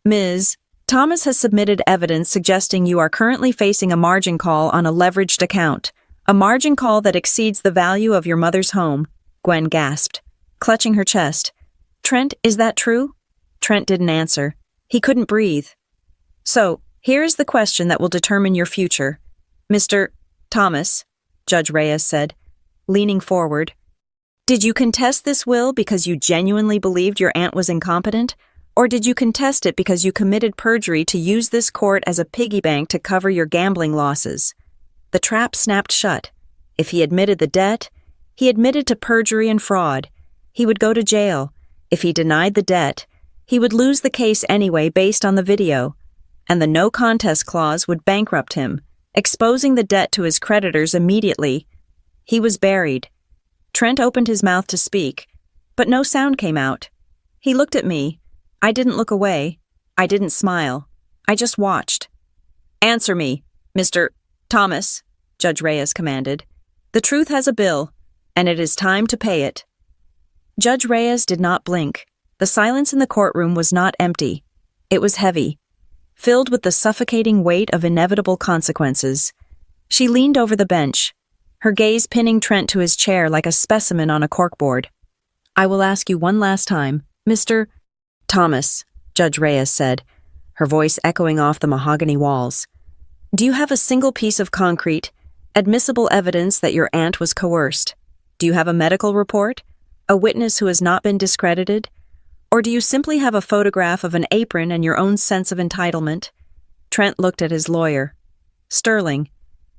Ms. Thomas has submitted evidence suggesting you are currently facing a margin call on a leveraged account, a margin call that exceeds the value of your mother's home, Gwen gasped, clutching her chest. Trent, is that true? Trent didn't answer. He couldn't breathe. So, here is the question that will determine your future. Mr. Thomas, Judge Reyes said, leaning forward. Did you contest this will because you genuinely believed your aunt was incompetent? Or did you contest it because you committed perjury to use this court as a piggy bank to cover your gambling losses? The trap snapped shut. If he admitted the debt, he admitted to perjury and fraud. He would go to jail. If he denied the debt, he would lose the case anyway based on the video. And the no contest clause would bankrupt him, exposing the debt to his creditors immediately. He was buried. Trent opened his mouth to speak, but no sound came out. He looked at me. I didn't look away. I didn't smile. I just watched. Answer me, Mr. Thomas, Judge Reyes commanded. The truth has a bill, and it is time to pay it. Judge Reyes did not blink. The silence in the courtroom was not empty. It was heavy, filled with the suffocating weight of inevitable consequences. She leaned over the bench, her gaze pinning Trent to his chair like a specimen on a corkboard. I will ask you one last time, Mr. Thomas, Judge Reyes said, her voice echoing off the mahogany walls. Do you have a single piece of concrete, admissible evidence that your aunt was coerced? Do you have a medical report? A witness who has not been discredited? Or do you simply have a photograph of an apron and your own sense of entitlement? Trent looked at his lawyer. Sterling.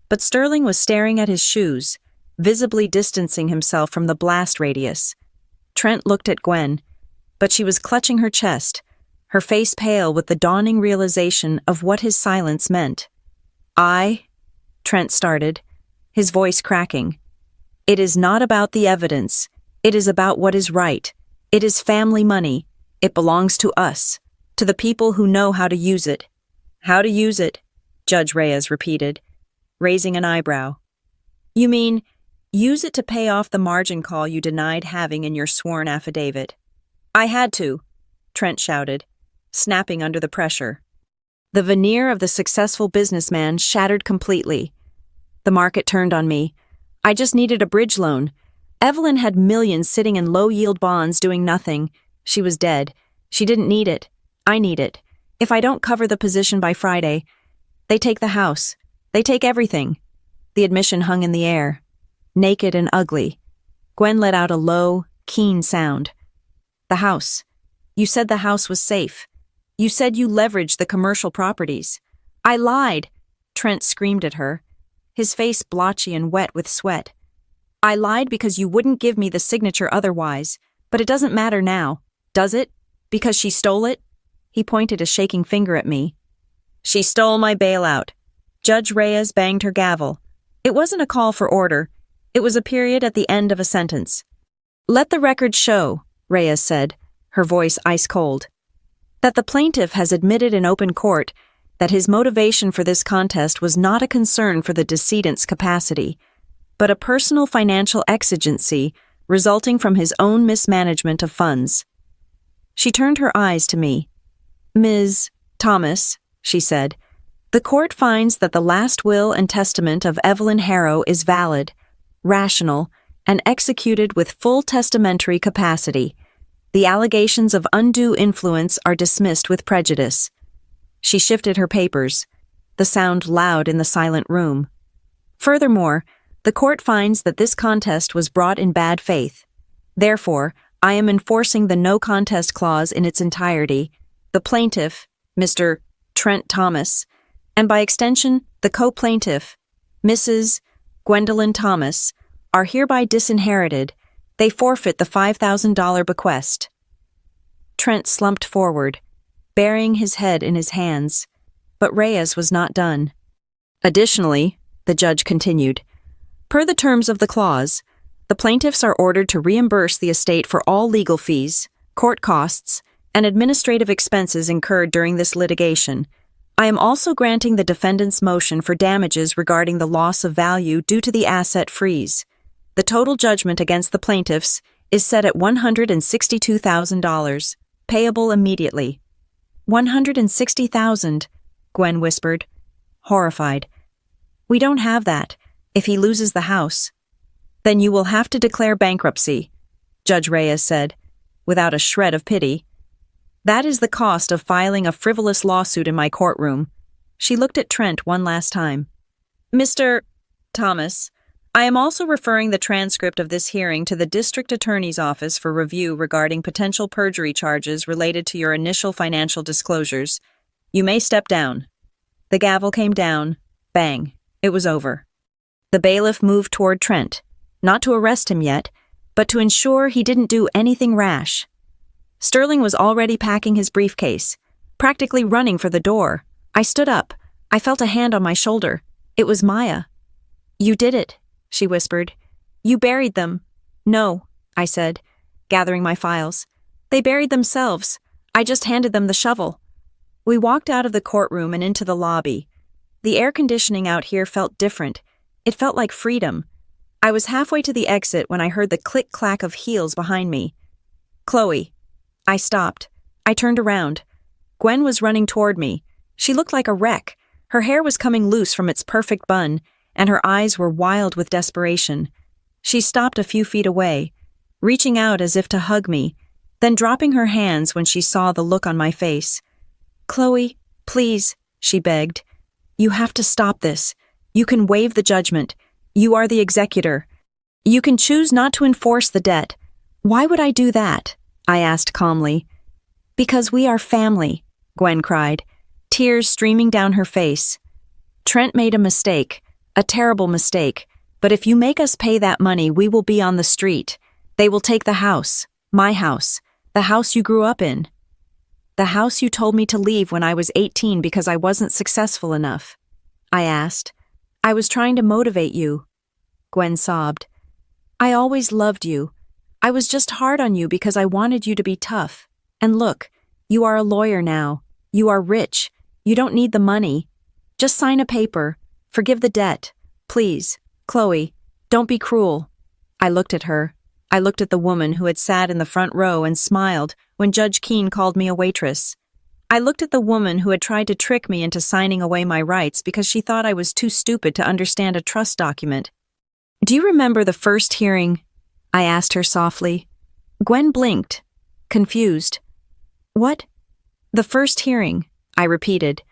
But Sterling was staring at his shoes, visibly distancing himself from the blast radius. Trent looked at Gwen, but she was clutching her chest, her face pale with the dawning realization of what his silence meant. Trent started, his voice cracking. It is not about the evidence. It is about what is right. It is family money. It belongs to us, to the people who know how to use it. How to use it, Judge Reyes repeated, raising an eyebrow. You mean, use it to pay off the margin call you denied having in your sworn affidavit? I had to, Trent shouted, snapping under the pressure. The veneer of the successful businessman shattered completely. The market turned on me. I just needed a bridge loan. Evelyn had millions sitting in low-yield bonds doing nothing. She was dead. She didn't need it. I need it. If I don't cover the position by Friday, they take the house. They take everything. The admission hung in the air, naked and ugly. Gwen let out a low, keen sound. The house. You said the house was safe. You said you leveraged the commercial properties. I lied, Trent screamed at her, his face blotchy and wet with sweat. I lied because you wouldn't give me the signature otherwise, but it doesn't matter now, does it? Because she stole it? He pointed a shaking finger at me. She stole my bailout. Judge Reyes banged her gavel. It wasn't a call for order. It was a period at the end of a sentence. Let the record show, Reyes said, her voice ice-cold, that the plaintiff has admitted in open court that his motivation for this contest was not a concern for the decedent's capacity, but a personal financial exigency resulting from his own mismanagement of funds. She turned her eyes to me. Ms. Thomas, she said, the court finds that the last will and testament of Evelyn Harrow is valid, rational, and executed with full testamentary capacity. The allegations of undue influence are dismissed with prejudice. She shifted her papers, the sound loud in the silent room. Furthermore, the court finds that this contest was brought in bad faith. Therefore, I am enforcing the no contest clause in its entirety. The plaintiff, Mr. Trent Thomas, and by extension, the co-plaintiff, Mrs. Gwendolyn Thomas, are hereby disinherited. They forfeit the $5,000 bequest. Trent slumped forward, burying his head in his hands, but Reyes was not done. Additionally, the judge continued, per the terms of the clause, the plaintiffs are ordered to reimburse the estate for all legal fees, court costs, and administrative expenses incurred during this litigation. I am also granting the defendant's motion for damages regarding the loss of value due to the asset freeze. The total judgment against the plaintiffs is set at $162,000, payable immediately. $160,000, Gwen whispered, horrified. We don't have that, if he loses the house. Then you will have to declare bankruptcy, Judge Reyes said, without a shred of pity. That is the cost of filing a frivolous lawsuit in my courtroom. She looked at Trent one last time. Mr. Thomas, I am also referring the transcript of this hearing to the District Attorney's Office for review regarding potential perjury charges related to your initial financial disclosures. You may step down. The gavel came down. Bang. It was over. The bailiff moved toward Trent, not to arrest him yet, but to ensure he didn't do anything rash. Sterling was already packing his briefcase, practically running for the door. I stood up. I felt a hand on my shoulder. It was Maya. You did it, she whispered. You buried them. No, I said, gathering my files. They buried themselves. I just handed them the shovel. We walked out of the courtroom and into the lobby. The air conditioning out here felt different. It felt like freedom. I was halfway to the exit when I heard the click-clack of heels behind me. Chloe. I stopped. I turned around. Gwen was running toward me. She looked like a wreck. Her hair was coming loose from its perfect bun, and her eyes were wild with desperation. She stopped a few feet away, reaching out as if to hug me, then dropping her hands when she saw the look on my face. Chloe, please, she begged. You have to stop this. You can waive the judgment. You are the executor. You can choose not to enforce the debt. Why would I do that? I asked calmly. Because we are family, Gwen cried, tears streaming down her face. Trent made a mistake, a terrible mistake, but if you make us pay that money, we will be on the street. They will take the house, my house, the house you grew up in. The house you told me to leave when I was 18 because I wasn't successful enough. I asked. I was trying to motivate you. Gwen sobbed. I always loved you. I was just hard on you because I wanted you to be tough. And look, you are a lawyer now. You are rich. You don't need the money. Just sign a paper. Forgive the debt. Please, Chloe, don't be cruel." I looked at her. I looked at the woman who had sat in the front row and smiled when Judge Keene called me a waitress. I looked at the woman who had tried to trick me into signing away my rights because she thought I was too stupid to understand a trust document. "Do you remember the first hearing?" I asked her softly. Gwen blinked, confused. "What?" "The first hearing," I repeated.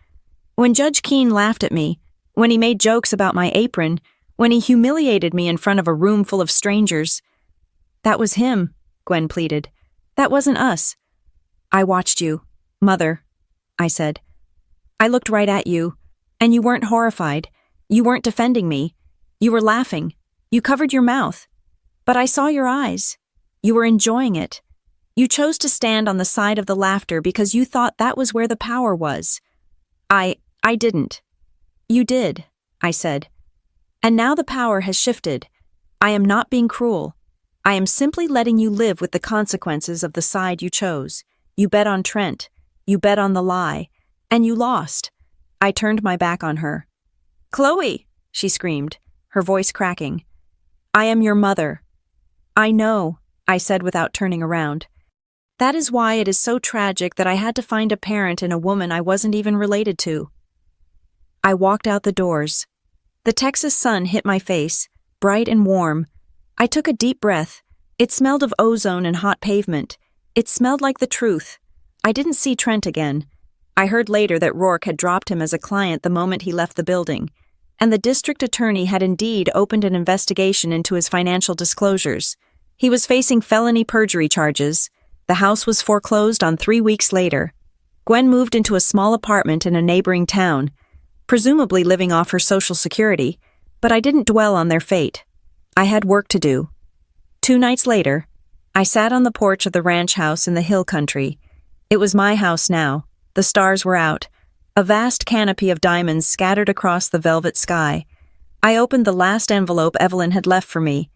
"When Judge Keene laughed at me, when he made jokes about my apron, when he humiliated me in front of a room full of strangers." "That was him," Gwen pleaded. "That wasn't us." "I watched you, Mother," I said. "I looked right at you, and you weren't horrified. You weren't defending me. You were laughing. You covered your mouth. But I saw your eyes. You were enjoying it. You chose to stand on the side of the laughter because you thought that was where the power was. I didn't." "You did," I said. "And now the power has shifted. I am not being cruel. I am simply letting you live with the consequences of the side you chose. You bet on Trent. You bet on the lie. And you lost." I turned my back on her. "Chloe," she screamed, her voice cracking. "I am your mother." "I know," I said without turning around. "That is why it is so tragic that I had to find a parent in a woman I wasn't even related to." I walked out the doors. The Texas sun hit my face, bright and warm. I took a deep breath. It smelled of ozone and hot pavement. It smelled like the truth. I didn't see Trent again. I heard later that Rourke had dropped him as a client the moment he left the building, and the district attorney had indeed opened an investigation into his financial disclosures. He was facing felony perjury charges. The house was foreclosed on 3 weeks later. Gwen moved into a small apartment in a neighboring town, presumably living off her Social Security, but I didn't dwell on their fate. I had work to do. 2 nights later, I sat on the porch of the ranch house in the hill country. It was my house now. The stars were out. A vast canopy of diamonds scattered across the velvet sky. I opened the last envelope Evelyn had left for me.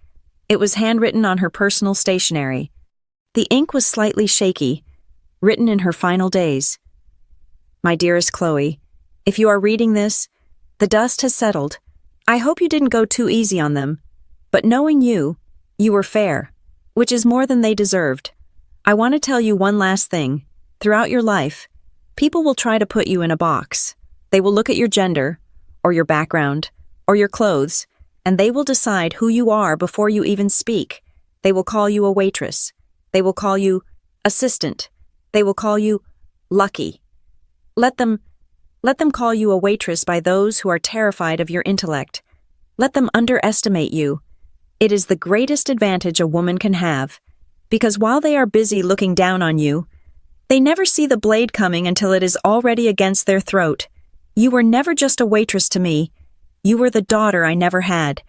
It was handwritten on her personal stationery. The ink was slightly shaky, written in her final days. "My dearest Chloe, if you are reading this, the dust has settled. I hope you didn't go too easy on them. But knowing you, you were fair, which is more than they deserved. I want to tell you one last thing. Throughout your life, people will try to put you in a box. They will look at your gender, or your background, or your clothes, and they will decide who you are before you even speak. They will call you a waitress. They will call you assistant. They will call you lucky. Let them call you a waitress by those who are terrified of your intellect. Let them underestimate you. It is the greatest advantage a woman can have, because while they are busy looking down on you, they never see the blade coming until it is already against their throat. You were never just a waitress to me. You were the daughter I never had.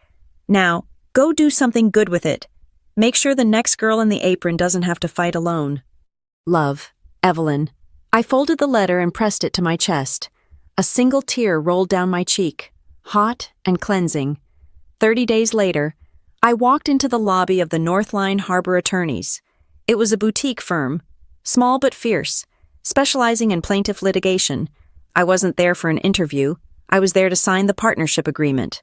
Now, go do something good with it. Make sure the next girl in the apron doesn't have to fight alone. Love, Evelyn." I folded the letter and pressed it to my chest. A single tear rolled down my cheek, hot and cleansing. 30 days later, I walked into the lobby of the Northline Harbor Attorneys. It was a boutique firm, small but fierce, specializing in plaintiff litigation. I wasn't there for an interview. I was there to sign the partnership agreement.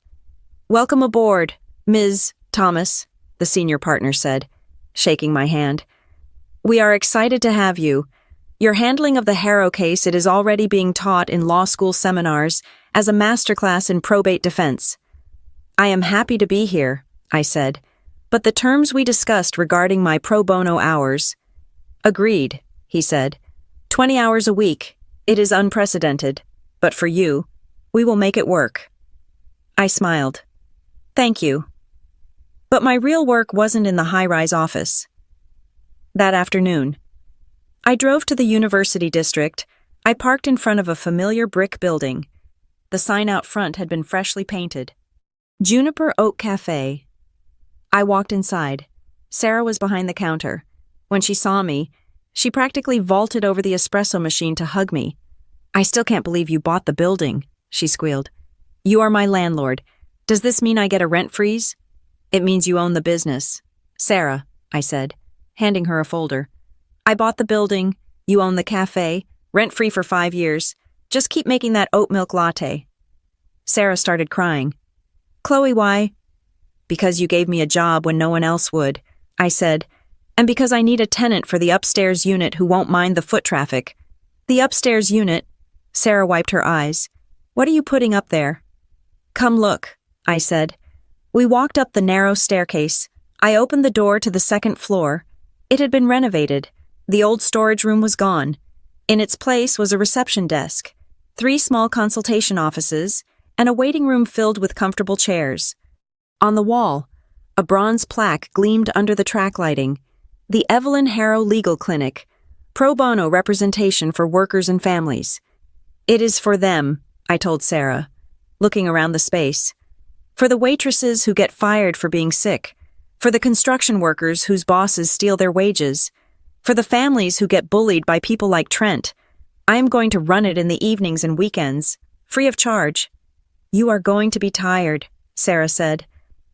"Welcome aboard, Ms. Thomas," the senior partner said, shaking my hand. "We are excited to have you. Your handling of the Harrow case, it is already being taught in law school seminars as a masterclass in probate defense." "I am happy to be here," I said, "but the terms we discussed regarding my pro bono hours—" "Agreed," he said. 20 hours a week. It is unprecedented, but for you, we will make it work." I smiled. "Thank you." But my real work wasn't in the high-rise office. That afternoon, I drove to the University District. I parked in front of a familiar brick building. The sign out front had been freshly painted. Juniper Oak Cafe. I walked inside. Sarah was behind the counter. When she saw me, she practically vaulted over the espresso machine to hug me. "I still can't believe you bought the building," she squealed. "You are my landlord. Does this mean I get a rent freeze?" "It means you own the business." "Sarah," I said, handing her a folder. "I bought the building, You own the cafe, rent-free for 5 years. Just keep making that oat milk latte. Sarah started crying. Chloe, why? Because you gave me a job when no one else would, I said, and because I need a tenant for the upstairs unit who won't mind the foot traffic. The upstairs unit? Sarah wiped her eyes. What are you putting up there? Come look, I said. We walked up the narrow staircase. I opened the door to the second floor. It had been renovated. The old storage room was gone. In its place was a reception desk, 3 small consultation offices, and a waiting room filled with comfortable chairs. On the wall, a bronze plaque gleamed under the track lighting. The Evelyn Harrow Legal Clinic, pro bono representation for workers and families. It is for them, I told Sarah, looking around the space. For the waitresses who get fired for being sick. For the construction workers whose bosses steal their wages. For the families who get bullied by people like Trent. I am going to run it in the evenings and weekends, free of charge. You are going to be tired, Sarah said,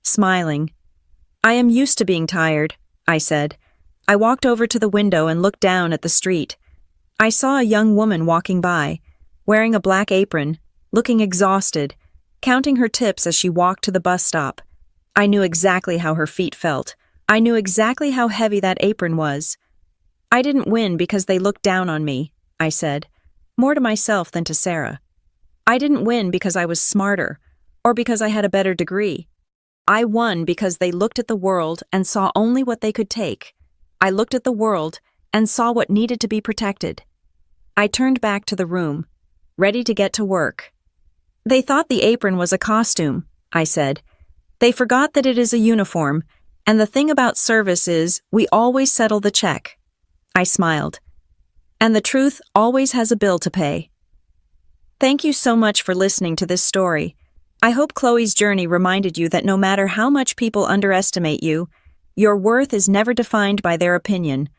smiling. I am used to being tired, I said. I walked over to the window and looked down at the street. I saw a young woman walking by, wearing a black apron, looking exhausted, counting her tips as she walked to the bus stop. I knew exactly how her feet felt. I knew exactly how heavy that apron was. I didn't win because they looked down on me, I said, more to myself than to Sarah. I didn't win because I was smarter, or because I had a better degree. I won because they looked at the world and saw only what they could take. I looked at the world and saw what needed to be protected. I turned back to the room, ready to get to work. They thought the apron was a costume, I said. They forgot that it is a uniform, and the thing about service is we always settle the check. I smiled. And the truth always has a bill to pay. Thank you so much for listening to this story. I hope Chloe's journey reminded you that no matter how much people underestimate you, your worth is never defined by their opinion.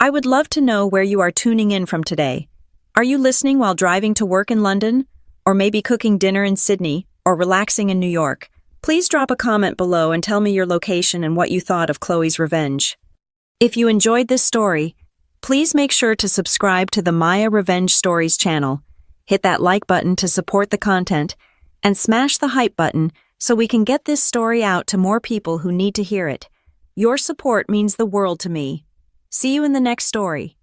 I would love to know where you are tuning in from today. Are you listening while driving to work in London? Or maybe cooking dinner in Sydney? Or relaxing in New York? Please drop a comment below and tell me your location and what you thought of Chloe's Revenge. If you enjoyed this story, please make sure to subscribe to the Lyra Revenge Stories channel. Hit that like button to support the content, and smash the hype button so we can get this story out to more people who need to hear it. Your support means the world to me. See you in the next story.